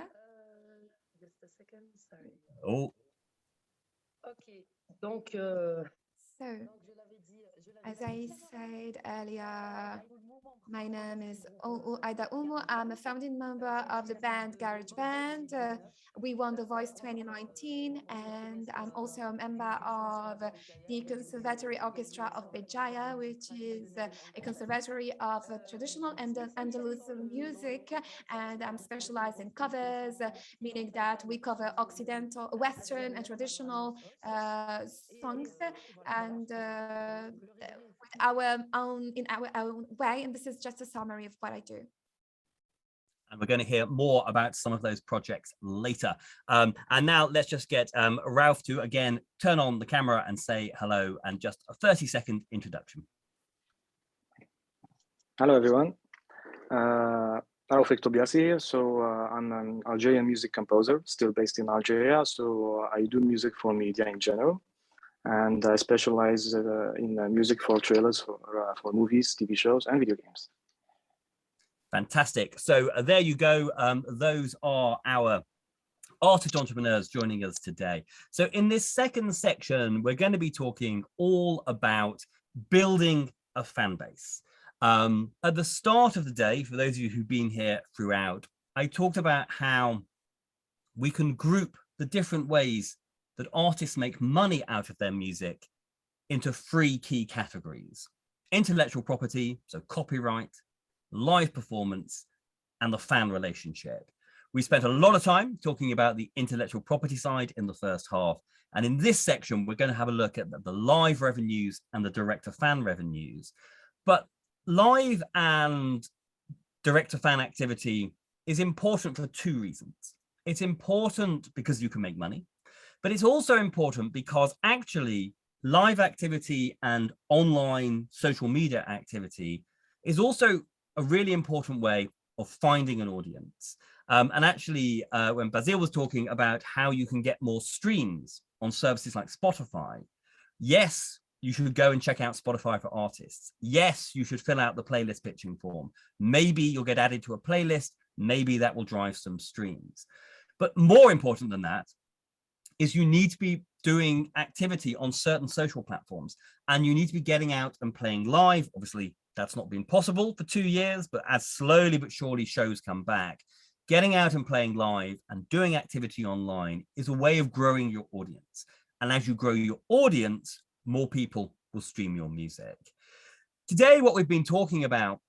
Just a second, sorry. Oh. Ok, donc... So, as I said earlier, my name is Aida Umu. I'm a founding member of the band Garage Band. We won The Voice 2019, and I'm also a member of the Conservatory Orchestra of Béjaïa, which is a conservatory of traditional Andalusian music, and I'm specialized in covers, meaning that we cover Occidental, Western, and traditional songs, and in our own way. And this is just a summary of what I do. And we're going to hear more about some of those projects later. And now let's just get Ralph to again turn on the camera and say hello and just a 30-second introduction. Hello everyone. Ralph Tobiasi here. So I'm an Algerian music composer, still based in Algeria. So I do music for media in general. And I specialize in music for trailers for movies, TV shows, and video games. Fantastic. So there you go. Those are our artist entrepreneurs joining us today. So in this second section, we're going to be talking all about building a fan base. At the start of the day, for those of you who've been here throughout, I talked about how we can group the different ways that artists make money out of their music into 3 key categories: intellectual property, so copyright, live performance, and the fan relationship. We spent a lot of time talking about the intellectual property side in the first half. And in this section, we're going to have a look at the live revenues and the direct-to-fan revenues. But live and direct-to-fan activity is important for 2 reasons. It's important because you can make money, but it's also important because actually live activity and online social media activity is also a really important way of finding an audience. And actually, when Basil was talking about how you can get more streams on services like Spotify, yes, you should go and check out Spotify for artists. Yes, you should fill out the playlist pitching form. Maybe you'll get added to a playlist. Maybe that will drive some streams. But more important than that is you need to be doing activity on certain social platforms, and you need to be getting out and playing live. Obviously, that's not been possible for 2 years, but as slowly but surely shows come back, getting out and playing live and doing activity online is a way of growing your audience. And as you grow your audience, more people will stream your music. Today, what we've been talking about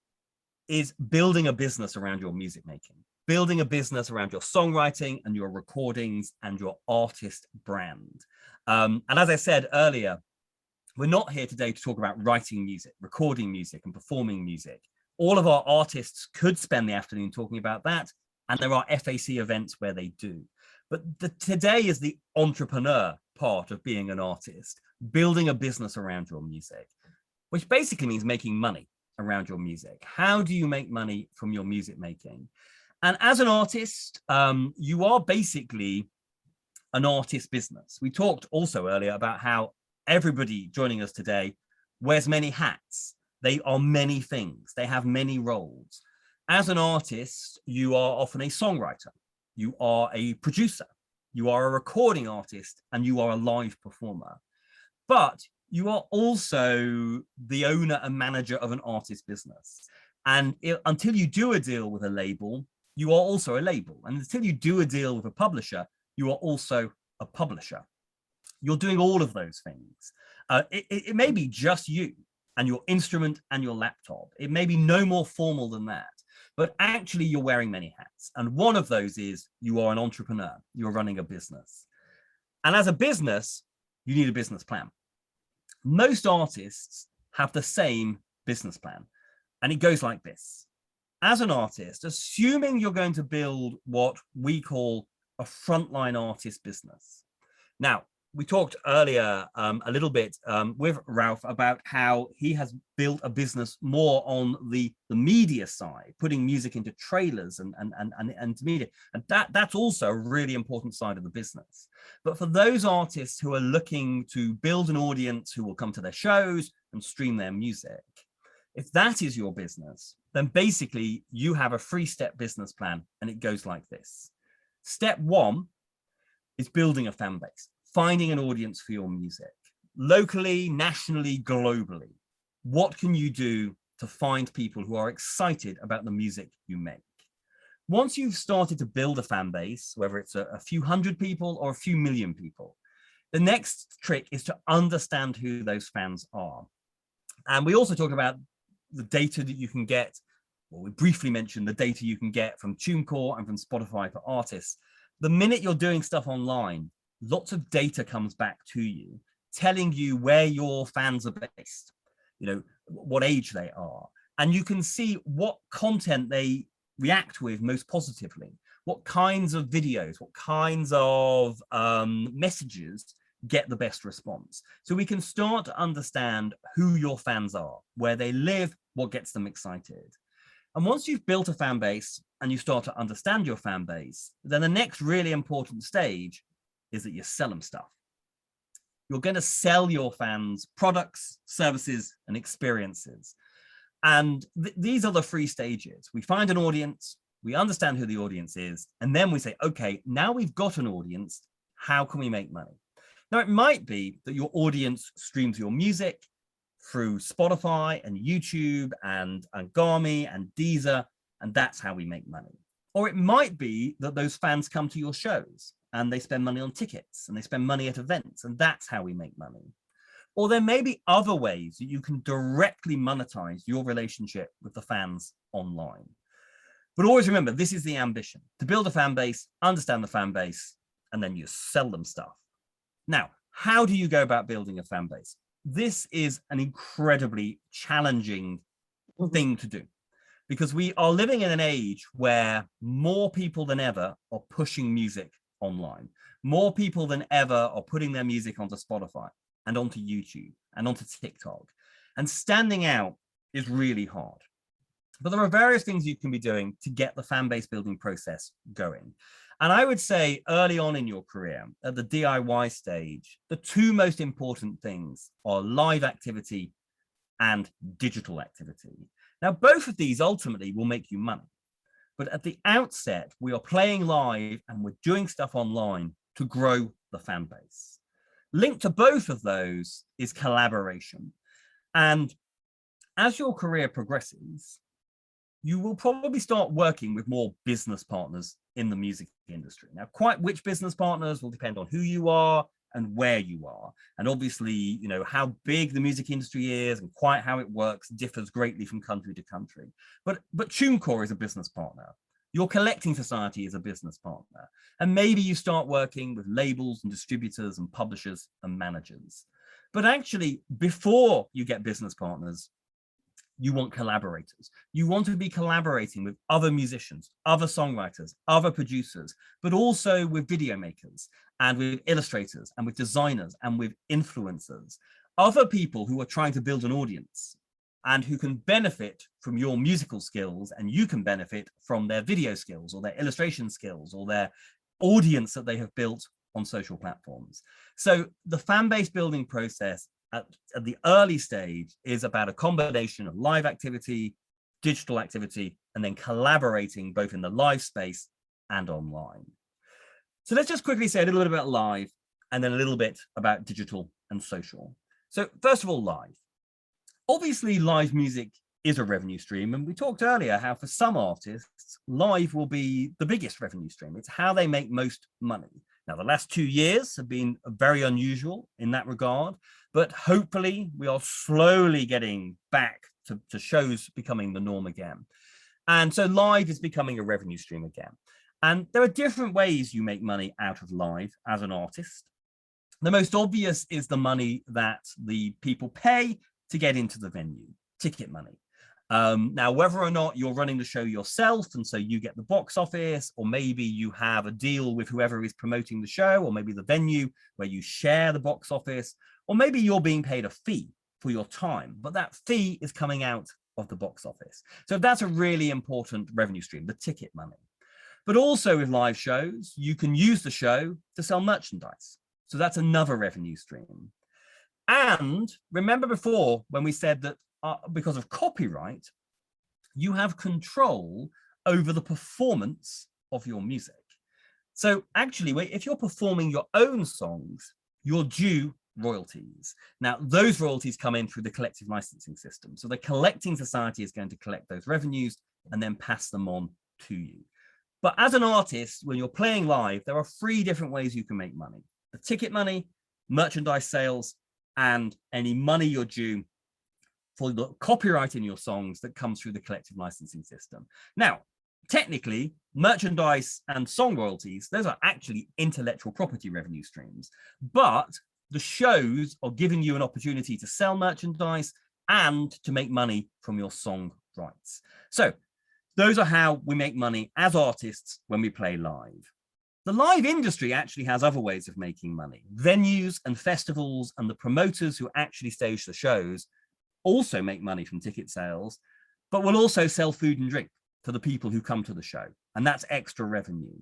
is building a business around your music making, building a business around your songwriting and your recordings and your artist brand. And as I said earlier, we're not here today to talk about writing music, recording music, and performing music. All of our artists could spend the afternoon talking about that, and there are FAC events where they do. But today is the entrepreneur part of being an artist, building a business around your music, which basically means making money around your music. How do you make money from your music making? And as an artist, you are basically an artist business. We talked also earlier about how everybody joining us today wears many hats. They are many things. They have many roles. As an artist, you are often a songwriter, you are a producer, you are a recording artist, and you are a live performer. But you are also the owner and manager of an artist business. And until you do a deal with a label, you are also a label. And until you do a deal with a publisher, you are also a publisher. You're doing all of those things. It may be just you and your instrument and your laptop. It may be no more formal than that. But actually, you're wearing many hats. And one of those is you are an entrepreneur. You're running a business. And as a business, you need a business plan. Most artists have the same business plan. And it goes like this. As an artist, assuming you're going to build what we call a frontline artist business. Now, we talked earlier a little bit with Ralph about how he has built a business more on the media side, putting music into trailers and media. And that's also a really important side of the business. But for those artists who are looking to build an audience who will come to their shows and stream their music, if that is your business, then basically you have a 3-step business plan, and it goes like this. Step 1 is building a fan base. Finding an audience for your music, locally, nationally, globally. What can you do to find people who are excited about the music you make? Once you've started to build a fan base, whether it's a few hundred people or a few million people, the next trick is to understand who those fans are. And we also talk about the data that you can get, well, we briefly mentioned the data you can get from TuneCore and from Spotify for artists. The minute you're doing stuff online, lots of data comes back to you, telling you where your fans are based, what age they are. And you can see what content they react with most positively, what kinds of videos, what kinds of messages get the best response. So we can start to understand who your fans are, where they live, what gets them excited. And once you've built a fan base and you start to understand your fan base, then the next really important stage is that you sell them stuff. You're going to sell your fans products, services, and experiences. And these are the 3 stages. We find an audience, we understand who the audience is, and then we say, okay, now we've got an audience, how can we make money? Now, it might be that your audience streams your music through Spotify and YouTube and Gami and Deezer, and that's how we make money. Or it might be that those fans come to your shows and they spend money on tickets and they spend money at events, and that's how we make money. Or there may be other ways that you can directly monetize your relationship with the fans online. But always remember, this is the ambition: to build a fan base, understand the fan base, and then you sell them stuff. Now, how do you go about building a fan base? This is an incredibly challenging thing to do, because we are living in an age where more people than ever are pushing music online. More people than ever are putting their music onto Spotify and onto YouTube and onto TikTok. And standing out is really hard. But there are various things you can be doing to get the fan base building process going. And I would say early on in your career, at the DIY stage, the two most important things are live activity and digital activity. Now, both of these ultimately will make you money. But at the outset, we are playing live and we're doing stuff online to grow the fan base. Linked to both of those is collaboration. And as your career progresses, you will probably start working with more business partners in the music industry. Now, quite which business partners will depend on who you are and where you are. And obviously, you know, how big the music industry is and quite how it works differs greatly from country to country. But TuneCore is a business partner. Your collecting society is a business partner. And maybe you start working with labels and distributors and publishers and managers. But actually, before you get business partners, you want collaborators. You want to be collaborating with other musicians, other songwriters, other producers, but also with video makers and with illustrators and with designers and with influencers, other people who are trying to build an audience and who can benefit from your musical skills, and you can benefit from their video skills or their illustration skills or their audience that they have built on social platforms. So the fan base building process at the early stage is about a combination of live activity, digital activity, and then collaborating both in the live space and online. So let's just quickly say a little bit about live and then a little bit about digital and social. So first of all, live. Obviously, live music is a revenue stream. And we talked earlier how for some artists, live will be the biggest revenue stream. It's how they make most money. Now, the last 2 years have been very unusual in that regard, but hopefully we are slowly getting back to shows becoming the norm again. And so live is becoming a revenue stream again. And there are different ways you make money out of live as an artist. The most obvious is the money that the people pay to get into the venue, ticket money. Now, whether or not you're running the show yourself, and so you get the box office, or maybe you have a deal with whoever is promoting the show, or maybe the venue where you share the box office, or maybe you're being paid a fee for your time, but that fee is coming out of the box office. So that's a really important revenue stream, the ticket money. But also with live shows, you can use the show to sell merchandise. So that's another revenue stream. And remember before when we said that because of copyright, you have control over the performance of your music. So actually, if you're performing your own songs, you're due royalties. Now, those royalties come in through the collective licensing system. So the collecting society is going to collect those revenues and then pass them on to you. But as an artist, when you're playing live, there are 3 different ways you can make money: the ticket money, merchandise sales, and any money you're due for the copyright in your songs that comes through the collective licensing system. Now, technically, merchandise and song royalties, those are actually intellectual property revenue streams, but the shows are giving you an opportunity to sell merchandise and to make money from your song rights. So those are how we make money as artists when we play live. The live industry actually has other ways of making money. Venues and festivals and the promoters who actually stage the shows also make money from ticket sales, but will also sell food and drink for the people who come to the show. And that's extra revenue.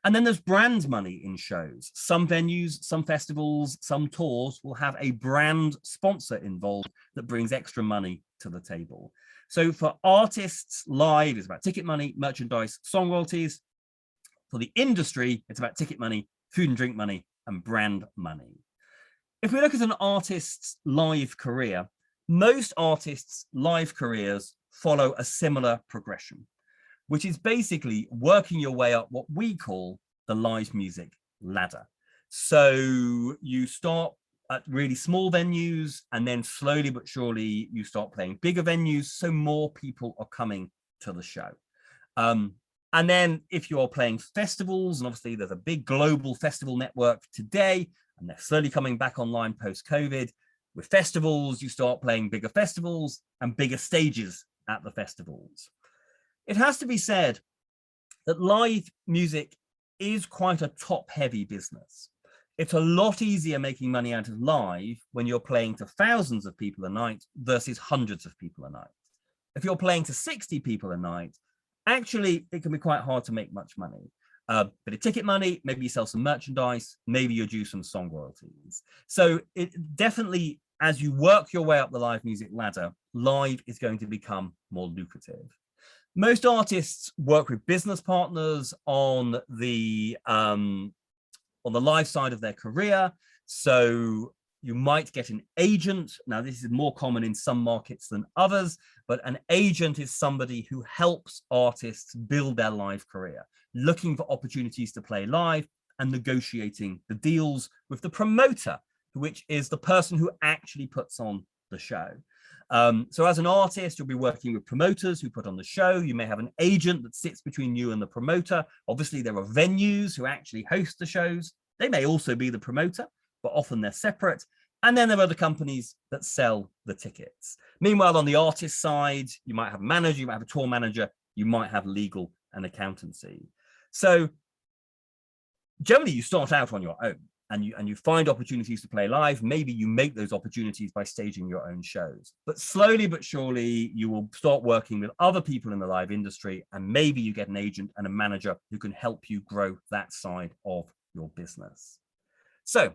And then there's brand money in shows. Some venues, some festivals, some tours will have a brand sponsor involved that brings extra money to the table. So for artists, live is about ticket money, merchandise, song royalties. For the industry, it's about ticket money, food and drink money, and brand money. If we look at an artist's live career, most artists' live careers follow a similar progression, which is basically working your way up what we call the live music ladder. So you start at really small venues, and then slowly but surely you start playing bigger venues, so more people are coming to the show. And then if you're playing festivals, and obviously there's a big global festival network today, and they're slowly coming back online post-COVID. With festivals, you start playing bigger festivals and bigger stages at the festivals. It has to be said that live music is quite a top-heavy business. It's a lot easier making money out of live when you're playing to thousands of people a night versus hundreds of people a night. If you're playing to 60 people a night, actually, it can be quite hard to make much money. Bit of ticket money, maybe you sell some merchandise, maybe you do some song royalties. So it definitely, as you work your way up the live music ladder, live is going to become more lucrative. Most artists work with business partners on the live side of their career. So you might get an agent. Now, this is more common in some markets than others, but an agent is somebody who helps artists build their live career, looking for opportunities to play live and negotiating the deals with the promoter, which is the person who actually puts on the show. So as an artist, you'll be working with promoters who put on the show. You may have an agent that sits between you and the promoter. Obviously, there are venues who actually host the shows. They may also be the promoter, but often they're separate. And then there are the companies that sell the tickets. Meanwhile, on the artist side, you might have a manager, you might have a tour manager, you might have legal and accountancy. So generally, you start out on your own. And you find opportunities to play live. Maybe you make those opportunities by staging your own shows. But slowly but surely, you will start working with other people in the live industry, and maybe you get an agent and a manager who can help you grow that side of your business. So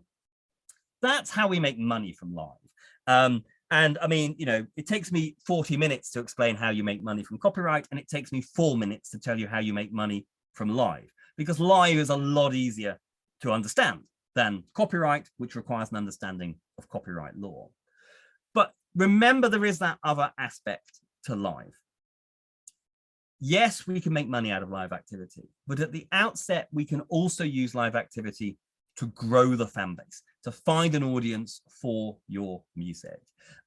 that's how we make money from live. And I mean, you know, it takes me 40 minutes to explain how you make money from copyright, and it takes me 4 minutes to tell you how you make money from live, because live is a lot easier to understand than copyright, which requires an understanding of copyright law. But remember, there is that other aspect to live. Yes, we can make money out of live activity, but at the outset, we can also use live activity to grow the fan base, to find an audience for your music.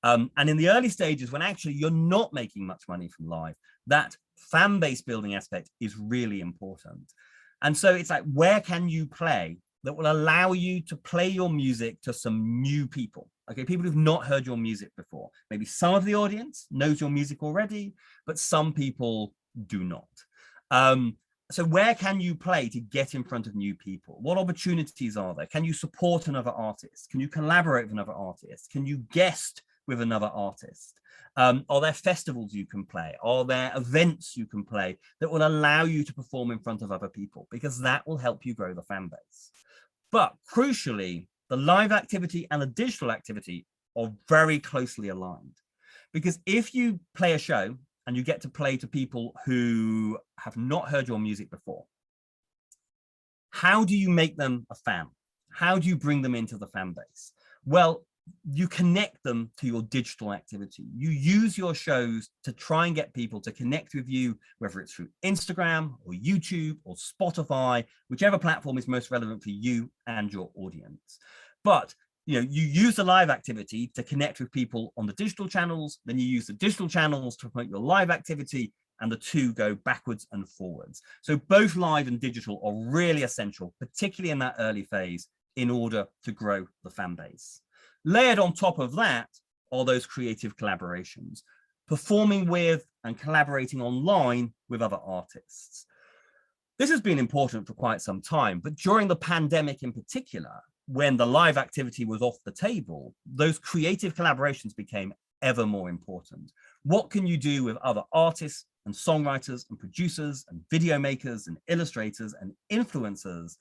And in the early stages, when actually you're not making much money from live, that fan base building aspect is really important. And so it's like, where can you play that will allow you to play your music to some new people? Okay, people who've not heard your music before. Maybe some of the audience knows your music already, but some people do not. So where can you play to get in front of new people? What opportunities are there? Can you support another artist? Can you collaborate with another artist? Can you guest with another artist? Are there festivals you can play? Are there events you can play that will allow you to perform in front of other people? Because that will help you grow the fan base. But crucially, the live activity and the digital activity are very closely aligned. Because if you play a show and you get to play to people who have not heard your music before, how do you make them a fan? How do you bring them into the fan base? Well, you connect them to your digital activity. You use your shows to try and get people to connect with you, whether it's through Instagram or YouTube or Spotify, whichever platform is most relevant for you and your audience. But you use the live activity to connect with people on the digital channels, then you use the digital channels to promote your live activity, and the two go backwards and forwards. So both live and digital are really essential, particularly in that early phase, in order to grow the fan base. Layered on top of that are those creative collaborations, performing with and collaborating online with other artists. This has been important for quite some time, but during the pandemic in particular, when the live activity was off the table, those creative collaborations became ever more important. What can you do with other artists and songwriters and producers and video makers and illustrators and influencers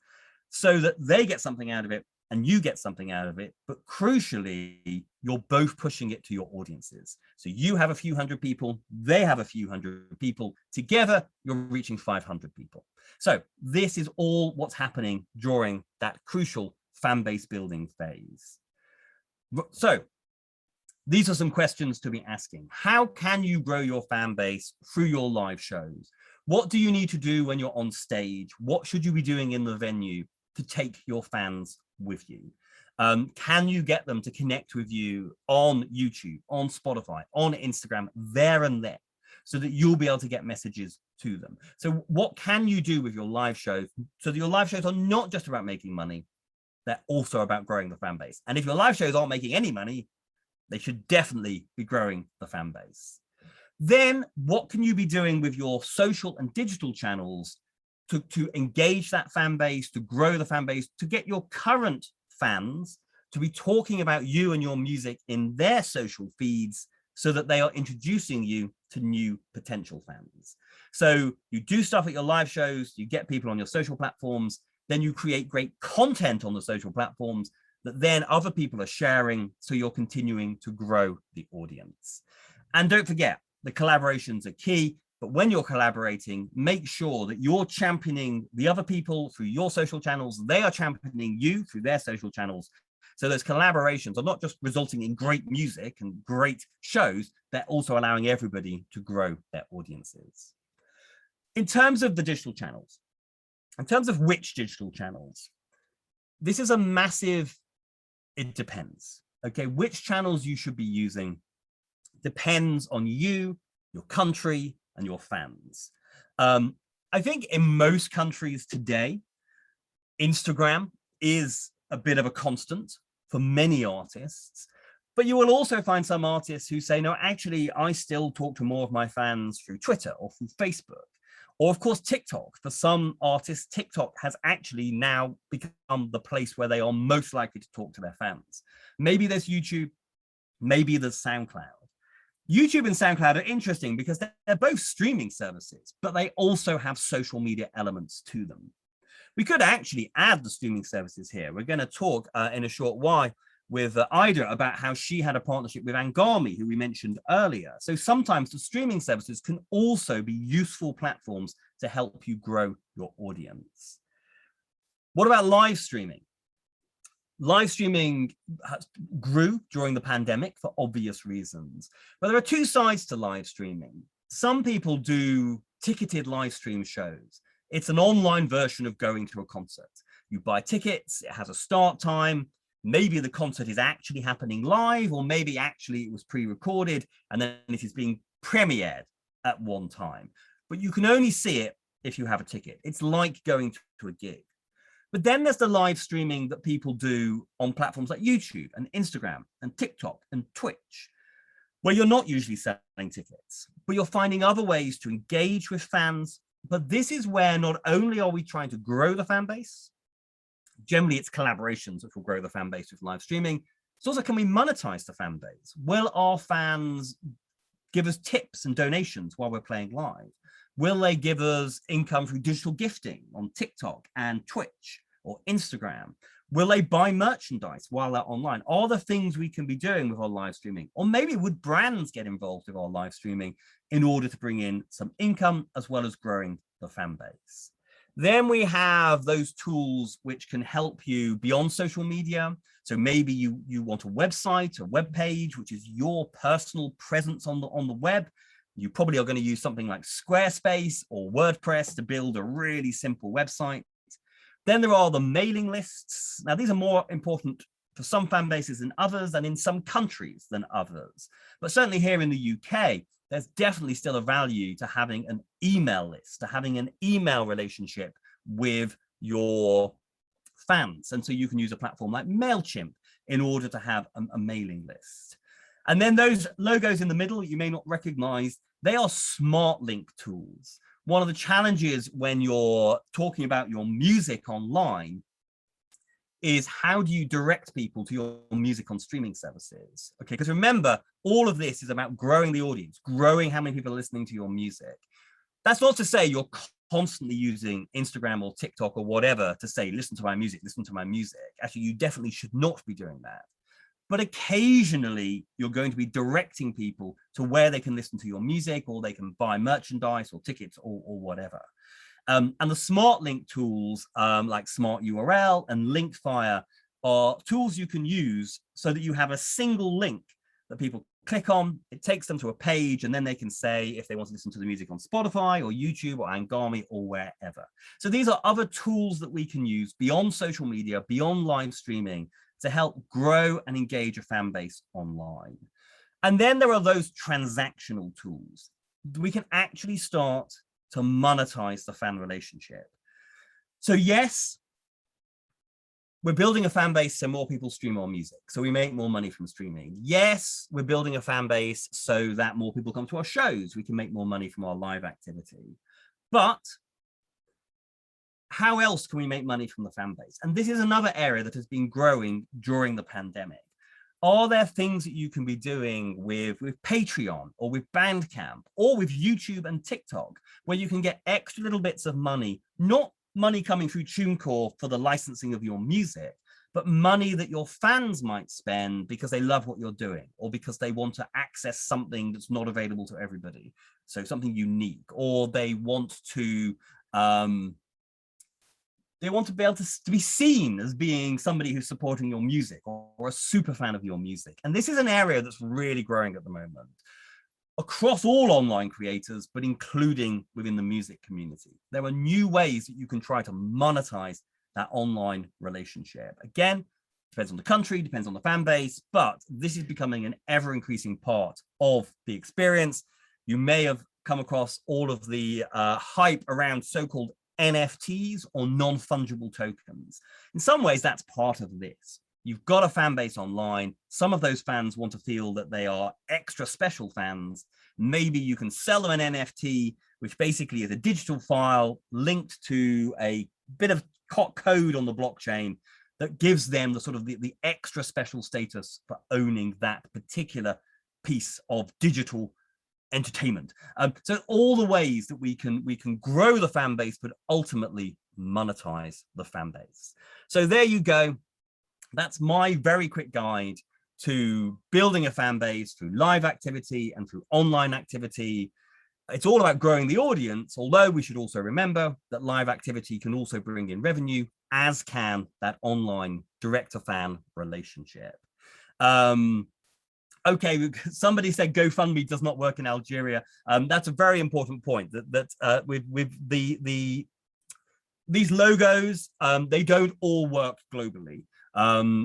so that they get something out of it and you get something out of it, but crucially, you're both pushing it to your audiences. So you have a few hundred people, they have a few hundred people, together you're reaching 500 people. So this is all what's happening during that crucial fan base building phase. So these are some questions to be asking. How can you grow your fan base through your live shows? What do you need to do when you're on stage? What should you be doing in the venue to take your fans with you? Can you get them to connect with you on YouTube, on Spotify, on Instagram, there and then, so that you'll be able to get messages to them? So what can you do with your live shows so that your live shows are not just about making money, they're also about growing the fan base? And if your live shows aren't making any money, they should definitely be growing the fan base. Then what can you be doing with your social and digital channels to engage that fan base, to grow the fan base, to get your current fans to be talking about you and your music in their social feeds, so that they are introducing you to new potential fans? So you do stuff at your live shows, you get people on your social platforms, then you create great content on the social platforms that then other people are sharing, so you're continuing to grow the audience. And don't forget, the collaborations are key, but when you're collaborating, make sure that you're championing the other people through your social channels, they are championing you through their social channels. So those collaborations are not just resulting in great music and great shows, they're also allowing everybody to grow their audiences. In terms of the digital channels, in terms of which digital channels, this is a massive, it depends. Okay, which channels you should be using depends on you, your country, and your fans. I think in most countries today, Instagram is a bit of a constant for many artists, but you will also find some artists who say, no, actually, I still talk to more of my fans through Twitter or through Facebook, or of course, TikTok. For some artists, TikTok has actually now become the place where they are most likely to talk to their fans. Maybe there's YouTube, maybe there's SoundCloud. YouTube and SoundCloud are interesting because they're both streaming services, but they also have social media elements to them. We could actually add the streaming services here. We're going to talk in a short while with Ida about how she had a partnership with Angami, who we mentioned earlier. So sometimes the streaming services can also be useful platforms to help you grow your audience. What about live streaming? Live streaming grew during the pandemic for obvious reasons, but there are two sides to live streaming. Some people do ticketed live stream shows. It's an online version of going to a concert. You buy tickets, it has a start time, maybe the concert is actually happening live, or maybe actually it was pre-recorded and then it is being premiered at one time. But you can only see it if you have a ticket. It's like going to a gig. But then there's the live streaming that people do on platforms like YouTube and Instagram and TikTok and Twitch, where you're not usually selling tickets, but you're finding other ways to engage with fans. But this is where not only are we trying to grow the fan base, generally it's collaborations which will grow the fan base with live streaming. It's also, can we monetize the fan base? Will our fans give us tips and donations while we're playing live? Will they give us income through digital gifting on TikTok and Twitch or Instagram? Will they buy merchandise while they're online? Are there things we can be doing with our live streaming? Or maybe would brands get involved with our live streaming in order to bring in some income as well as growing the fan base? Then we have those tools which can help you beyond social media. So maybe you want a website, a web page, which is your personal presence on the web. You probably are going to use something like Squarespace or WordPress to build a really simple website. Then there are the mailing lists. Now, these are more important for some fan bases than others, and in some countries than others. But certainly here in the UK, there's definitely still a value to having an email list, to having an email relationship with your fans. And so you can use a platform like MailChimp in order to have a mailing list. And then those logos in the middle you may not recognize, they are smart link tools. One of the challenges when you're talking about your music online is how do you direct people to your music on streaming services? Okay, because remember, all of this is about growing the audience, growing how many people are listening to your music. That's not to say you're constantly using Instagram or TikTok or whatever to say, listen to my music, listen to my music. Actually, you definitely should not be doing that. But occasionally you're going to be directing people to where they can listen to your music, or they can buy merchandise or tickets or whatever. And the smart link tools like Smart URL and Linkfire are tools you can use so that you have a single link that people click on, it takes them to a page, and then they can say if they want to listen to the music on Spotify or YouTube or Angami or wherever. So these are other tools that we can use beyond social media, beyond live streaming, to help grow and engage a fan base online. And then there are those transactional tools. We can actually start to monetize the fan relationship. So yes, we're building a fan base so more people stream our music, so we make more money from streaming. Yes, we're building a fan base so that more people come to our shows. We can make more money from our live activity. But how else can we make money from the fan base? And this is another area that has been growing during the pandemic. Are there things that you can be doing with Patreon or with Bandcamp or with YouTube and TikTok where you can get extra little bits of money, not money coming through TuneCore for the licensing of your music, but money that your fans might spend because they love what you're doing or because they want to access something that's not available to everybody. So something unique, or they want to be able to be seen as being somebody who's supporting your music or a super fan of your music. And this is an area that's really growing at the moment across all online creators, but including within the music community. There are new ways that you can try to monetize that online relationship. Again, depends on the country, depends on the fan base, but this is becoming an ever increasing part of the experience. You may have come across all of the hype around so-called NFTs or non-fungible tokens. In some ways, that's part of this. You've got a fan base online. Some of those fans want to feel that they are extra special fans. Maybe you can sell them an NFT, which basically is a digital file linked to a bit of code on the blockchain that gives them the sort of the extra special status for owning that particular piece of digital entertainment. So all the ways that we can grow the fan base, but ultimately monetize the fan base. So there you go. That's my very quick guide to building a fan base through live activity and through online activity. It's all about growing the audience, although we should also remember that live activity can also bring in revenue, as can that online direct-to-fan relationship. Okay, somebody said GoFundMe does not work in Algeria. That's a very important point, that with these logos, they don't all work globally.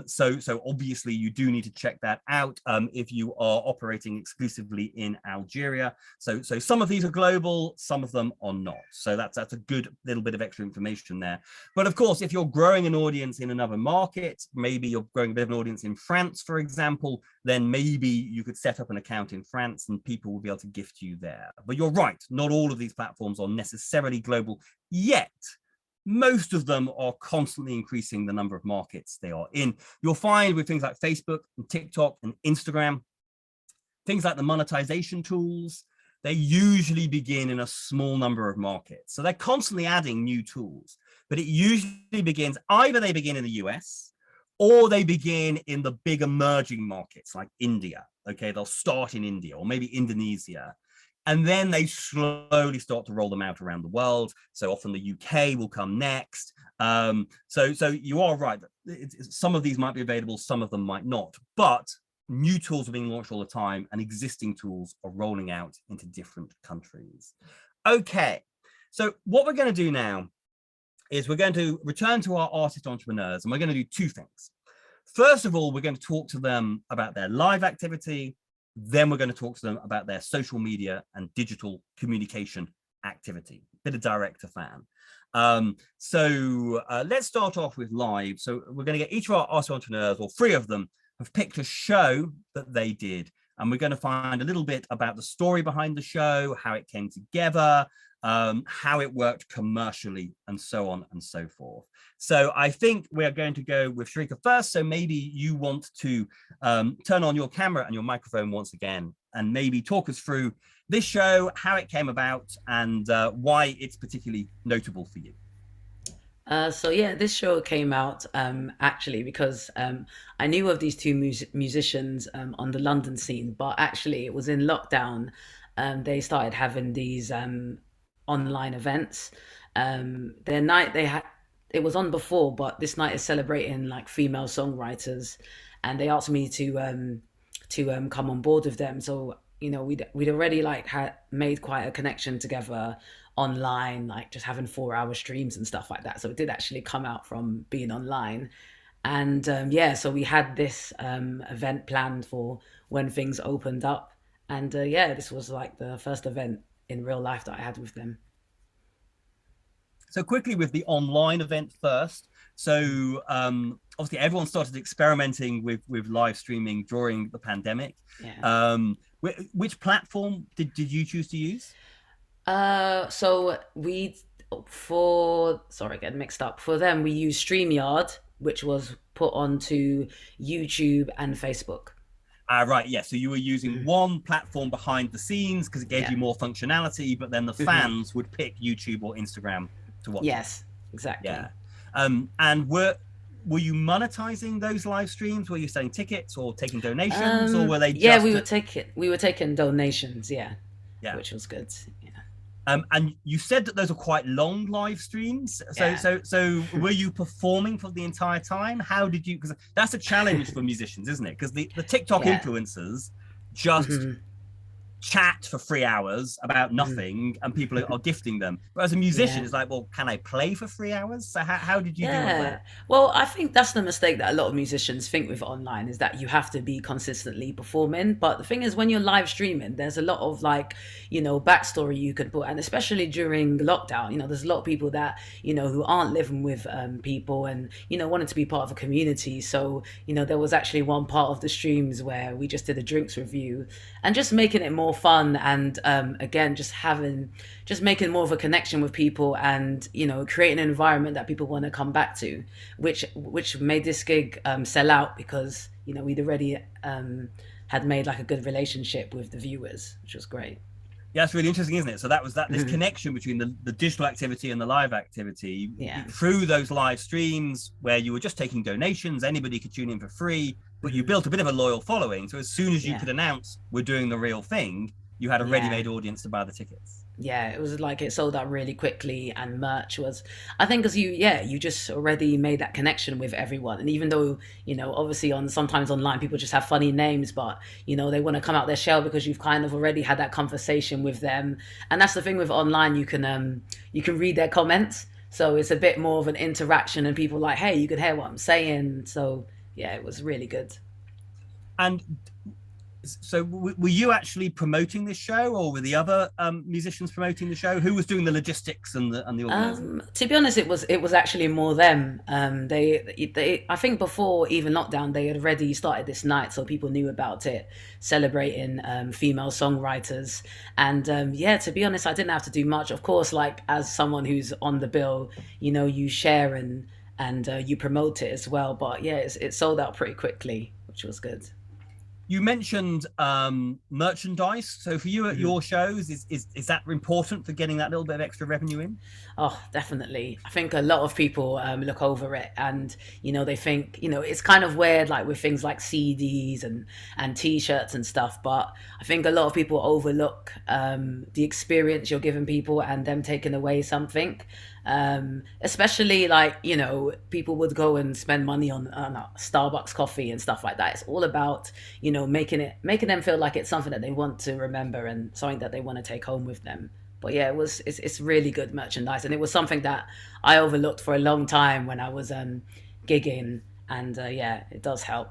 So obviously you do need to check that out if you are operating exclusively in Algeria. So some of these are global, some of them are not. So that's a good little bit of extra information there. But of course, if you're growing an audience in another market, maybe you're growing a bit of an audience in France, for example, then maybe you could set up an account in France and people will be able to gift you there. But you're right, not all of these platforms are necessarily global yet. Most of them are constantly increasing the number of markets they are in. You'll find with things like Facebook and TikTok and Instagram, things like the monetization tools, they usually begin in a small number of markets. So they're constantly adding new tools, but it usually begins, either they begin in the US or they begin in the big emerging markets like India. Okay, they'll start in India or maybe Indonesia. And then they slowly start to roll them out around the world. So often the UK will come next. So you are right. Some of these might be available, some of them might not. But new tools are being launched all the time and existing tools are rolling out into different countries. Okay, so what we're going to do now is we're going to return to our artist entrepreneurs and we're going to do two things. First of all, we're going to talk to them about their live activity. Then we're going to talk to them about their social media and digital communication activity, bit of direct to fan. Let's start off with live. So we're going to get each of our artist entrepreneurs, or three of them, have picked a show that they did. And we're going to find a little bit about the story behind the show, how it came together, how it worked commercially, and so on and so forth. So I think we're going to go with Sharika first. So maybe you want to turn on your camera and your microphone once again, and maybe talk us through this show, how it came about, and why it's particularly notable for you. So yeah, this show came out actually because I knew of these two musicians on the London scene, but actually it was in lockdown. They started having these online events. Their night it was on before, but this night is celebrating like female songwriters, and they asked me to to come on board with them. So we'd already like had made quite a connection together online, like just having 4-hour streams and stuff like that. So it did actually come out from being online. And yeah, so we had this event planned for when things opened up. And yeah, this was like the first event in real life that I had with them. So quickly with the online event first. So obviously everyone started experimenting with live streaming during the pandemic. Yeah. Which platform did you choose to use? So sorry, getting mixed up. For them, we used StreamYard, which was put onto YouTube and Facebook. Right, yeah. So you were using one platform behind the scenes because it gave you more functionality, but then the fans would pick YouTube or Instagram to watch. Yes, exactly. Yeah. And were you monetizing those live streams? Were you selling tickets or taking donations, or were they just... Yeah, we were taking donations, yeah, which was good. Yeah. And you said that those are quite long live streams. So were you performing for the entire time? How did you? Because that's a challenge for musicians, isn't it? Because the TikTok influencers just chat for 3 hours about nothing, and people are gifting them. But as a musician, it's like, well, can I play for 3 hours? So how did you deal with that? Well, I think that's the mistake that a lot of musicians think with online, is that you have to be consistently performing. But the thing is, when you're live streaming, there's a lot of like, backstory you could put, and especially during lockdown, there's a lot of people that, who aren't living with people and, wanted to be part of a community. So, there was actually one part of the streams where we just did a drinks review and just making it more fun, and again, just making more of a connection with people, and creating an environment that people want to come back to, which made this gig sell out, because we'd already had made like a good relationship with the viewers, which was great. Yeah, it's really interesting, isn't it? So that was this connection between the digital activity and the live activity through those live streams where you were just taking donations. Anybody could tune in for free, but you built a bit of a loyal following. So as soon as you could announce we're doing the real thing, you had a ready-made audience to buy the tickets. Yeah, it was like it sold out really quickly, and merch was, I think, because you just already made that connection with everyone. And even though, obviously sometimes online people just have funny names, but, they want to come out their shell because you've kind of already had that conversation with them. And that's the thing with online, you can read their comments. So it's a bit more of an interaction, and people like, hey, you can hear what I'm saying. So yeah, it was really good. And so were you actually promoting this show, or were the other musicians promoting the show? Who was doing the logistics and the organizing? To be honest, it was actually more them. They I think before even lockdown, they had already started this night, so people knew about it, celebrating female songwriters. And to be honest, I didn't have to do much. Of course, like as someone who's on the bill, you share and you promote it as well. But yeah, it sold out pretty quickly, which was good. You mentioned merchandise. So for you at your shows, is that important for getting that little bit of extra revenue in? Oh, definitely. I think a lot of people look over it, and they think it's kind of weird, like with things like CDs and T-shirts and stuff. But I think a lot of people overlook the experience you're giving people and them taking away something. Especially like people would go and spend money on Starbucks coffee and stuff like that. It's all about making them feel like it's something that they want to remember and something that they want to take home with them. But yeah, it's really good merchandise, and it was something that I overlooked for a long time when I was gigging, and it does help.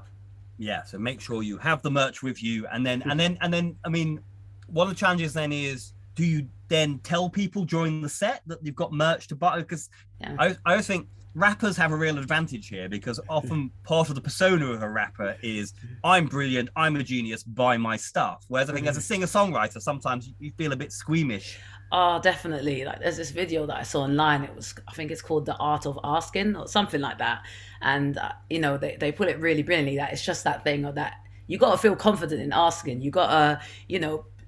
Yeah, so make sure you have the merch with you, and then I mean, one of the challenges then is, do you then tell people during the set that you've got merch to buy? Because I always think rappers have a real advantage here, because often part of the persona of a rapper is, I'm brilliant, I'm a genius, buy my stuff. Whereas I think as a singer-songwriter, sometimes you feel a bit squeamish. Oh, definitely. Like there's this video that I saw online. I think it's called The Art of Asking or something like that. And, they put it really brilliantly, that it's just that thing of that you got to feel confident in asking. You got to,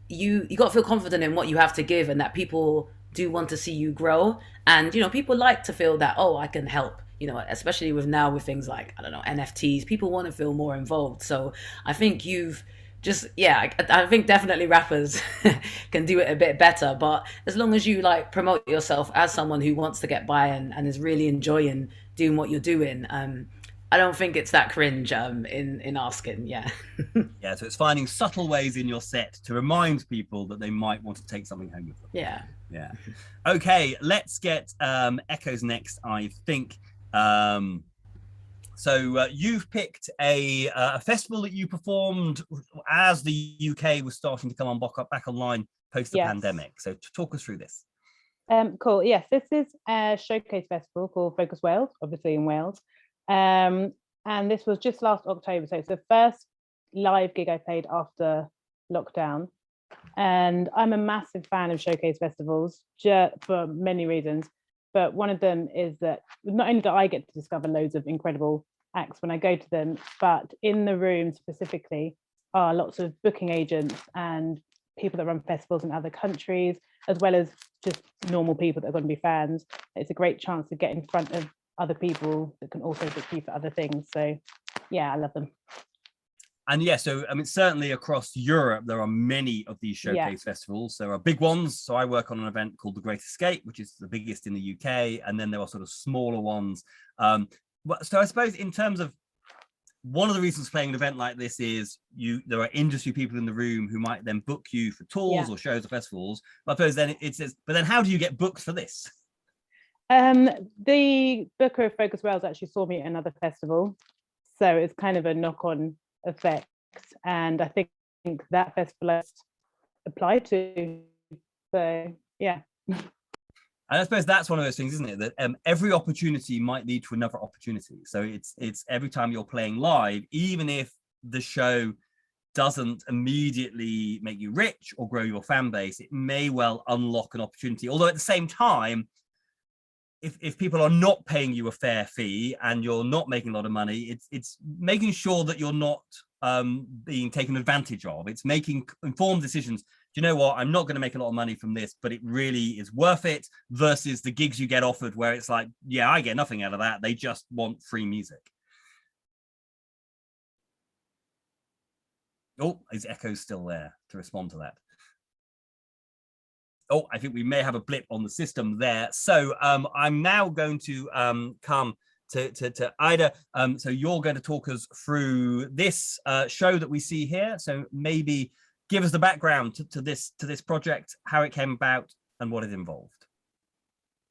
you got to feel confident in what you have to give, and that people do want to see you grow. And people like to feel that, oh, I can help, especially with things like, I don't know, NFTs. People want to feel more involved. So I think you've just I think definitely rappers can do it a bit better. But as long as you like promote yourself as someone who wants to get by and is really enjoying doing what you're doing, I don't think it's that cringe in asking. Yeah. Yeah, so it's finding subtle ways in your set to remind people that they might want to take something home with them. Yeah. Yeah. Okay, let's get Echoes next, I think. So you've picked a festival that you performed as the UK was starting to come back online post the pandemic. So talk us through this. Cool. Yes, this is a showcase festival called Focus Wales, obviously in Wales. And this was just last October. So it's the first live gig I played after lockdown. And I'm a massive fan of showcase festivals for many reasons. But one of them is that not only do I get to discover loads of incredible acts when I go to them, but in the room specifically are lots of booking agents and people that run festivals in other countries, as well as just normal people that are going to be fans. It's a great chance to get in front of other people that can also book you for other things. So yeah, I love them. And yeah, so I mean, certainly across Europe, there are many of these showcase festivals. There are big ones. So I work on an event called The Great Escape, which is the biggest in the UK. And then there are sort of smaller ones. So I suppose in terms of one of the reasons playing an event like this is there are industry people in the room who might then book you for tours or shows or festivals. But I suppose then it says, but then how do you get booked for this? The booker of Focus Wales actually saw me at another festival. So it's kind of a knock-on effect. And I think that festival has applied to. So yeah. And I suppose that's one of those things, isn't it? That every opportunity might lead to another opportunity. So it's every time you're playing live, even if the show doesn't immediately make you rich or grow your fan base, it may well unlock an opportunity. Although at the same time, if people are not paying you a fair fee and you're not making a lot of money, it's making sure that you're not being taken advantage of. It's making informed decisions. Do you know what? I'm not going to make a lot of money from this, but it really is worth it, versus the gigs you get offered where it's like, yeah, I get nothing out of that. They just want free music. Oh, is Echo still there to respond to that? Oh, I think we may have a blip on the system there. So I'm now going to come to Ida. So you're going to talk us through this show that we see here. So maybe give us the background to this project, how it came about and what it involved.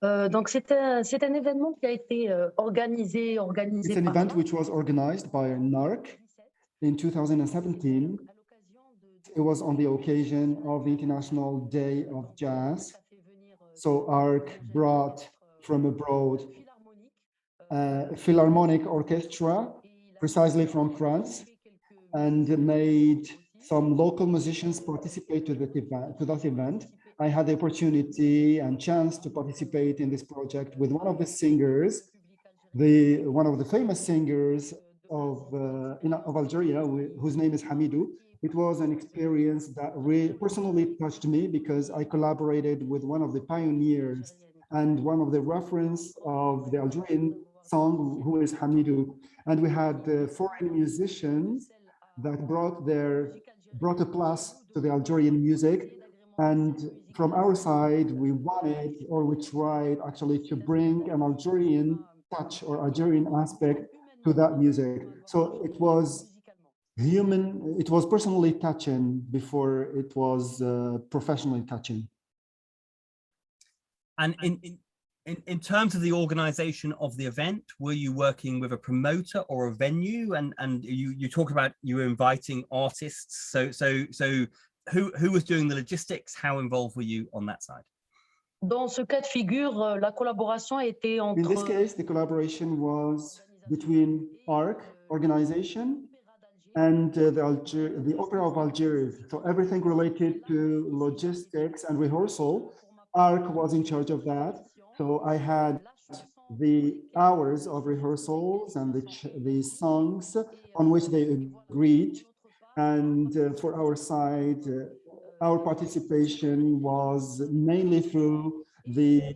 Donc c'est un événement qui a été organisé It's an event which was organized by NARC in 2017. It was on the occasion of the International Day of Jazz. So ARC brought from abroad a Philharmonic Orchestra, precisely from France, and made some local musicians participate to that event. I had the opportunity and chance to participate in this project with one of the singers, one of the famous singers of Algeria, whose name is Hamidou. It was an experience that really personally touched me because I collaborated with one of the pioneers and one of the reference of the Algerian song, who is Hamidou. And we had foreign musicians that brought a plus to the Algerian music. And from our side, we tried actually to bring an Algerian touch or Algerian aspect to that music. So it was it was personally touching before it was professionally touching. And in terms of the organization of the event, were you working with a promoter or a venue? And you talk about you were inviting artists. So who was doing the logistics? How involved were you on that side? Dans ce cas de figure, la collaboration a été entre... In this case, the collaboration was between ARC organization and the Opera of Algeria. So everything related to logistics and rehearsal, ARC was in charge of that. So I had the hours of rehearsals and the songs on which they agreed. And for our side, our participation was mainly through the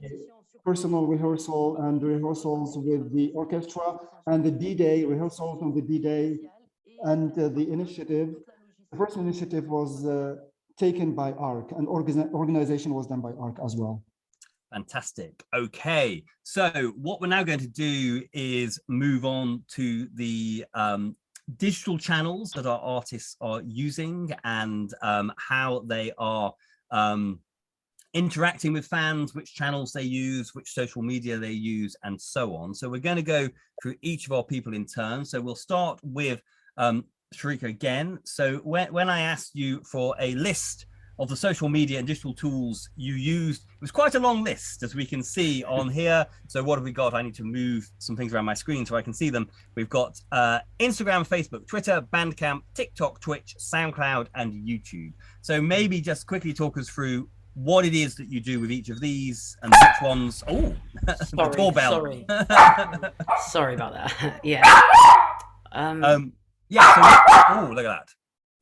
personal rehearsal and rehearsals with the orchestra and the D-Day, rehearsals on the D-Day. And the first initiative was taken by ARC, and organization was done by ARC as well. Fantastic. Okay, so what we're now going to do is move on to the digital channels that our artists are using and how they are interacting with fans, which channels they use, which social media they use, and so on. So we're going to go through each of our people in turn. So we'll start with Sharika again. So when I asked you for a list of the social media and digital tools you used, it was quite a long list, as we can see on here. So what have we got? I need to move some things around my screen so I can see them. We've got Instagram, Facebook, Twitter, Bandcamp, TikTok, Twitch, SoundCloud, and YouTube. So maybe just quickly talk us through what it is that you do with each of these and which ones. Oh, the doorbell. Sorry. Sorry about that. Yeah. Yeah. So, oh, look at that.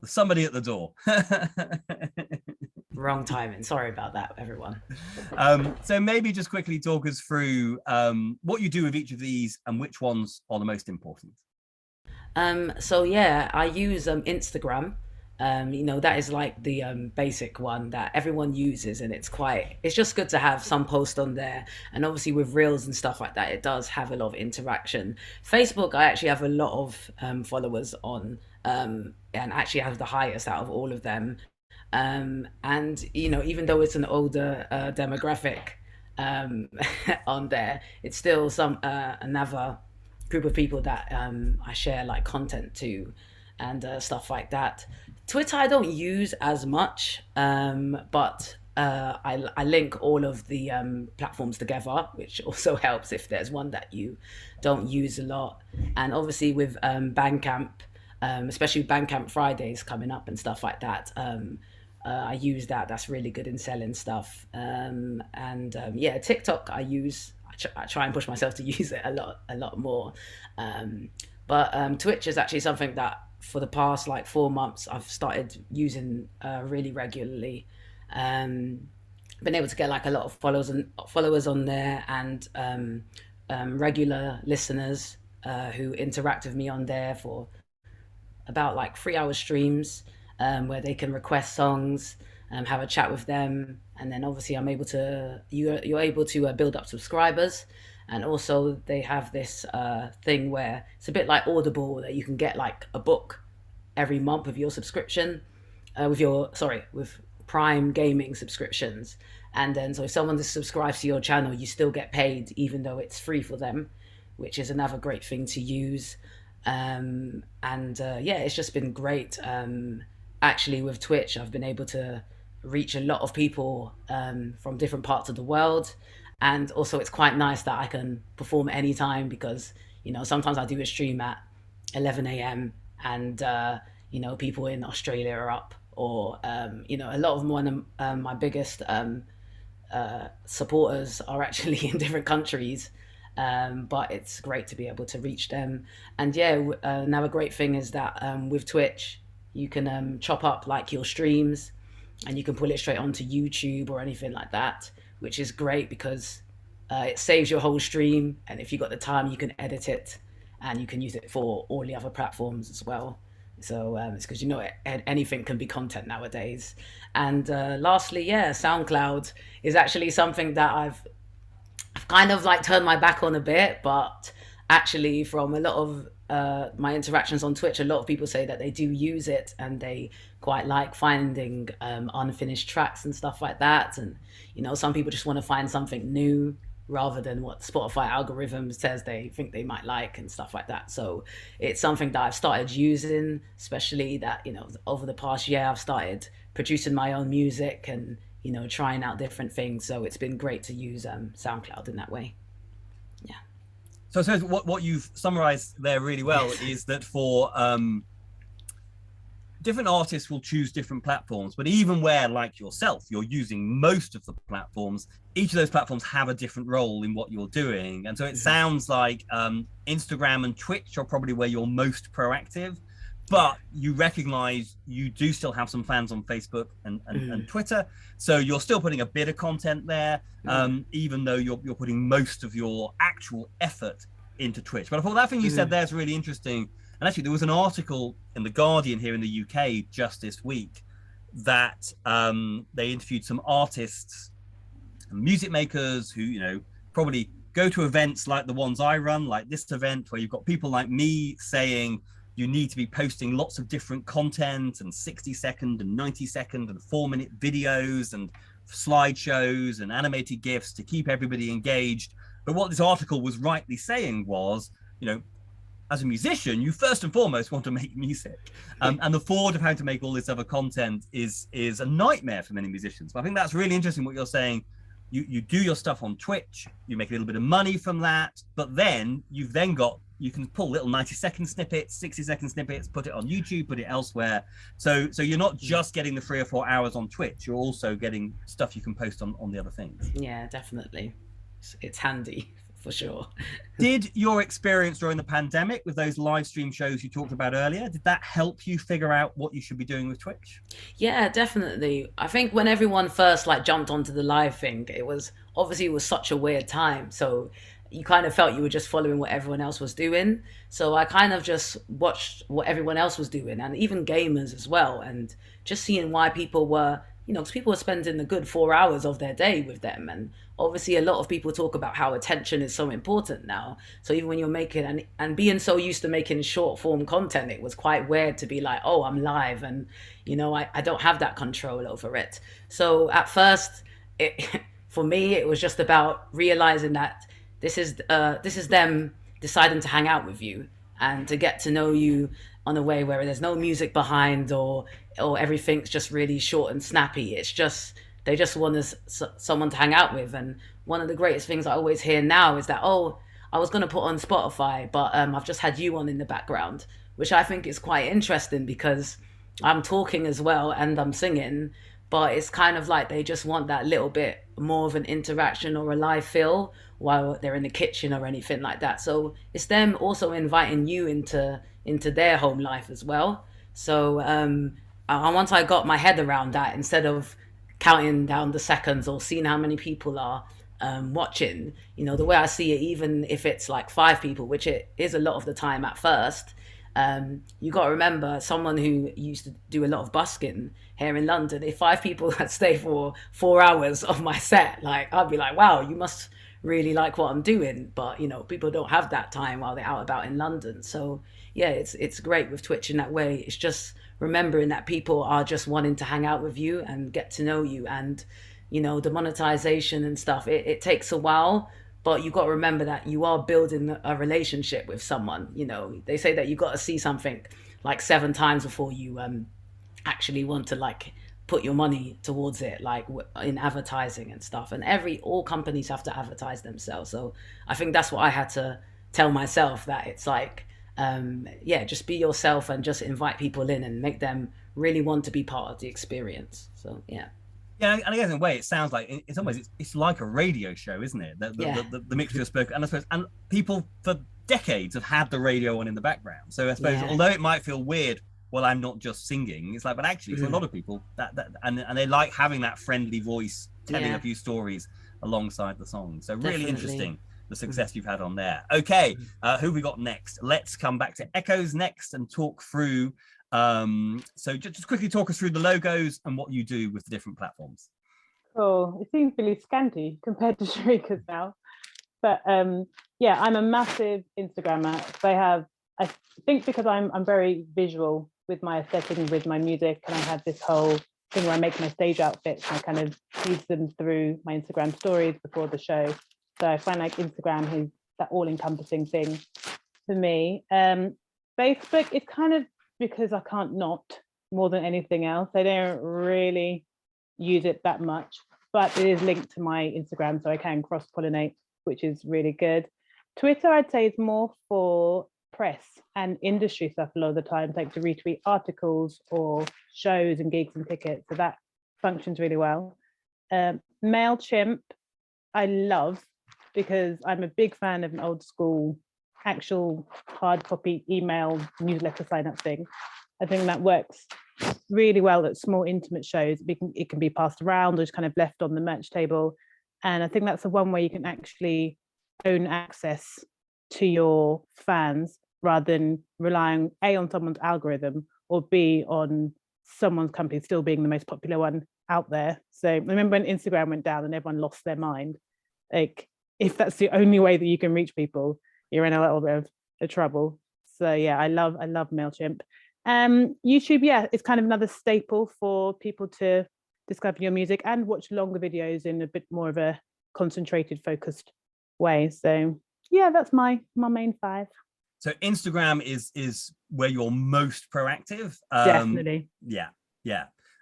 There's somebody at the door. Wrong timing. Sorry about that, everyone. So maybe just quickly talk us through what you do with each of these and which ones are the most important. So yeah, I use Instagram. That is like the basic one that everyone uses, and it's just good to have some post on there. And obviously with reels and stuff like that, it does have a lot of interaction. Facebook, I actually have a lot of followers on, and actually have the highest out of all of them. And even though it's an older demographic on there, it's still another group of people that I share like content to and stuff like that. Twitter I don't use as much, but I link all of the platforms together, which also helps if there's one that you don't use a lot. And obviously with Bandcamp, especially Bandcamp Fridays coming up and stuff like that, I use that. That's really good in selling stuff. Yeah, TikTok I use. I try and push myself to use it a lot more. But Twitch is actually something that for the past like 4 months I've started using really regularly. Been able to get like a lot of followers on there, and regular listeners who interact with me on there for about like 3-hour streams, where they can request songs, have a chat with them, and then obviously you're able to build up subscribers. And also they have this thing where it's a bit like Audible, that you can get like a book every month with your subscription, with Prime gaming subscriptions. And then so if someone subscribes to your channel, you still get paid even though it's free for them, which is another great thing to use. Yeah, it's just been great. Actually with Twitch, I've been able to reach a lot of people from different parts of the world. And also it's quite nice that I can perform anytime, because, sometimes I do a stream at 11 a.m. and, people in Australia are up, or, a lot of my biggest supporters are actually in different countries. But it's great to be able to reach them. And yeah, another great thing is that with Twitch, you can chop up like your streams and you can pull it straight onto YouTube or anything like that, which is great because it saves your whole stream. And if you've got the time, you can edit it and you can use it for all the other platforms as well. So it's because, anything can be content nowadays. And lastly, yeah, SoundCloud is actually something that I've kind of like turned my back on a bit, but actually from a lot of my interactions on Twitch, a lot of people say that they do use it and they quite like finding unfinished tracks and stuff like that. And, some people just want to find something new rather than what Spotify algorithm says they think they might like and stuff like that. So it's something that I've started using, especially that, over the past year, I've started producing my own music and, trying out different things. So it's been great to use SoundCloud in that way. Yeah. So I suppose what you've summarized there really well is that for different artists will choose different platforms, but even where, like yourself, you're using most of the platforms, each of those platforms have a different role in what you're doing. And so it sounds like Instagram and Twitch are probably where you're most proactive, but you recognize you do still have some fans on Facebook and Twitter. So you're still putting a bit of content there, even though you're putting most of your actual effort into Twitch. But I thought that thing you said there is really interesting. And actually, there was an article in The Guardian here in the UK just this week that they interviewed some artists music makers who, you know, probably go to events like the ones I run, like this event, where you've got people like me saying you need to be posting lots of different content and 60-second and 90-second and 4-minute videos and slideshows and animated GIFs to keep everybody engaged. But what this article was rightly saying was, you know, as a musician, you first and foremost want to make music, and the thought of how to make all this other content is a nightmare for many musicians. But I think that's really interesting what you're saying. You do your stuff on Twitch, you make a little bit of money from that, but then you can pull little 90-second snippets, 60-second snippets, put it on YouTube, put it elsewhere. So you're not just getting the 3 or 4 hours on Twitch, you're also getting stuff you can post on the other things. Yeah, definitely. It's handy for sure. Did your experience during the pandemic with those live stream shows you talked about earlier, did that help you figure out what you should be doing with Twitch? Yeah, definitely. I think when everyone first like jumped onto the live thing, it was such a weird time. So you kind of felt you were just following what everyone else was doing. So I kind of just watched what everyone else was doing, and even gamers as well, and just seeing why people were, you know, because people were spending a good 4 hours of their day with them. And obviously a lot of people talk about how attention is so important now. So even when you're making, and being so used to making short form content, it was quite weird to be like, oh, I'm live, and, you know, I don't have that control over it. So at first, for me, it was just about realizing that this is them deciding to hang out with you and to get to know you on a way where there's no music behind, or everything's just really short and snappy. It's just, they just want someone to hang out with. And one of the greatest things I always hear now is that, oh, I was going to put on Spotify, but I've just had you on in the background, which I think is quite interesting because I'm talking as well and I'm singing, but it's kind of like they just want that little bit more of an interaction or a live feel while they're in the kitchen or anything like that. So it's them also inviting you into their home life as well. So once I got my head around that, instead of counting down the seconds or seeing how many people are watching, you know, the way I see it, even if it's like 5 people, which it is a lot of the time at first, you got to remember, someone who used to do a lot of busking here in London, if 5 people had stayed for 4 hours of my set, like, I'd be like, wow, you must really like what I'm doing. But, you know, people don't have that time while they're out about in London. So yeah, it's great with Twitch in that way. It's just remembering that people are just wanting to hang out with you and get to know you. And, you know, the monetization and stuff, it takes a while, but you got to remember that you are building a relationship with someone. You know, they say that you got to see something like 7 times before you actually want to like put your money towards it, like in advertising and stuff. And all companies have to advertise themselves. So I think that's what I had to tell myself, that it's like, yeah, just be yourself and just invite people in and make them really want to be part of the experience. So yeah. Yeah, and I guess in a way it sounds like it's almost it's like a radio show, isn't it? The mixture of spoken, and I suppose, and people for decades have had the radio on in the background. So I suppose although it might feel weird, well, I'm not just singing, it's like, but actually for a lot of people that and they like having that friendly voice telling a few stories alongside the song. So really interesting, the success you've had on there. Okay, who we got next? Let's come back to Echoes next and talk through. So just quickly talk us through the logos and what you do with the different platforms. Cool. It seems really scanty compared to Sharika's now. But yeah, I'm a massive Instagrammer. So I think because I'm very visual with my aesthetic and with my music, and I have this whole thing where I make my stage outfits and I kind of use them through my Instagram stories before the show. So I find like Instagram is that all-encompassing thing for me. Facebook, it's kind of because I can't not more than anything else. I don't really use it that much, but it is linked to my Instagram, so I can cross-pollinate, which is really good. Twitter, I'd say, is more for press and industry stuff a lot of the time, like to retweet articles or shows and gigs and tickets. So that functions really well. MailChimp, I love because I'm a big fan of an old school, actual hard copy email newsletter sign up thing. I think that works really well at small intimate shows. It can be passed around or just kind of left on the merch table. And I think that's the one where you can actually own access to your fans rather than relying A, on someone's algorithm, or B, on someone's company still being the most popular one out there. So I remember when Instagram went down and everyone lost their mind. Like, if that's the only way that you can reach people, you're in a little bit of trouble. So yeah, I love MailChimp. YouTube, yeah, it's kind of another staple for people to discover your music and watch longer videos in a bit more of a concentrated, focused way. So yeah, that's my main 5. So Instagram is where you're most proactive. Definitely. Yeah.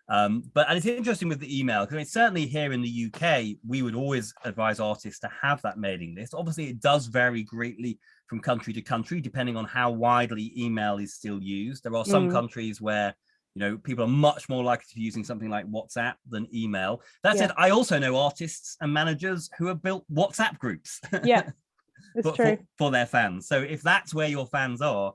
But and it's interesting with the email, because I mean, certainly here in the UK, we would always advise artists to have that mailing list. Obviously, it does vary greatly from country to country, depending on how widely email is still used. There are some countries where, you know, people are much more likely to be using something like WhatsApp than email. That said, I also know artists and managers who have built WhatsApp groups. Yeah, it's true. For their fans. So if that's where your fans are,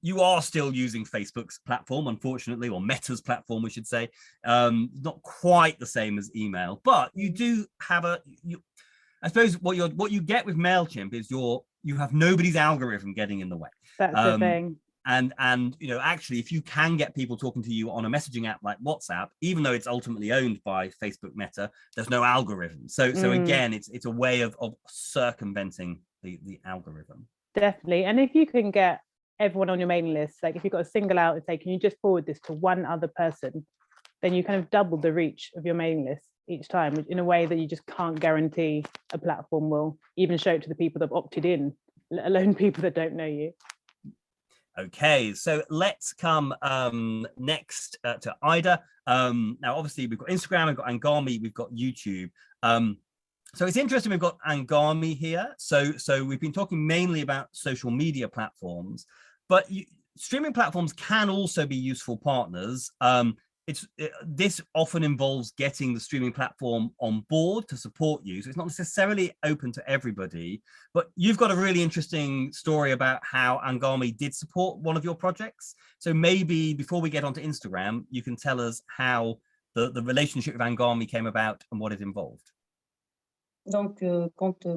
you are still using Facebook's platform, unfortunately, or Meta's platform, we should say. Not quite the same as email, but you do have I suppose what you get with MailChimp is you have nobody's algorithm getting in the way. That's the thing. And you know, actually, if you can get people talking to you on a messaging app like WhatsApp, even though it's ultimately owned by Facebook Meta, there's no algorithm. So again, it's a way of circumventing the algorithm. Definitely. And if you can get everyone on your mailing list, like if you've got a single out and say, can you just forward this to one other person, then you kind of double the reach of your mailing list each time, in a way that you just can't guarantee a platform will even show it to the people that have opted in, let alone people that don't know you. Okay, so let's come next to Ida. Now, obviously, we've got Instagram, we've got Angami, we've got YouTube. So it's interesting, we've got Angami here. So we've been talking mainly about social media platforms, but streaming platforms can also be useful partners. This often involves getting the streaming platform on board to support you. So it's not necessarily open to everybody, but you've got a really interesting story about how Angami did support one of your projects. So maybe before we get onto Instagram, you can tell us how the relationship with Angami came about and what it involved. Donc,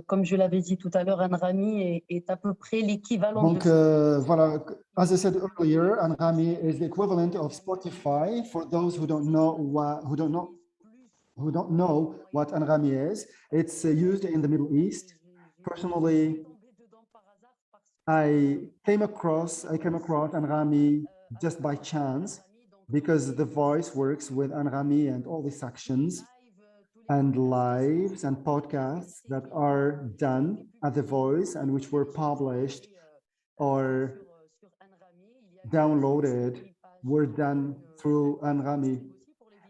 comme je l'avais dit tout à l'heure, Angami est à peu près l'équivalent Donc, voilà, as I said earlier, Angami is the equivalent of Spotify for those who don't know what Angami is. It's used in the Middle East. Personally, I came across Angami just by chance, because the voice works with Angami and all the sections and lives and podcasts that are done at The Voice and which were published or downloaded were done through Angami.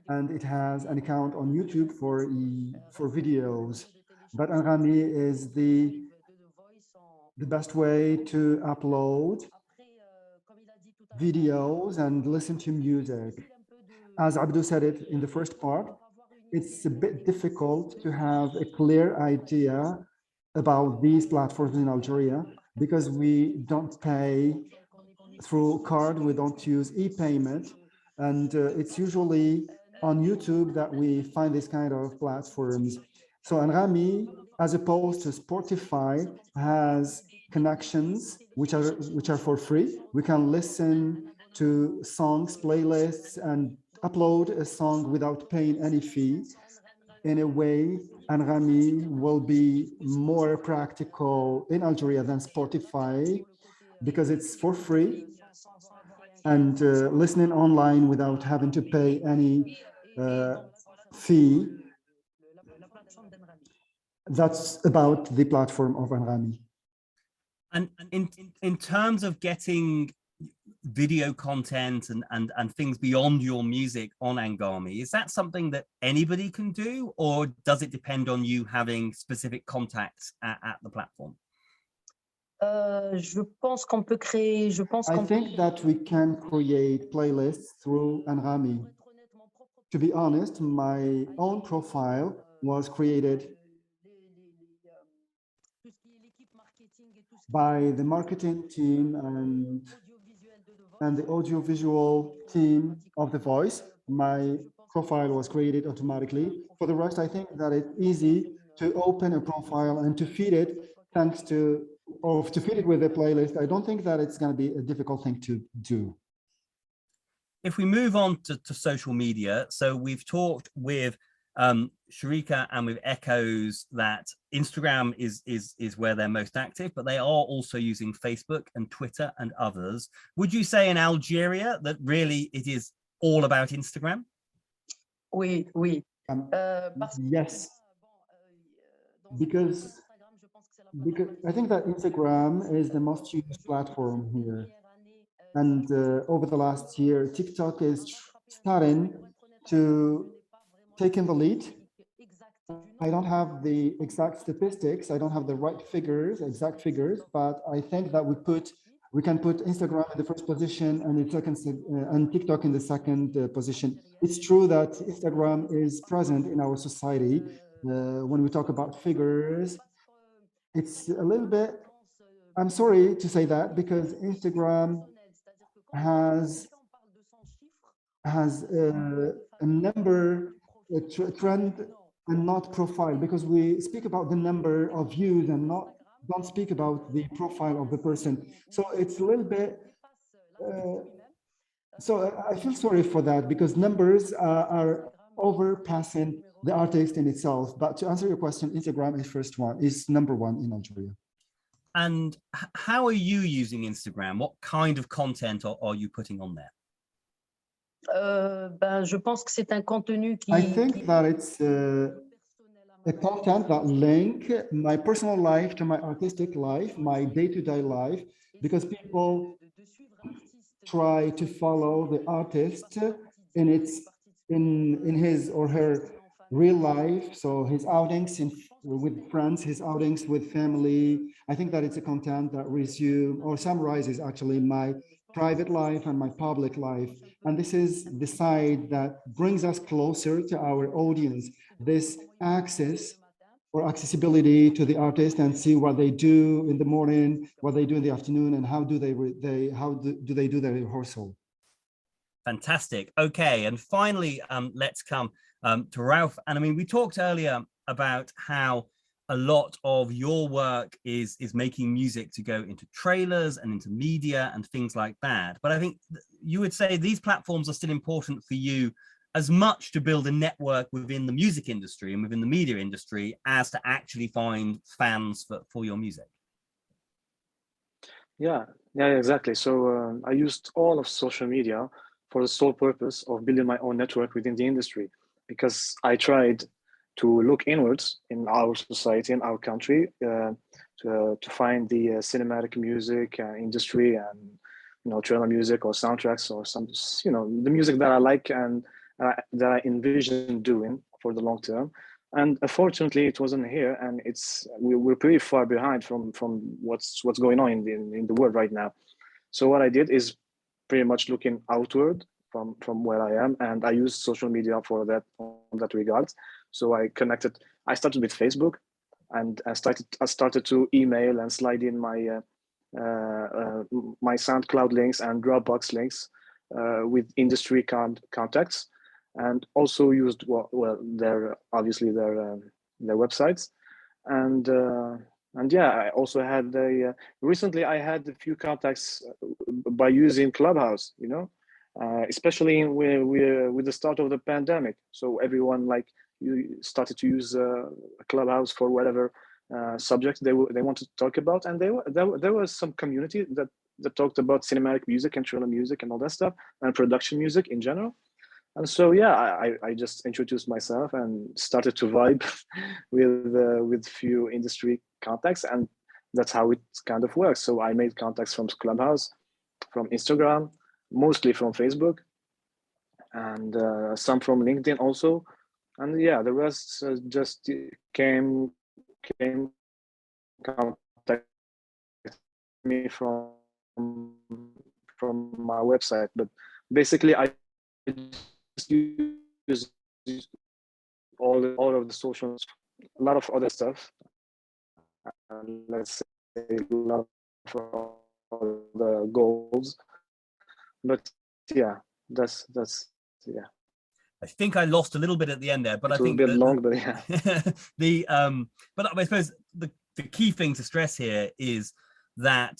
And it has an account on YouTube for videos. But Angami is the best way to upload videos and listen to music. As Abdou said it in the first part, it's a bit difficult to have a clear idea about these platforms in Algeria, because we don't pay through card, we don't use e-payment, and it's usually on YouTube that we find this kind of platforms. So Angami, as opposed to Spotify, has connections which are for free. We can listen to songs, playlists, and upload a song without paying any fee. In a way, Angami will be more practical in Algeria than Spotify, because it's for free and listening online without having to pay any fee. That's about the platform of Angami. And in terms of getting video content and things beyond your music on Angami, is that something that anybody can do, or does it depend on you having specific contacts at the platform? I think that we can create playlists through Angami. To be honest, my own profile was created by the marketing team and the audiovisual team of The Voice. My profile was created automatically. For the rest, I think that it's easy to open a profile and to feed it to feed it with a playlist. I don't think that it's going to be a difficult thing to do. if we move on to social media, so we've talked with Sharika and with Echoes that Instagram is where they're most active, but they are also using Facebook and Twitter and others. Would you say in Algeria that really it is all about Instagram? Oui, oui. Yes, because I think that Instagram is the most used platform here. And over the last year, TikTok is starting to take in the lead. I don't have the exact statistics. I don't have the right figures, exact figures, but I think that we can put Instagram in the first position and and TikTok in the second position. It's true that Instagram is present in our society. When we talk about figures, it's a little bit, I'm sorry to say that, because Instagram has a number, a trend, and not profile, because we speak about the number of views and don't speak about the profile of the person. So it's a little bit, so I feel sorry for that, because numbers are overpassing the artist in itself. But to answer your question, Instagram is number one in Algeria. And how are you using Instagram? What kind of content are you putting on there? Je pense que c'est un contenu qui... I think that it's a content that link my personal life to my artistic life, my day-to-day life, because people try to follow the artist in his or her real life. So his outings with friends, his outings with family. I think that it's a content that resume or summarizes actually my private life and my public life. And this is the side that brings us closer to our audience, this access or accessibility to the artist, and see what they do in the morning, what they do in the afternoon, and how do they do their rehearsal. Fantastic. Okay, and finally, let's come to Ralph. And I mean, we talked earlier about how a lot of your work is making music to go into trailers and into media and things like that. But I think you would say these platforms are still important for you as much to build a network within the music industry and within the media industry as to actually find fans for your music. Yeah, exactly. So I used all of social media for the sole purpose of building my own network within the industry, because I tried to look inwards in our society, in our country, to find the cinematic music industry and trailer music or soundtracks or some, the music that I like and that I envision doing for the long term. And unfortunately, it wasn't here, and we're pretty far behind from what's going on in the world right now. So what I did is pretty much looking outward from where I am, and I used social media for that on that regard. So I started with Facebook, and I started to email and slide in my my SoundCloud links and Dropbox links with industry contacts, and also used their websites, and yeah, I also had recently I had a few contacts by using Clubhouse, especially with the start of the pandemic. So everyone you started to use Clubhouse for whatever subject they wanted to talk about, and there was some community that talked about cinematic music and trailer music and all that stuff, and production music in general. And so yeah, I just introduced myself and started to vibe with few industry contacts, and that's how it kind of works. So I made contacts from Clubhouse, from Instagram, mostly from Facebook, and some from LinkedIn also. And yeah, the rest just came contact me from my website. But basically, I just use all of the socials, a lot of other stuff. Let's say a lot of the goals. But yeah, that's yeah. I think I lost a little bit at the end there, but It I think was a bit long, but yeah. But I suppose the key thing to stress here is that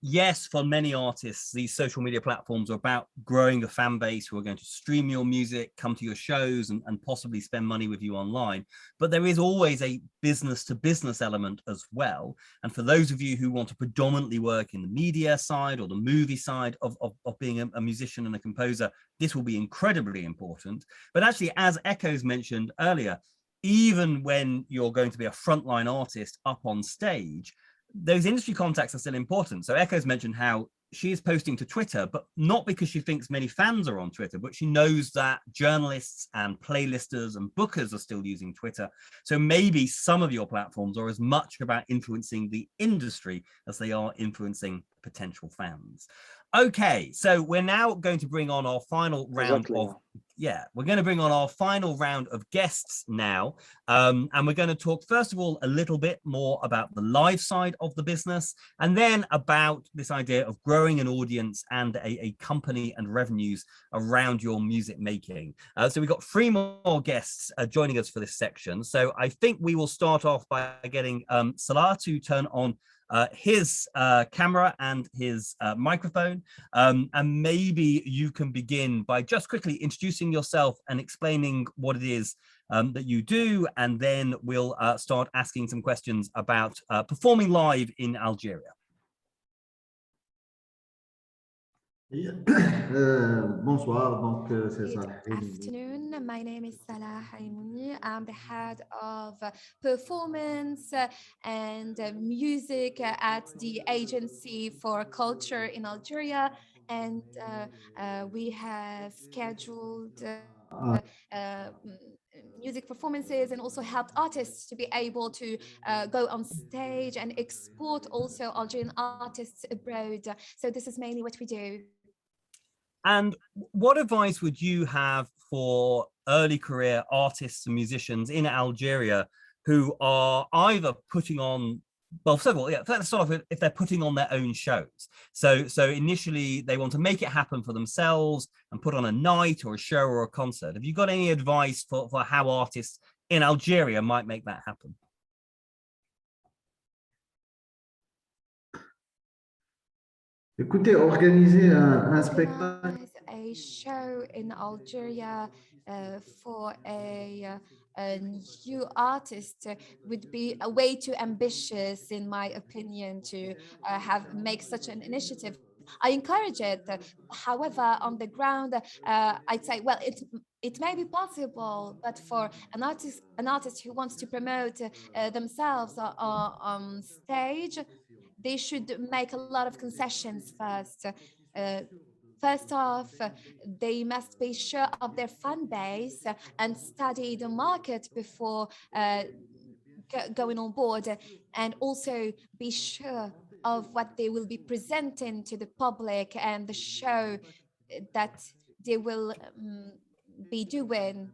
yes, for many artists, these social media platforms are about growing a fan base who are going to stream your music, come to your shows, and possibly spend money with you online. But there is always a business to business element as well. And for those of you who want to predominantly work in the media side or the movie side of being a musician and a composer, this will be incredibly important. But actually, as Echoes mentioned earlier, even when you're going to be a frontline artist up on stage, those industry contacts are still important. So Echoes mentioned how she is posting to Twitter, but not because she thinks many fans are on Twitter, but she knows that journalists and playlisters and bookers are still using Twitter. So maybe some of your platforms are as much about influencing the industry as they are influencing potential fans. Okay, so we're now going to bring on our final round of, we're going to bring on our final round of guests now. And we're going to talk, first of all, a little bit more about the live side of the business, and then about this idea of growing an audience and a company and revenues around your music making. So we've got 3 more guests joining us for this section. So I think we will start off by getting Salah to turn on his camera and his microphone, and maybe you can begin by just quickly introducing yourself and explaining what it is that you do, and then we'll start asking some questions about performing live in Algeria. Bonsoir, donc c'est Good Salah. afternoon. My name is Salah Haimouni. I'm the head of performance and music at the Agency for Culture in Algeria, and we have scheduled music performances and also helped artists to be able to go on stage and export also Algerian artists abroad. So this is mainly what we do. And what advice would you have for early career artists and musicians in Algeria who are either putting on, well, first of all, let's start off with if they're putting on their own shows. So initially they want to make it happen for themselves and put on a night or a show or a concert. Have you got any advice for how artists in Algeria might make that happen? Écoutez, organiser un spectacle. A show in Algeria for a new artist would be a way too ambitious, in my opinion, to make such an initiative. I encourage it. However, on the ground, I'd say, well, it may be possible, but for an artist who wants to promote themselves on stage, they should make a lot of concessions first. First off, they must be sure of their fan base and study the market before going on board, and also be sure of what they will be presenting to the public and the show that they will be doing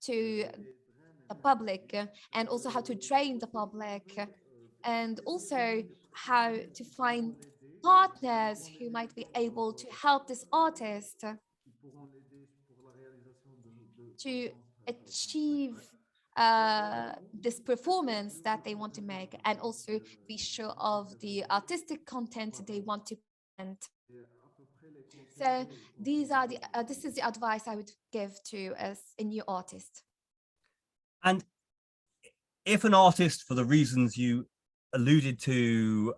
to the public, and also how to train the public, and also how to find partners who might be able to help this artist to achieve this performance that they want to make, and also be sure of the artistic content they want to present. So this is the advice I would give to a new artist. And if an artist, for the reasons you alluded to,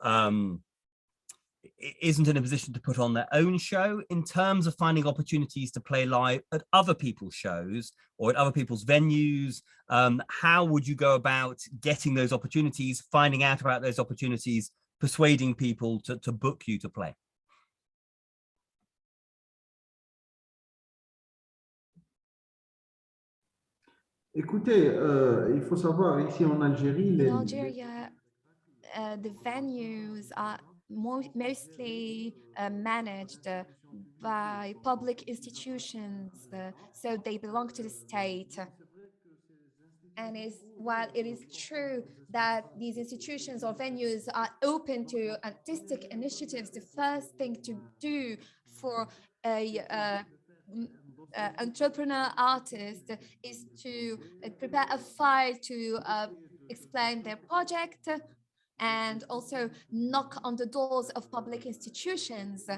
isn't in a position to put on their own show, in terms of finding opportunities to play live at other people's shows or at other people's venues, how would you go about getting those opportunities, finding out about those opportunities, persuading people to book you to play? Écoutez, il faut savoir, ici en Algérie, in Algeria, the venues are mostly managed by public institutions, so they belong to the state. And while it is true that these institutions or venues are open to artistic initiatives, the first thing to do for a entrepreneur artist is to prepare a file to explain their project, and also knock on the doors of public institutions,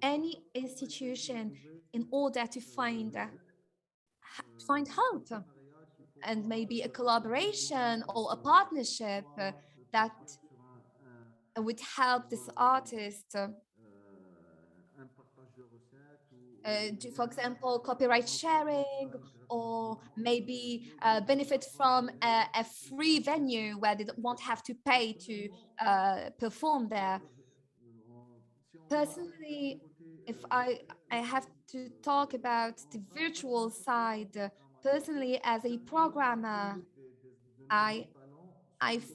any institution, in order to find help, and maybe a collaboration or a partnership that would help this artist do, for example, copyright sharing, or maybe benefit from a free venue where they won't have to pay to perform there. Personally, if I have to talk about the virtual side, personally, as a programmer, I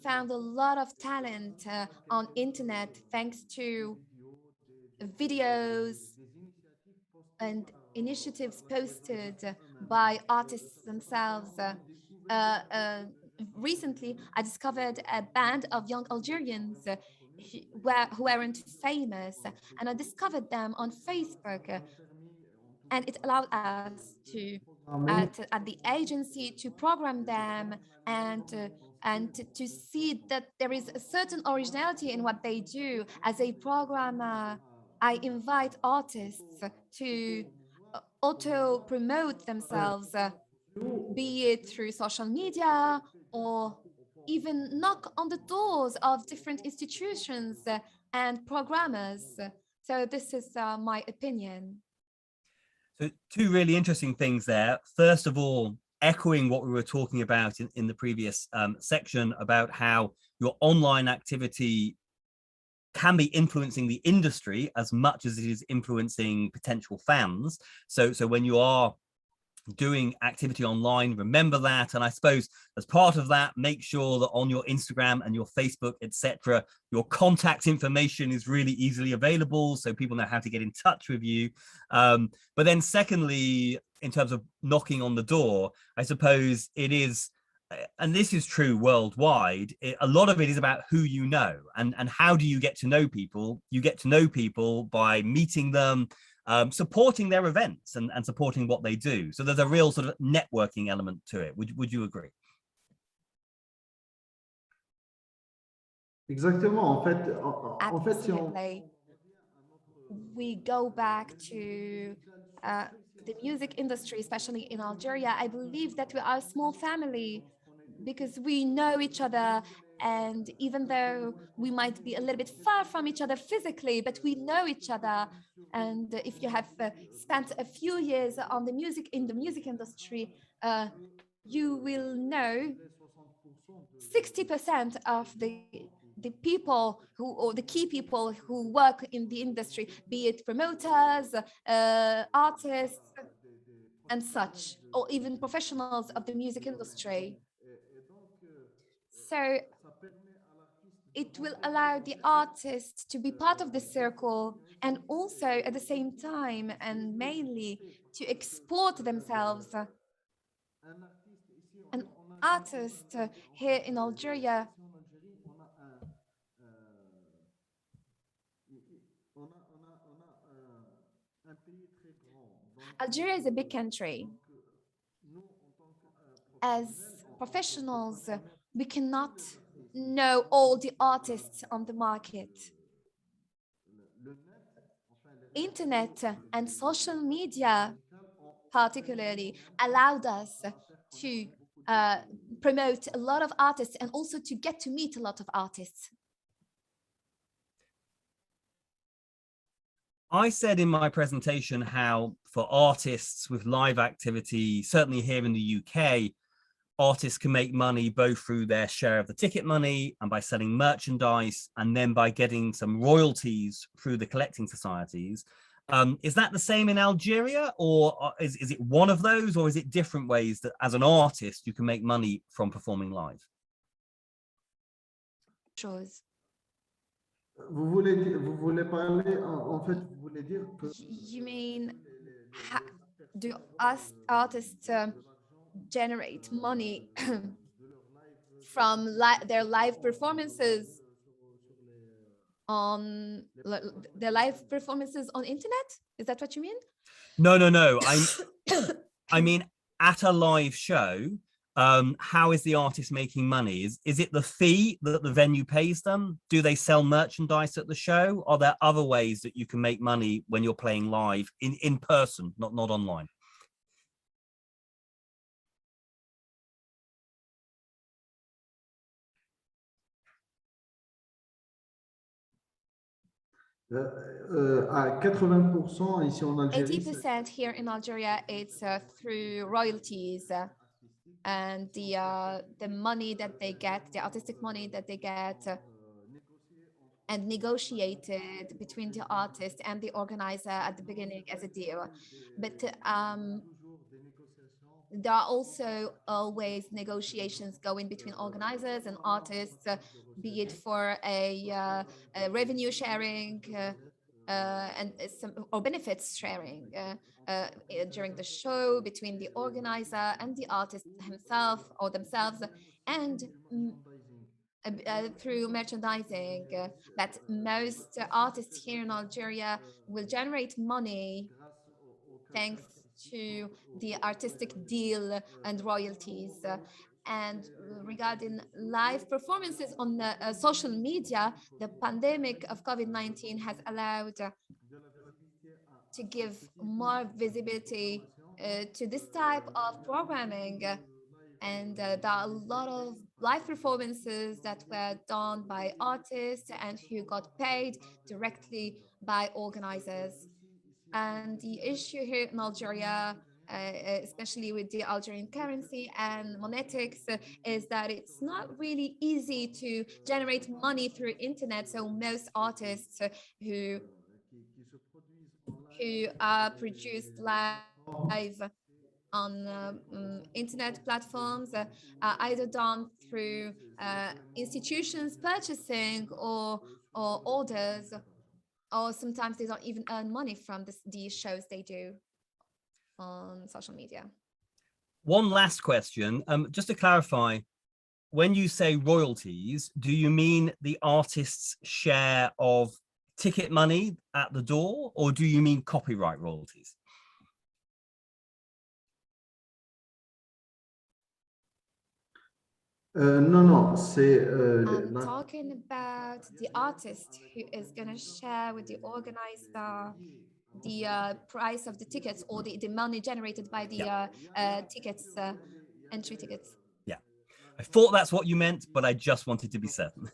found a lot of talent on internet thanks to videos and initiatives posted by artists themselves. Recently, I discovered a band of young Algerians who weren't famous, and I discovered them on Facebook. And it allowed us to, at the agency, to program them and to see that there is a certain originality in what they do. As a programmer, I invite artists to auto-promote themselves, be it through social media or even knock on the doors of different institutions and programmers. So this is my opinion. So two really interesting things there. First of all, echoing what we were talking about in the previous section about how your online activity can be influencing the industry as much as it is influencing potential fans. So when you are doing activity online, remember that. And I suppose as part of that, make sure that on your Instagram and your Facebook, etc., your contact information is really easily available so people know how to get in touch with you. But then secondly, in terms of knocking on the door, I suppose it is, and this is true worldwide, a lot of it is about who you know, and how do you get to know people? You get to know people by meeting them, supporting their events and supporting what they do. So there's a real sort of networking element to it. Would you agree? Exactement. En fait, si Absolutely. We go back to the music industry, especially in Algeria. I believe that we are a small family because we know each other, and even though we might be a little bit far from each other physically, but we know each other. And if you have spent a few years on the music industry, you will know 60% of the people who, or the key people who work in the industry, be it promoters, artists, and such, or even professionals of the music industry. So it will allow the artist to be part of the circle, and also at the same time and mainly to export themselves. An artist here in Algeria Algeria is a big country. As professionals, we cannot know all the artists on the market. Internet and social media particularly allowed us to promote a lot of artists and also to get to meet a lot of artists. I said in my presentation how for artists with live activity, certainly here in the UK, artists can make money both through their share of the ticket money and by selling merchandise, and then by getting some royalties through the collecting societies. Is that the same in Algeria, or is it one of those, or is it different ways that as an artist you can make money from performing live? Chose. vous voulez parler, en fait, vous voulez dire que You mean, do us artists generate money from their live performances on their live performances on internet? Is that what you mean? No. I mean, at a live show, how is the artist making money? Is it the fee that the venue pays them? Do they sell merchandise at the show? Are there other ways that you can make money when you're playing live in person, not online? À 80% ici en Algérie. 80% here in Algeria, it's through royalties and the money that they get, the artistic money that they get, and negotiated between the artist and the organizer at the beginning as a deal. But there are also always negotiations going between organizers and artists, be it for a revenue sharing and or benefits sharing during the show between the organizer and the artist himself or themselves, and through merchandising. But most artists here in Algeria will generate money thanks to the artistic deal and royalties. And regarding live performances on the, social media, the pandemic of COVID-19 has allowed to give more visibility to this type of programming. And there are a lot of live performances that were done by artists and who got paid directly by organizers. And the issue here in Algeria, especially with the Algerian currency and monetics, is that it's not really easy to generate money through internet. So most artists who are produced live on internet platforms are either done through institutions purchasing or orders, or sometimes they don't even earn money from these shows they do on social media. One last question, just to clarify, when you say royalties, do you mean the artist's share of ticket money at the door, or do you mean copyright royalties? Non, c'est. I'm talking about the artist who is going to share with the organizer the price of the tickets, or the money generated by the tickets, entry tickets. Yeah, I thought that's what you meant, but I just wanted to be certain.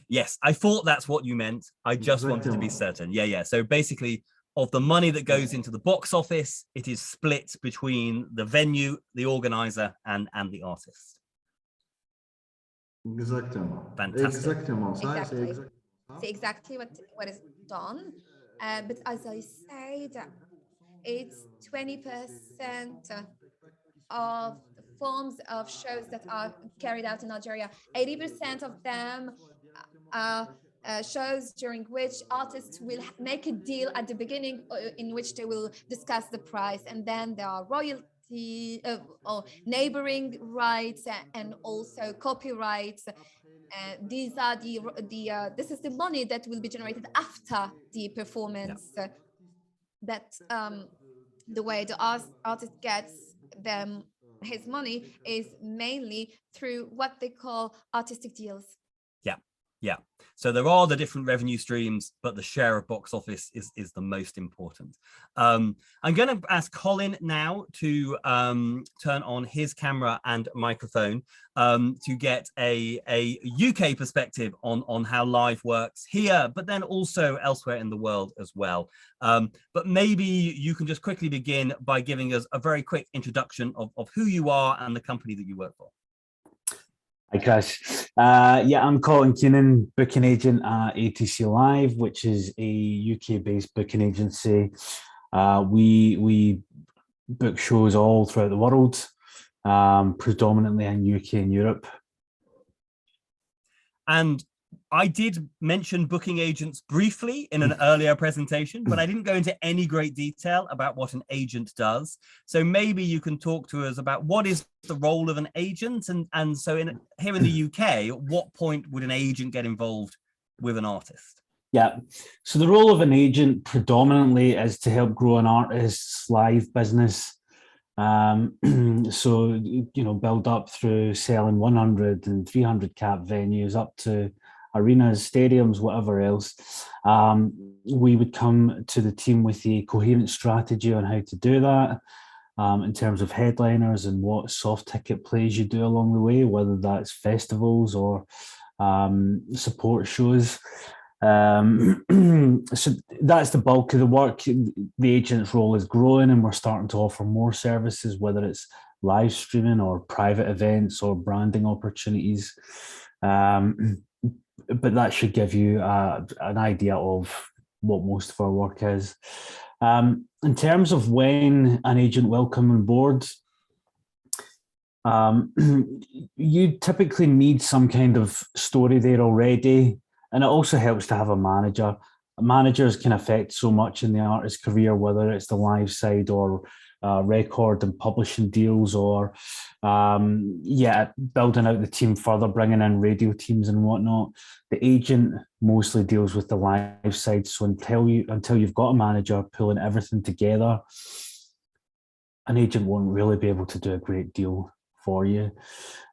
Yes, I thought that's what you meant. I just wanted to be certain. Yeah. So basically, of the money that goes into the box office, it is split between the venue, the organizer, and the artist. Exactement. Fantastic. Exactement. Exactly. C'est exactly what is done. But as I said, it's 20% of the forms of shows that are carried out in Algeria. 80% of them are shows during which artists will make a deal at the beginning in which they will discuss the price, and then there are royalty or neighboring rights and also copyrights. These are this is the money that will be generated after the performance. That the way the artist gets his money is mainly through what they call artistic deals. Yeah. So there are the different revenue streams, but the share of box office is the most important. I'm going to ask Colin now to turn on his camera and microphone to get a UK perspective on how live works here, but then also elsewhere in the world as well. But maybe you can just quickly begin by giving us a very quick introduction of who you are and the company that you work for. Hi, Chris. Yeah, I'm Colin Keenan, booking agent at ATC Live, which is a UK-based booking agency. We book shows all throughout the world, predominantly in UK and Europe. And I did mention booking agents briefly in an earlier presentation, but I didn't go into any great detail about what an agent does. So maybe you can talk to us about what is the role of an agent, and so here in the UK, at what point would an agent get involved with an artist? Yeah, so the role of an agent predominantly is to help grow an artist's live business. So, build up through selling 100 and 300 cap venues up to arenas, stadiums, whatever else. We would come to the team with a coherent strategy on how to do that, in terms of headliners and what soft ticket plays you do along the way, whether that's festivals or support shows. So that's the bulk of the work. The agent's role is growing, and we're starting to offer more services, whether it's live streaming or private events or branding opportunities. But that should give you an idea of what most of our work is. In terms of when an agent will come on board, you typically need some kind of story there already. And it also helps to have a manager. Managers can affect so much in the artist's career, whether it's the live side or record and publishing deals, or building out the team further, bringing in radio teams and whatnot. The agent mostly deals with the live side. So until you've got a manager pulling everything together, an agent won't really be able to do a great deal for you.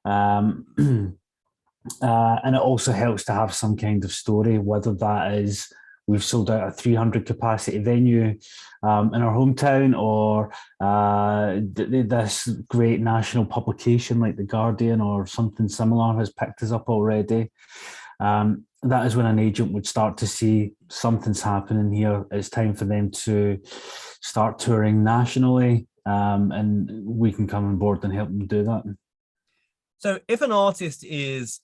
And it also helps to have some kind of story, whether that is we've sold out a 300 capacity venue in our hometown, or this great national publication like The Guardian or something similar has picked us up already. That is when an agent would start to see something's happening here. It's time for them to start touring nationally, and we can come on board and help them do that. So if an artist is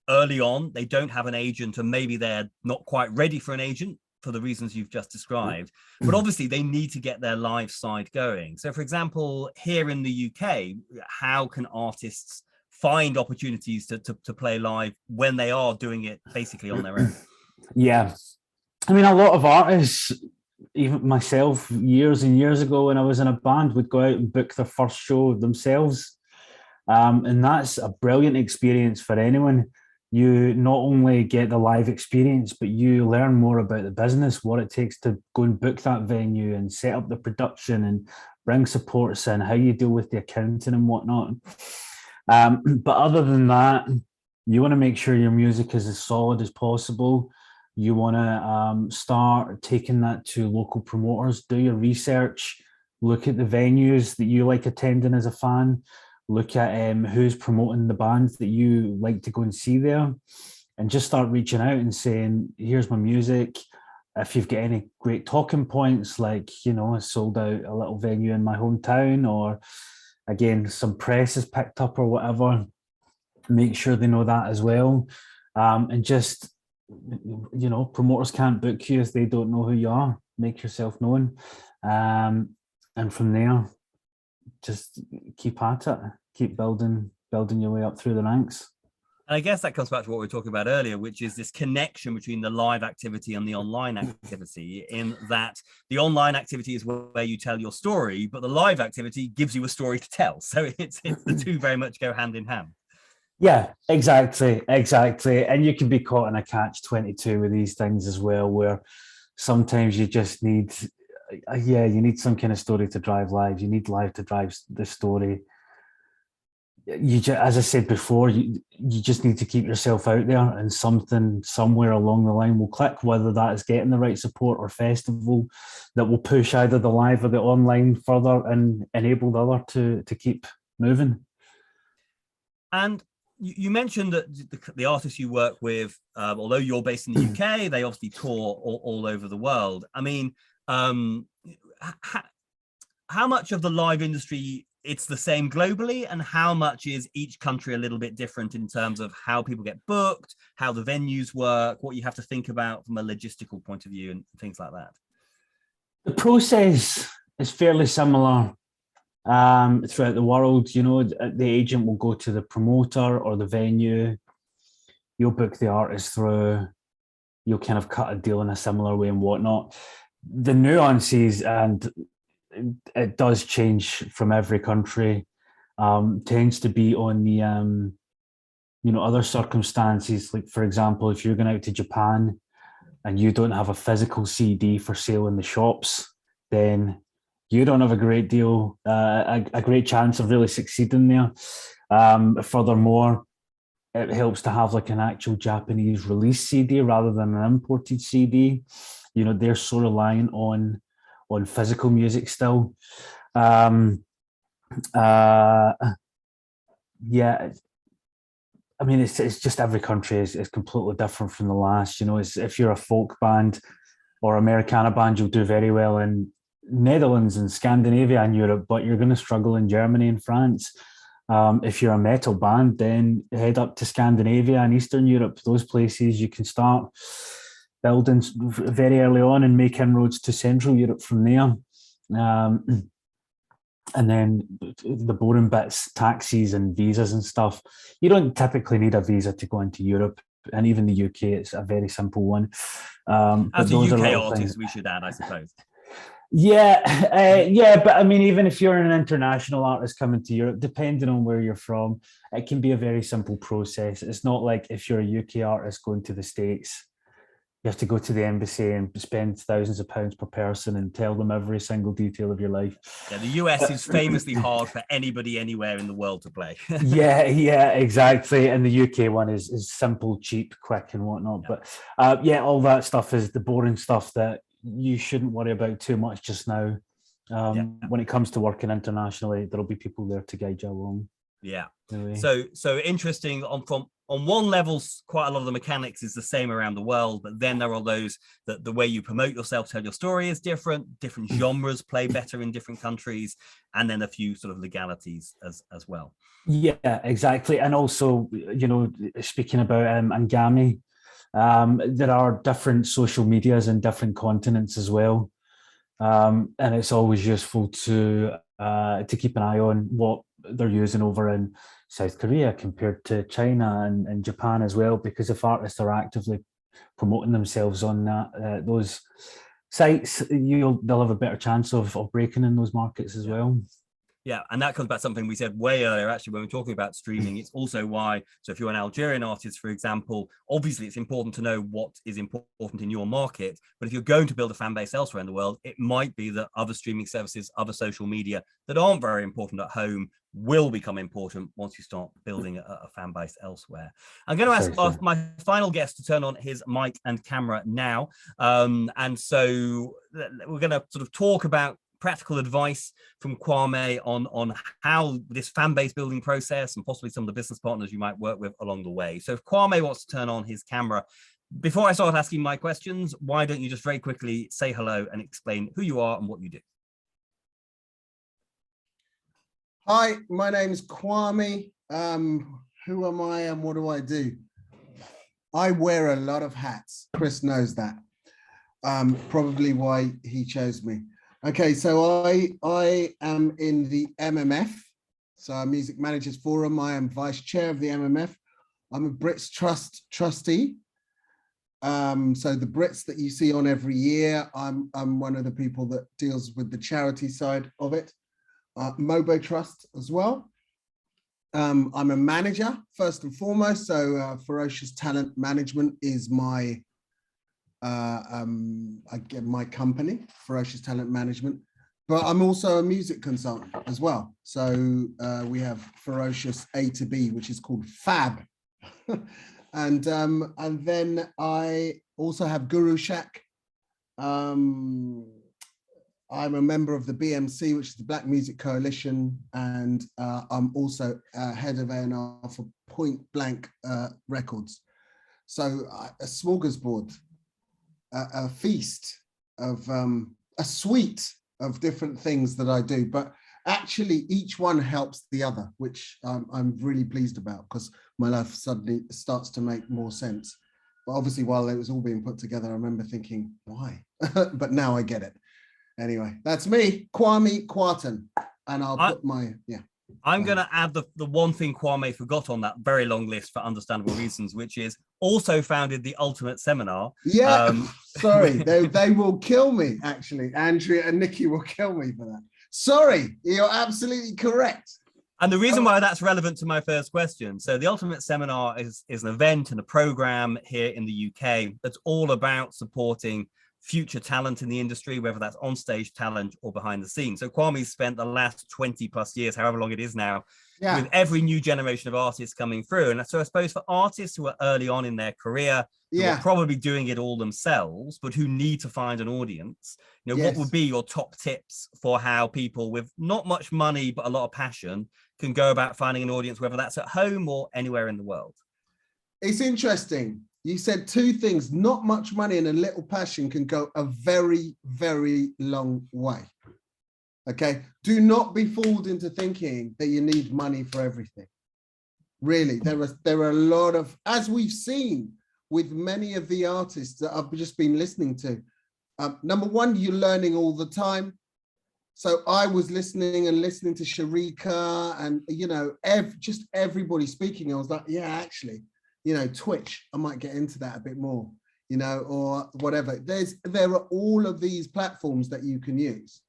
early on, they don't have an agent, and maybe they're not quite ready for an agent for the reasons you've just described, but obviously they need to get their live side going. So for example, here in the UK, how can artists find opportunities to play live when they are doing it basically on their own? Yeah, I mean, a lot of artists, even myself years and years ago when I was in a band, would go out and book their first show themselves. And that's a brilliant experience for anyone. You not only get the live experience, but you learn more about the business, what it takes to go and book that venue and set up the production and bring supports in, how you deal with the accounting and whatnot. But other than that, you want to make sure your music is as solid as possible. You want to start taking that to local promoters, do your research, look at the venues that you like attending as a fan, look at who's promoting the bands that you like to go and see there, and just start reaching out and saying, here's my music. If you've got any great talking points, like, I sold out a little venue in my hometown, or again, some press is picked up or whatever, make sure they know that as well. And just, promoters can't book you if they don't know who you are. Make yourself known. And from there, just keep at it. Keep building your way up through the ranks. And I guess that comes back to what we were talking about earlier, which is this connection between the live activity and the online activity, in that the online activity is where you tell your story, but the live activity gives you a story to tell. So it's the two very much go hand in hand. Yeah, exactly. And you can be caught in a catch-22 with these things as well, where sometimes you just need, you need some kind of story to drive live. You need live to drive the story. As I said before, you just need to keep yourself out there, and something somewhere along the line will click, whether that is getting the right support or festival that will push either the live or the online further and enable the other to keep moving. And you mentioned that the artists you work with, although you're based in the UK, they obviously tour all over the world. I mean, how much of the live industry it's the same globally, and how much is each country a little bit different in terms of how people get booked, how the venues work, what you have to think about from a logistical point of view and things like that? The process is fairly similar throughout the world. The agent will go to the promoter or the venue, you'll book the artist through, you'll kind of cut a deal in a similar way and whatnot. The nuances, and it does change from every country, tends to be on the other circumstances. Like, for example, if you're going out to Japan and you don't have a physical CD for sale in the shops, then you don't have a great deal, a great chance of really succeeding there. Furthermore, it helps to have like an actual Japanese release CD rather than an imported CD. You know, they're so reliant on physical music still. Yeah, I mean, it's just every country is completely different from the last. You know, if you're a folk band or Americana band, you'll do very well in Netherlands and Scandinavia and Europe, but you're going to struggle in Germany and France. If you're a metal band, then head up to Scandinavia and Eastern Europe. Those places you can start building very early on and make inroads to Central Europe from there. And then the boring bits, taxis and visas and stuff. You don't typically need a visa to go into Europe. And even the UK, it's a very simple one. As a UK artist, we should add, I suppose. Yeah, but I mean, even if you're an international artist coming to Europe, depending on where you're from, it can be a very simple process. It's not like if you're a UK artist going to the States, you have to go to the embassy and spend thousands of pounds per person and tell them every single detail of your life. Yeah, the US is famously hard for anybody anywhere in the world to play. yeah, exactly. And the UK one is simple, cheap, quick and whatnot. Yeah. But all that stuff is the boring stuff that you shouldn't worry about too much just now. When it comes to working internationally, there'll be people there to guide you along. Yeah. Anyway. So interesting. On one level, quite a lot of the mechanics is the same around the world, but then there are those that the way you promote yourself, tell your story is different genres play better in different countries, and then a few sort of legalities as well. Yeah, exactly. And also, you know, speaking about Angami, there are different social medias in different continents as well. And it's always useful to keep an eye on what they're using over in South Korea compared to China and Japan as well, because if artists are actively promoting themselves on those sites, they'll have a better chance of breaking in those markets as well. Yeah, and that comes back to something we said way earlier, actually, when we're talking about streaming. It's also why, so if you're an Algerian artist, for example, obviously it's important to know what is important in your market. But if you're going to build a fan base elsewhere in the world, it might be that other streaming services, other social media that aren't very important at home will become important once you start building a fan base elsewhere. I'm going to ask my final guest to turn on his mic and camera now. And so we're going to sort of talk about practical advice from Kwame on how this fan base building process and possibly some of the business partners you might work with along the way. So if Kwame wants to turn on his camera, before I start asking my questions, why don't you just very quickly say hello and explain who you are and what you do? Hi, my name's Kwame. Who am I and what do I do? I wear a lot of hats. Chris knows that. Probably why he chose me. Okay, so I am in the MMF, so our Music Managers Forum. I am vice chair of the MMF. I'm a Brits Trust trustee. So the Brits that you see on every year, I'm one of the people that deals with the charity side of it. Mobo Trust as well. I'm a manager first and foremost. So Ferocious Talent Management is my my company, Ferocious Talent Management, but I'm also a music consultant as well. So we have Ferocious A to B, which is called Fab. And then I also have Guru Shack. I'm a member of the BMC, which is the Black Music Coalition, and I'm also head of A&R for Point Blank Records. So a smorgasbord, a feast of a suite of different things that I do, but actually each one helps the other, which I'm really pleased about because my life suddenly starts to make more sense. But obviously while it was all being put together, I remember thinking, why? But now I get it. Anyway, that's me, Kwame Kwarteng, and I'll put my, I'm going to add the one thing Kwame forgot on that very long list for understandable reasons, which is also founded the Ultimate Seminar. Yeah, sorry, they will kill me, actually. Andrea and Nikki will kill me for that. Sorry, you're absolutely correct. And the reason why that's relevant to my first question, so the Ultimate Seminar is an event and a program here in the UK that's all about supporting future talent in the industry, whether that's on stage talent or behind the scenes. So Kwame's spent the last 20 plus years, however long it is now, with every new generation of artists coming through. And so I suppose for artists who are early on in their career, who are probably doing it all themselves, but who need to find an audience, you know, what would be your top tips for how people with not much money, but a lot of passion can go about finding an audience, whether that's at home or anywhere in the world? It's interesting. You said two things: not much money and a little passion can go a very, very long way. Okay, do not be fooled into thinking that you need money for everything. Really, there are a lot of, as we've seen with many of the artists that I've just been listening to. Number one, you're learning all the time. So I was listening to Sharika and, you know, just everybody speaking. I was like, yeah, actually, you know, Twitch, I might get into that a bit more, you know, or whatever. There are all of these platforms that you can use.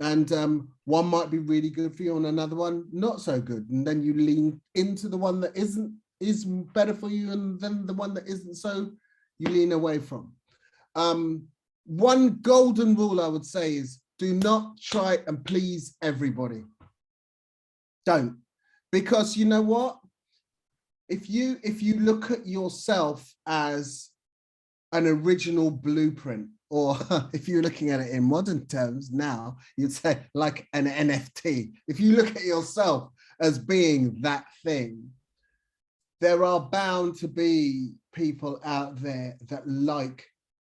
And one might be really good for you and another one not so good. And then you lean into the one that is better for you, and then the one that isn't, so you lean away from. One golden rule I would say is do not try and please everybody. Don't. Because you know what? If you look at yourself as an original blueprint, or if you're looking at it in modern terms now, you'd say like an NFT. If you look at yourself as being that thing, there are bound to be people out there that like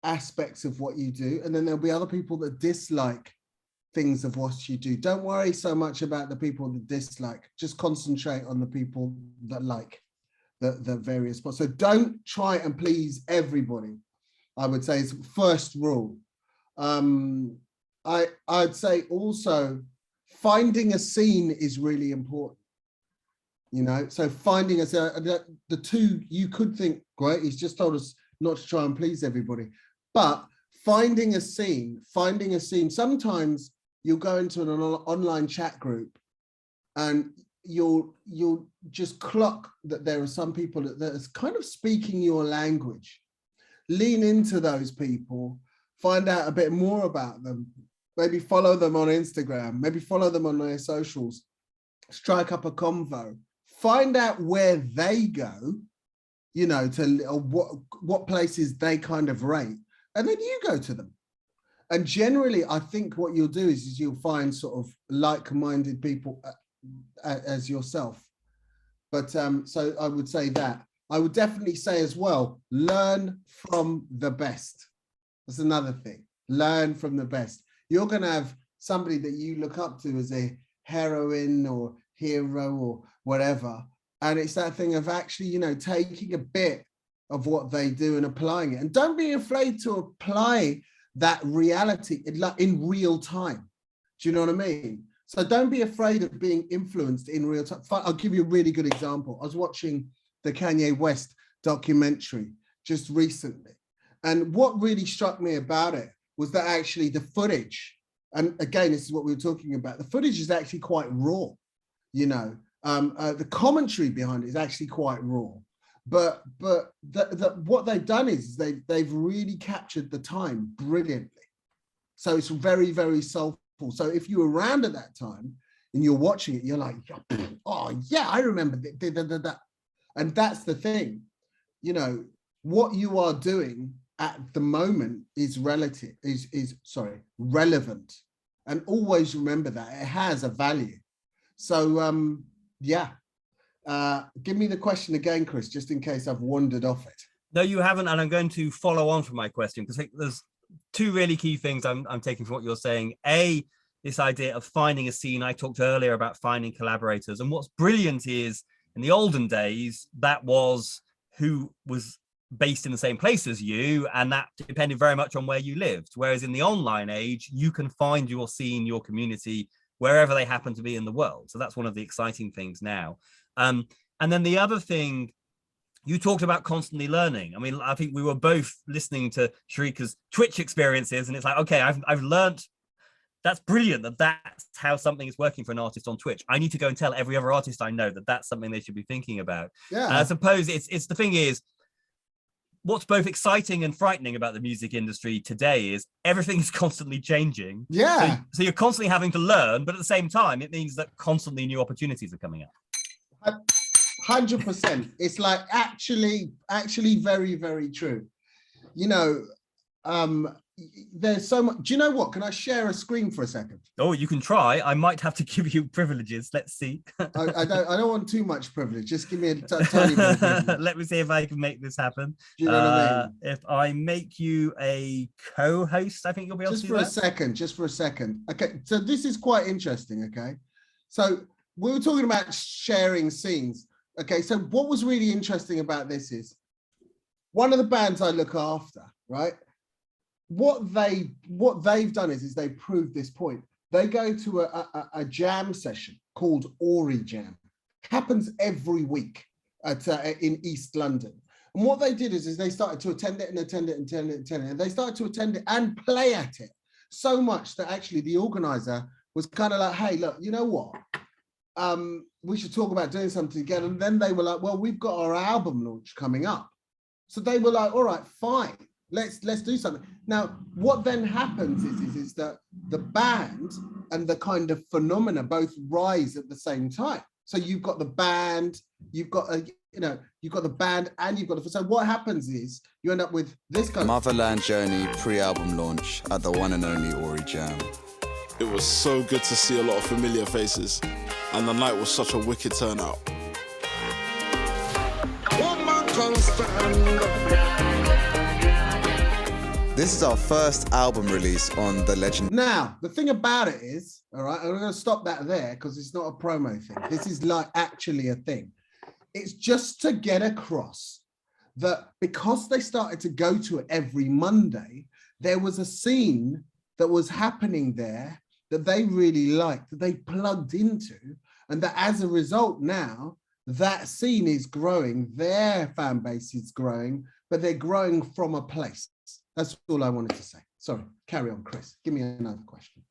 aspects of what you do, and then there'll be other people that dislike things of what you do. Don't worry so much about the people that dislike, just concentrate on the people that like the various parts. So don't try and please everybody, I would say, is first rule. I'd say also finding a scene is really important. You know, so finding the two, you could think, great, he's just told us not to try and please everybody, but finding a scene, sometimes you'll go into an online chat group and you'll just clock that there are some people that are kind of speaking your language. Lean into those people, find out a bit more about them, maybe follow them on Instagram, maybe follow them on their socials, strike up a convo, find out where they go, you know, to what places they kind of rate, and then you go to them. And generally, I think what you'll do is you'll find sort of like-minded people as yourself. But so I would say that. I would definitely say as well, learn from the best. That's another thing. Learn from the best. You're going to have somebody that you look up to as a heroine or hero or whatever. And it's that thing of actually, you know, taking a bit of what they do and applying it. And don't be afraid to apply that reality in real time. Do you know what I mean? So don't be afraid of being influenced in real time. I'll give you a really good example. I was watching the Kanye West documentary just recently. And what really struck me about it was that actually the footage, and again, this is what we were talking about, the footage is actually quite raw, you know, the commentary behind it is actually quite raw. But what they've done is they've really captured the time brilliantly. So it's very, very soulful. So if you're around at that time and you're watching it, you're like, oh yeah, I remember that. And that's the thing, you know, what you are doing at the moment is relevant. And always remember that it has a value. So yeah. Give me the question again, Chris, just in case I've wandered off it. No, you haven't, and I'm going to follow on from my question because there's two really key things I'm taking from what you're saying. A, this idea of finding a scene. I talked earlier about finding collaborators, and what's brilliant is in the olden days, that was who was based in the same place as you, and that depended very much on where you lived. Whereas in the online age, you can find your scene, your community, wherever they happen to be in the world. So that's one of the exciting things now. And then the other thing, you talked about constantly learning. I mean, I think we were both listening to Sharika's Twitch experiences, and it's like, okay, I've learned. That's brilliant that that's how something is working for an artist on Twitch. I need to go and tell every other artist I know that that's something they should be thinking about. Yeah. And I suppose it's the thing is, what's both exciting and frightening about the music industry today is everything is constantly changing. Yeah. So you're constantly having to learn, but at the same time, it means that constantly new opportunities are coming up. 100%. It's like actually very, very true. You know, there's so much. Do you know what? Can I share a screen for a second? Oh, you can try. I might have to give you privileges. Let's see. I don't want too much privilege. Just give me a tiny bit of privilege. Let me see if I can make this happen. Do you know what I mean? If I make you a co-host, I think you'll be able to do that. Just for a second. Okay, so this is quite interesting, okay? So we were talking about sharing scenes. Okay, so what was really interesting about this is one of the bands I look after, right? What they've done is they've proved this point. They go to a jam session called Ori Jam. Happens every week in East London. And what they did is they started to attend it. And they started to attend it and play at it so much that actually the organizer was kind of like, hey, look, you know what? We should talk about doing something again. And then they were like, well, we've got our album launch coming up. So they were like, all right, fine. Let's do something. Now, what then happens is that the band and the kind of phenomena both rise at the same time. So you've got the band, you've got the band, and you've got the. So what happens is you end up with this kind of Motherland Journey pre-album launch at the one and only Ori Jam. It was so good to see a lot of familiar faces, and the night was such a wicked turnout. This is our first album release on the legend. Now, the thing about it is, all right, I'm going to stop that there because it's not a promo thing. This is like actually a thing. It's just to get across that because they started to go to it every Monday, there was a scene that was happening there that they really liked, that they plugged into, and that as a result now, that scene is growing, their fan base is growing, but they're growing from a place. That's all I wanted to say. Sorry, carry on, Chris. Give me another question.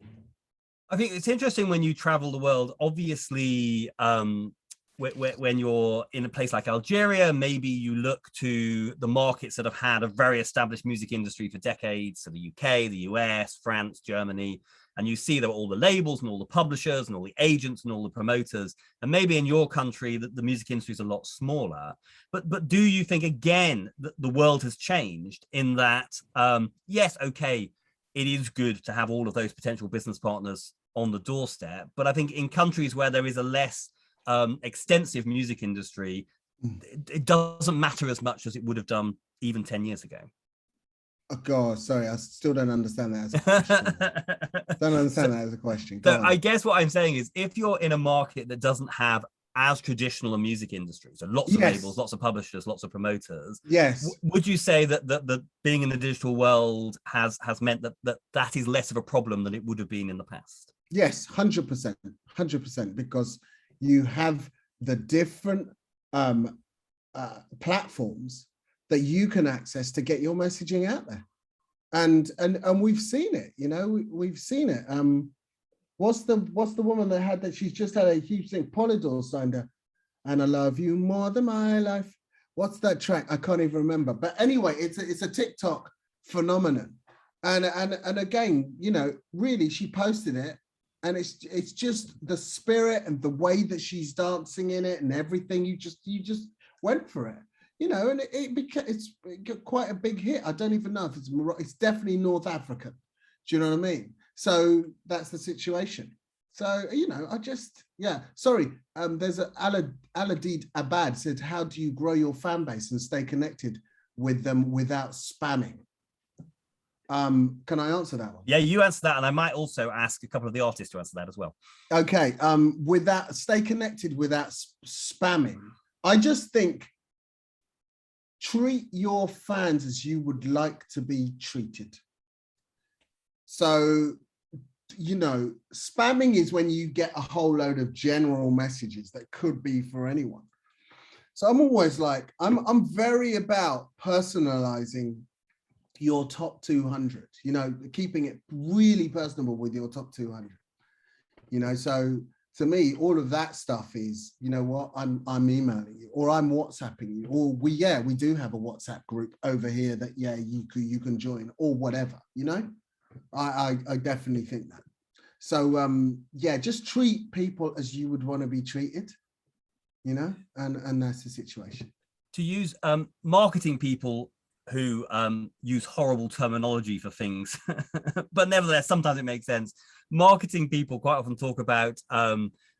I think it's interesting when you travel the world, obviously, when you're in a place like Algeria, maybe you look to the markets that have had a very established music industry for decades, so the UK, the US, France, Germany, and you see that all the labels and all the publishers and all the agents and all the promoters, and maybe in your country that the music industry is a lot smaller. But do you think again that the world has changed in that, yes, okay, it is good to have all of those potential business partners on the doorstep, but I think in countries where there is a less extensive music industry, it doesn't matter as much as it would have done even 10 years ago. Oh God, sorry, I still don't understand that as a question. Don't understand that as a question. So I guess what I'm saying is if you're in a market that doesn't have as traditional a music industry, so lots of labels, lots of publishers, lots of promoters, would you say that being in the digital world has meant that is less of a problem than it would have been in the past? Yes, 100%, because you have the different platforms that you can access to get your messaging out there, and we've seen it. You know, we've seen it. What's the woman that had that? She's just had a huge thing. Polydor signed her, and I love you more than my life. What's that track? I can't even remember. But anyway, it's a TikTok phenomenon, and again, you know, really, she posted it. And it's just the spirit and the way that she's dancing in it and everything. You just went for it, you know. And it got quite a big hit. I don't even know if it's definitely North African. Do you know what I mean? So that's the situation. So you know, Sorry. There's Aladid Abad said, "How do you grow your fan base and stay connected with them without spamming?" Can I answer that one? Yeah, you answer that, and I might also ask a couple of the artists to answer that as well. Okay, stay connected without spamming. I just think treat your fans as you would like to be treated. So, you know, spamming is when you get a whole load of general messages that could be for anyone. So I'm always like, I'm very about personalizing your top 200, you know, keeping it really personable with your top 200, you know. So to me, all of that stuff is, you know what, I'm emailing you, or I'm WhatsApping you, or we do have a WhatsApp group over here that you can join, or whatever, you know. I definitely think that. So just treat people as you would want to be treated, you know, and that's the situation. To use marketing people who use horrible terminology for things, but nevertheless, sometimes it makes sense. Marketing people quite often talk about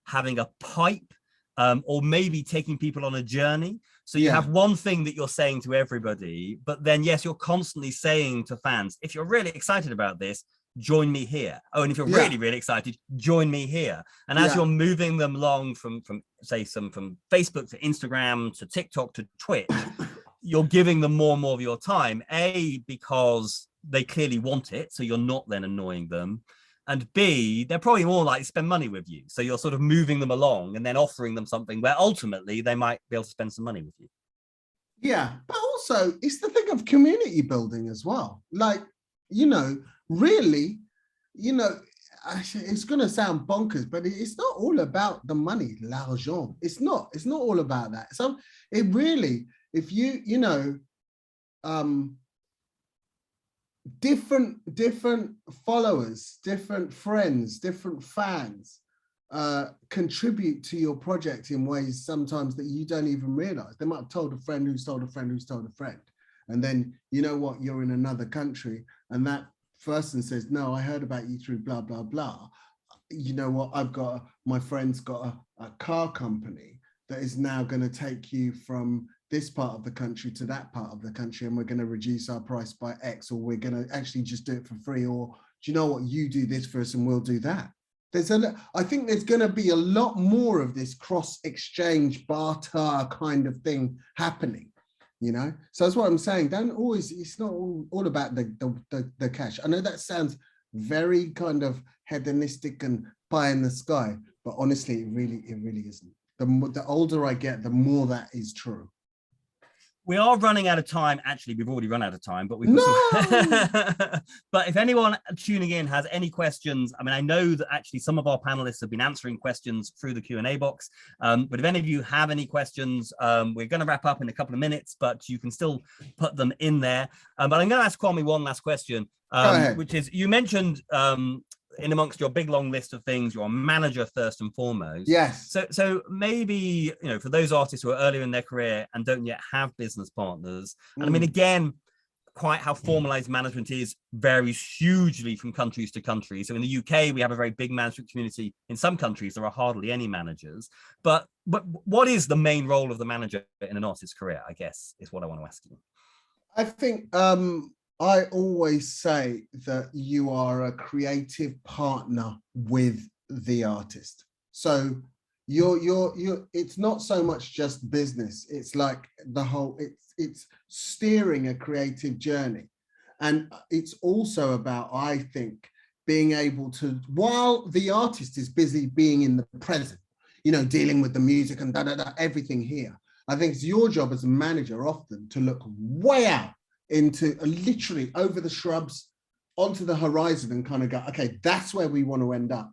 having a pipe or maybe taking people on a journey. So you have one thing that you're saying to everybody, but then, yes, you're constantly saying to fans, if you're really excited about this, join me here. Oh, and if you're really, really excited, join me here. And as you're moving them along from Facebook to Instagram to TikTok to Twitch, you're giving them more and more of your time, A, because they clearly want it, so you're not then annoying them, and B, they're probably more likely to spend money with you, so you're sort of moving them along and then offering them something where ultimately they might be able to spend some money with you. Yeah, but also it's the thing of community building as well. Like, you know, really, you know, it's going to sound bonkers, but it's not all about the money, l'argent. It's not all about that. So it really, if you know, different followers, different friends, different fans contribute to your project in ways sometimes that you don't even realize. They might have told a friend who's told a friend who's told a friend. And then, you know what, you're in another country and that person says, no, I heard about you through blah, blah, blah. You know what, my friend's got a car company that is now going to take you from this part of the country to that part of the country, and we're going to reduce our price by X, or we're going to actually just do it for free, or do you know what, you do this for us and we'll do that. I think there's going to be a lot more of this cross exchange barter kind of thing happening, you know. So that's what I'm saying. Don't always, it's not all about the cash. I know that sounds very kind of hedonistic and pie in the sky, but honestly, it really isn't. The older I get, the more that is true. We are running out of time. Actually, we've already run out of time, but we've got but if anyone tuning in has any questions, I mean, I know that actually some of our panelists have been answering questions through the Q&A box. But if any of you have any questions, we're going to wrap up in a couple of minutes, but you can still put them in there. But I'm going to ask Kwame one last question, which is, you mentioned in amongst your big long list of things, you're a manager first and foremost. Yes. So maybe, you know, for those artists who are earlier in their career and don't yet have business partners, and I mean, again, quite how formalized management is varies hugely from countries to country. So in the UK, we have a very big management community. In some countries, there are hardly any managers. But what is the main role of the manager in an artist's career, I guess, is what I want to ask you. I think I always say that you are a creative partner with the artist. So it's not so much just business. It's like the whole, it's steering a creative journey. And it's also about, I think, being able to, while the artist is busy being in the present, you know, dealing with the music and everything here, I think it's your job as a manager often to look way out into literally over the shrubs onto the horizon and kind of go, okay, that's where we want to end up.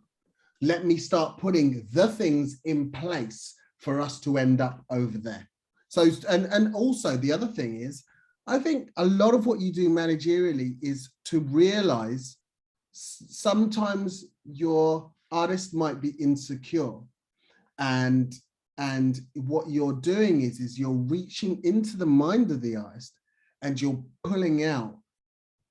Let me start putting the things in place for us to end up over there. So, and also the other thing is, I think a lot of what you do managerially is to realize sometimes your artist might be insecure, and what you're doing is you're reaching into the mind of the artist and you're pulling out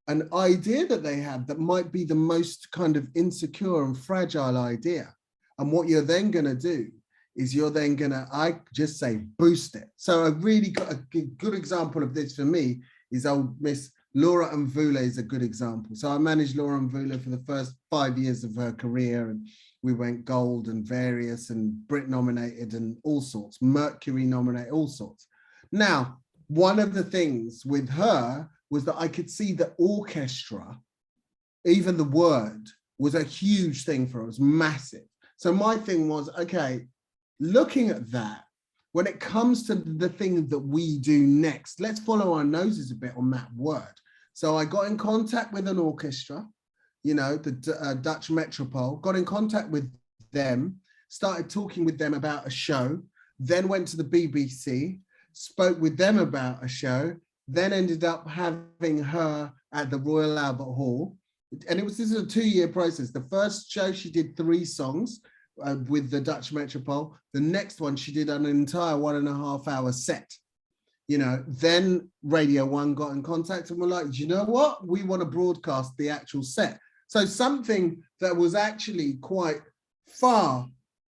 an idea that they have that might be the most kind of insecure and fragile idea. And what you're then going to do is you're then going to, I just say, boost it. So I've really got a good example of this for me is old Miss Laura Mvula is a good example. So I managed Laura Mvula for the first 5 years of her career, and we went gold and various and Brit nominated and all sorts, Mercury nominated, all sorts. Now, one of the things with her was that I could see the orchestra, even the word, was a huge thing for her, it was massive. So my thing was, okay, looking at that, when it comes to the thing that we do next, let's follow our noses a bit on that word. So I got in contact with an orchestra, you know, the Dutch Metropole, got in contact with them, started talking with them about a show, then went to the BBC, spoke with them about a show, then ended up having her at the Royal Albert Hall. And this is a 2-year process. The first show she did 3 songs with the Dutch Metropole. The next one she did an entire 1.5-hour set. You know, then Radio 1 got in contact and were like, you know what? We want to broadcast the actual set. So something that was actually quite far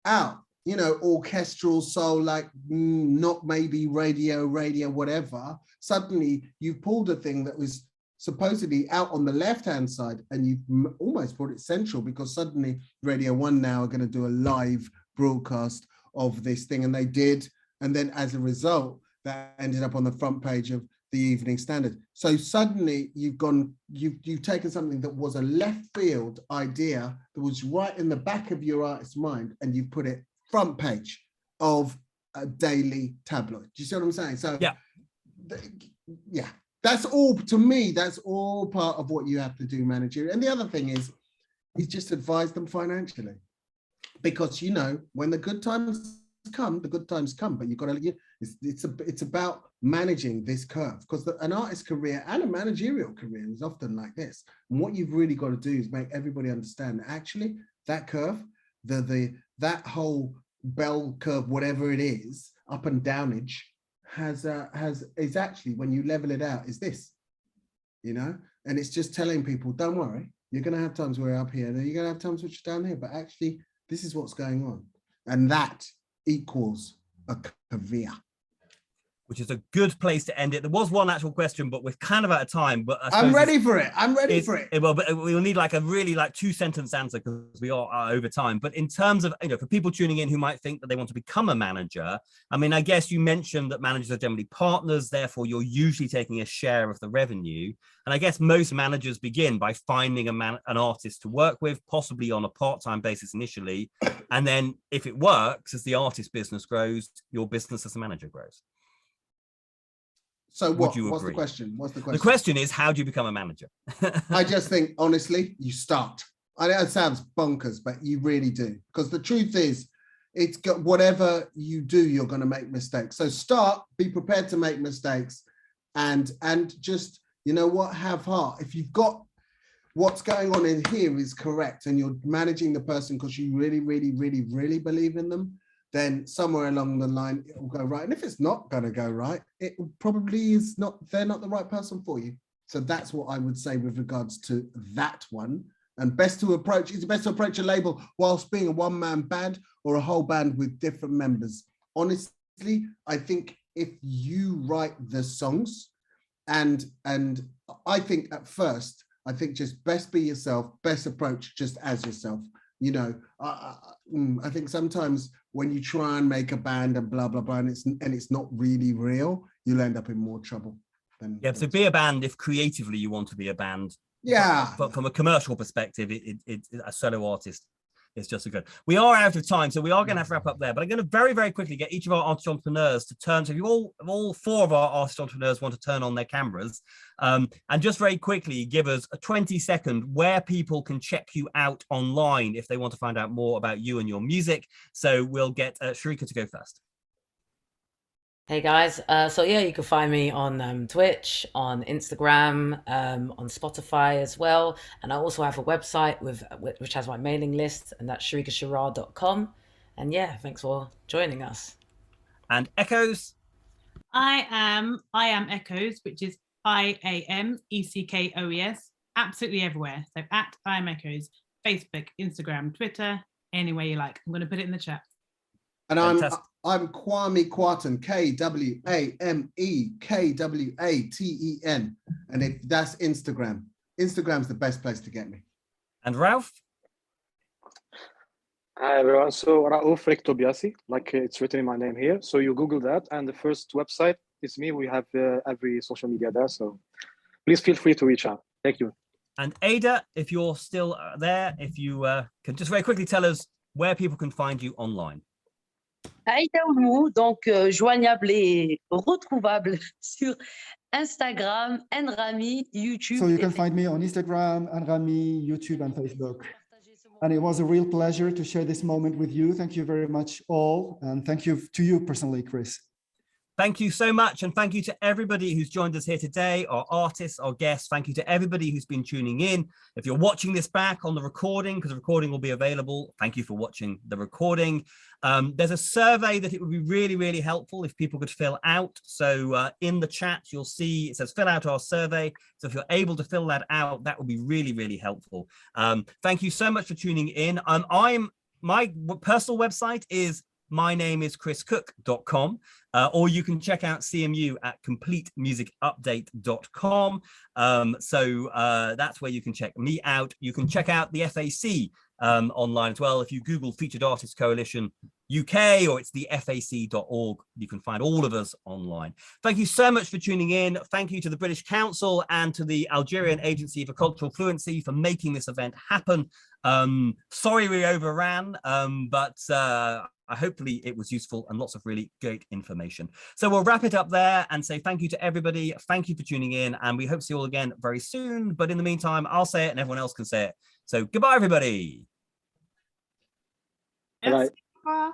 out, you know, orchestral soul, like not maybe radio, whatever. Suddenly you've pulled a thing that was supposedly out on the left-hand side and you've almost brought it central, because suddenly Radio 1 now are going to do a live broadcast of this thing. And they did. And then as a result, that ended up on the front page of the Evening Standard. So suddenly you've taken something that was a left field idea that was right in the back of your artist's mind, and you put it front page of a daily tabloid. Do you see what I'm saying? So yeah, that's all, to me, that's all part of what you have to do managerially. And the other thing is just advise them financially, because, you know, when the good times come, the good times come, but you've got to, it's about managing this curve, because an artist career and a managerial career is often like this. And what you've really got to do is make everybody understand that actually that curve, that whole bell curve, whatever it is, up and downage, is actually, when you level it out, is this, you know. And it's just telling people, don't worry, you're going to have times where you're up here, and you're going to have times which are down here, but actually this is what's going on, and that equals a career. Which is a good place to end it. There was one actual question, but we're kind of out of time. But I'm ready for it. I'm ready for it. Well, but we'll need like a really 2-sentence answer, because we are over time. But in terms of, you know, for people tuning in who might think that they want to become a manager, I mean, I guess you mentioned that managers are generally partners, therefore you're usually taking a share of the revenue. And I guess most managers begin by finding an artist to work with, possibly on a part-time basis initially. And then if it works, as the artist business grows, your business as a manager grows. So what's the question? What's the question? The question is, how do you become a manager? I just think, honestly, you start. I know it sounds bonkers, but you really do. Because the truth is, it's got, whatever you do, you're going to make mistakes. So start, be prepared to make mistakes, and just, you know what, have heart. If you've got what's going on in here is correct, and you're managing the person because you really, really, really, really believe in them, then somewhere along the line it will go right. And if it's not going to go right, it probably is not, they're not the right person for you. So that's what I would say with regards to that one. And best to approach a label whilst being a one-man band or a whole band with different members. Honestly, I think if you write the songs, and I think at first, I think just best be yourself, best approach just as yourself. You know, I think sometimes when you try and make a band and blah, blah, blah, and it's not really real, you'll end up in more trouble. So be a band if creatively you want to be a band. Yeah. But from a commercial perspective, a solo artist is just as good. We are out of time, so we are going to have to wrap up there. But I'm going to very, very quickly get each of our artist entrepreneurs to turn. So if you all 4 of our artist entrepreneurs want to turn on their cameras, and just very quickly give us a 20-second where people can check you out online if they want to find out more about you and your music. So we'll get Sharika to go first. Hey guys, so yeah, you can find me on Twitch, on Instagram, on Spotify as well, and I also have a website which has my mailing list, and that's sharikasherrard.com. And yeah, thanks for joining us. And Echoes? I am Echoes, which is IAMECKOES, absolutely everywhere. So at I am Echoes, Facebook, Instagram, Twitter, anywhere you like. I'm going to put it in the chat. And I'm Kwame Kwaten, KWAMEKWATEN. And if that's Instagram, Instagram's the best place to get me. And Ralph? Hi everyone, so Raouf Rektobiasi, like it's written in my name here. So you Google that, and the first website is me. We have every social media there, so please feel free to reach out. Thank you. And Ada, if you're still there, if you can just very quickly tell us where people can find you online. Aïda Oulmou, donc joignable et retrouvable sur Instagram, Nrami, YouTube. So you can find me on Instagram, Nrami, YouTube, and Facebook. And it was a real pleasure to share this moment with you. Thank you very much all. And thank you to you personally, Chris. Thank you so much. And thank you to everybody who's joined us here today, our artists, our guests. Thank you to everybody who's been tuning in. If you're watching this back on the recording, because the recording will be available, thank you for watching the recording. There's a survey that it would be really, really helpful if people could fill out. So in the chat, you'll see it says fill out our survey. So if you're able to fill that out, that would be really, really helpful. Thank you so much for tuning in. My personal website is mynameischriscook.com, or you can check out CMU at completemusicupdate.com. So that's where you can check me out. You can check out the FAC online as well. If you Google Featured Artists Coalition UK, or it's the fac.org, you can find all of us online. Thank you so much for tuning in. Thank you to the British Council and to the Algerian Agency for Cultural Fluency for making this event happen. Sorry we overran, but hopefully it was useful and lots of really great information. So we'll wrap it up there and say thank you to everybody. Thank you for tuning in, and we hope to see you all again very soon. But in the meantime, I'll say it and everyone else can say it. So goodbye, everybody. Yes. Bye.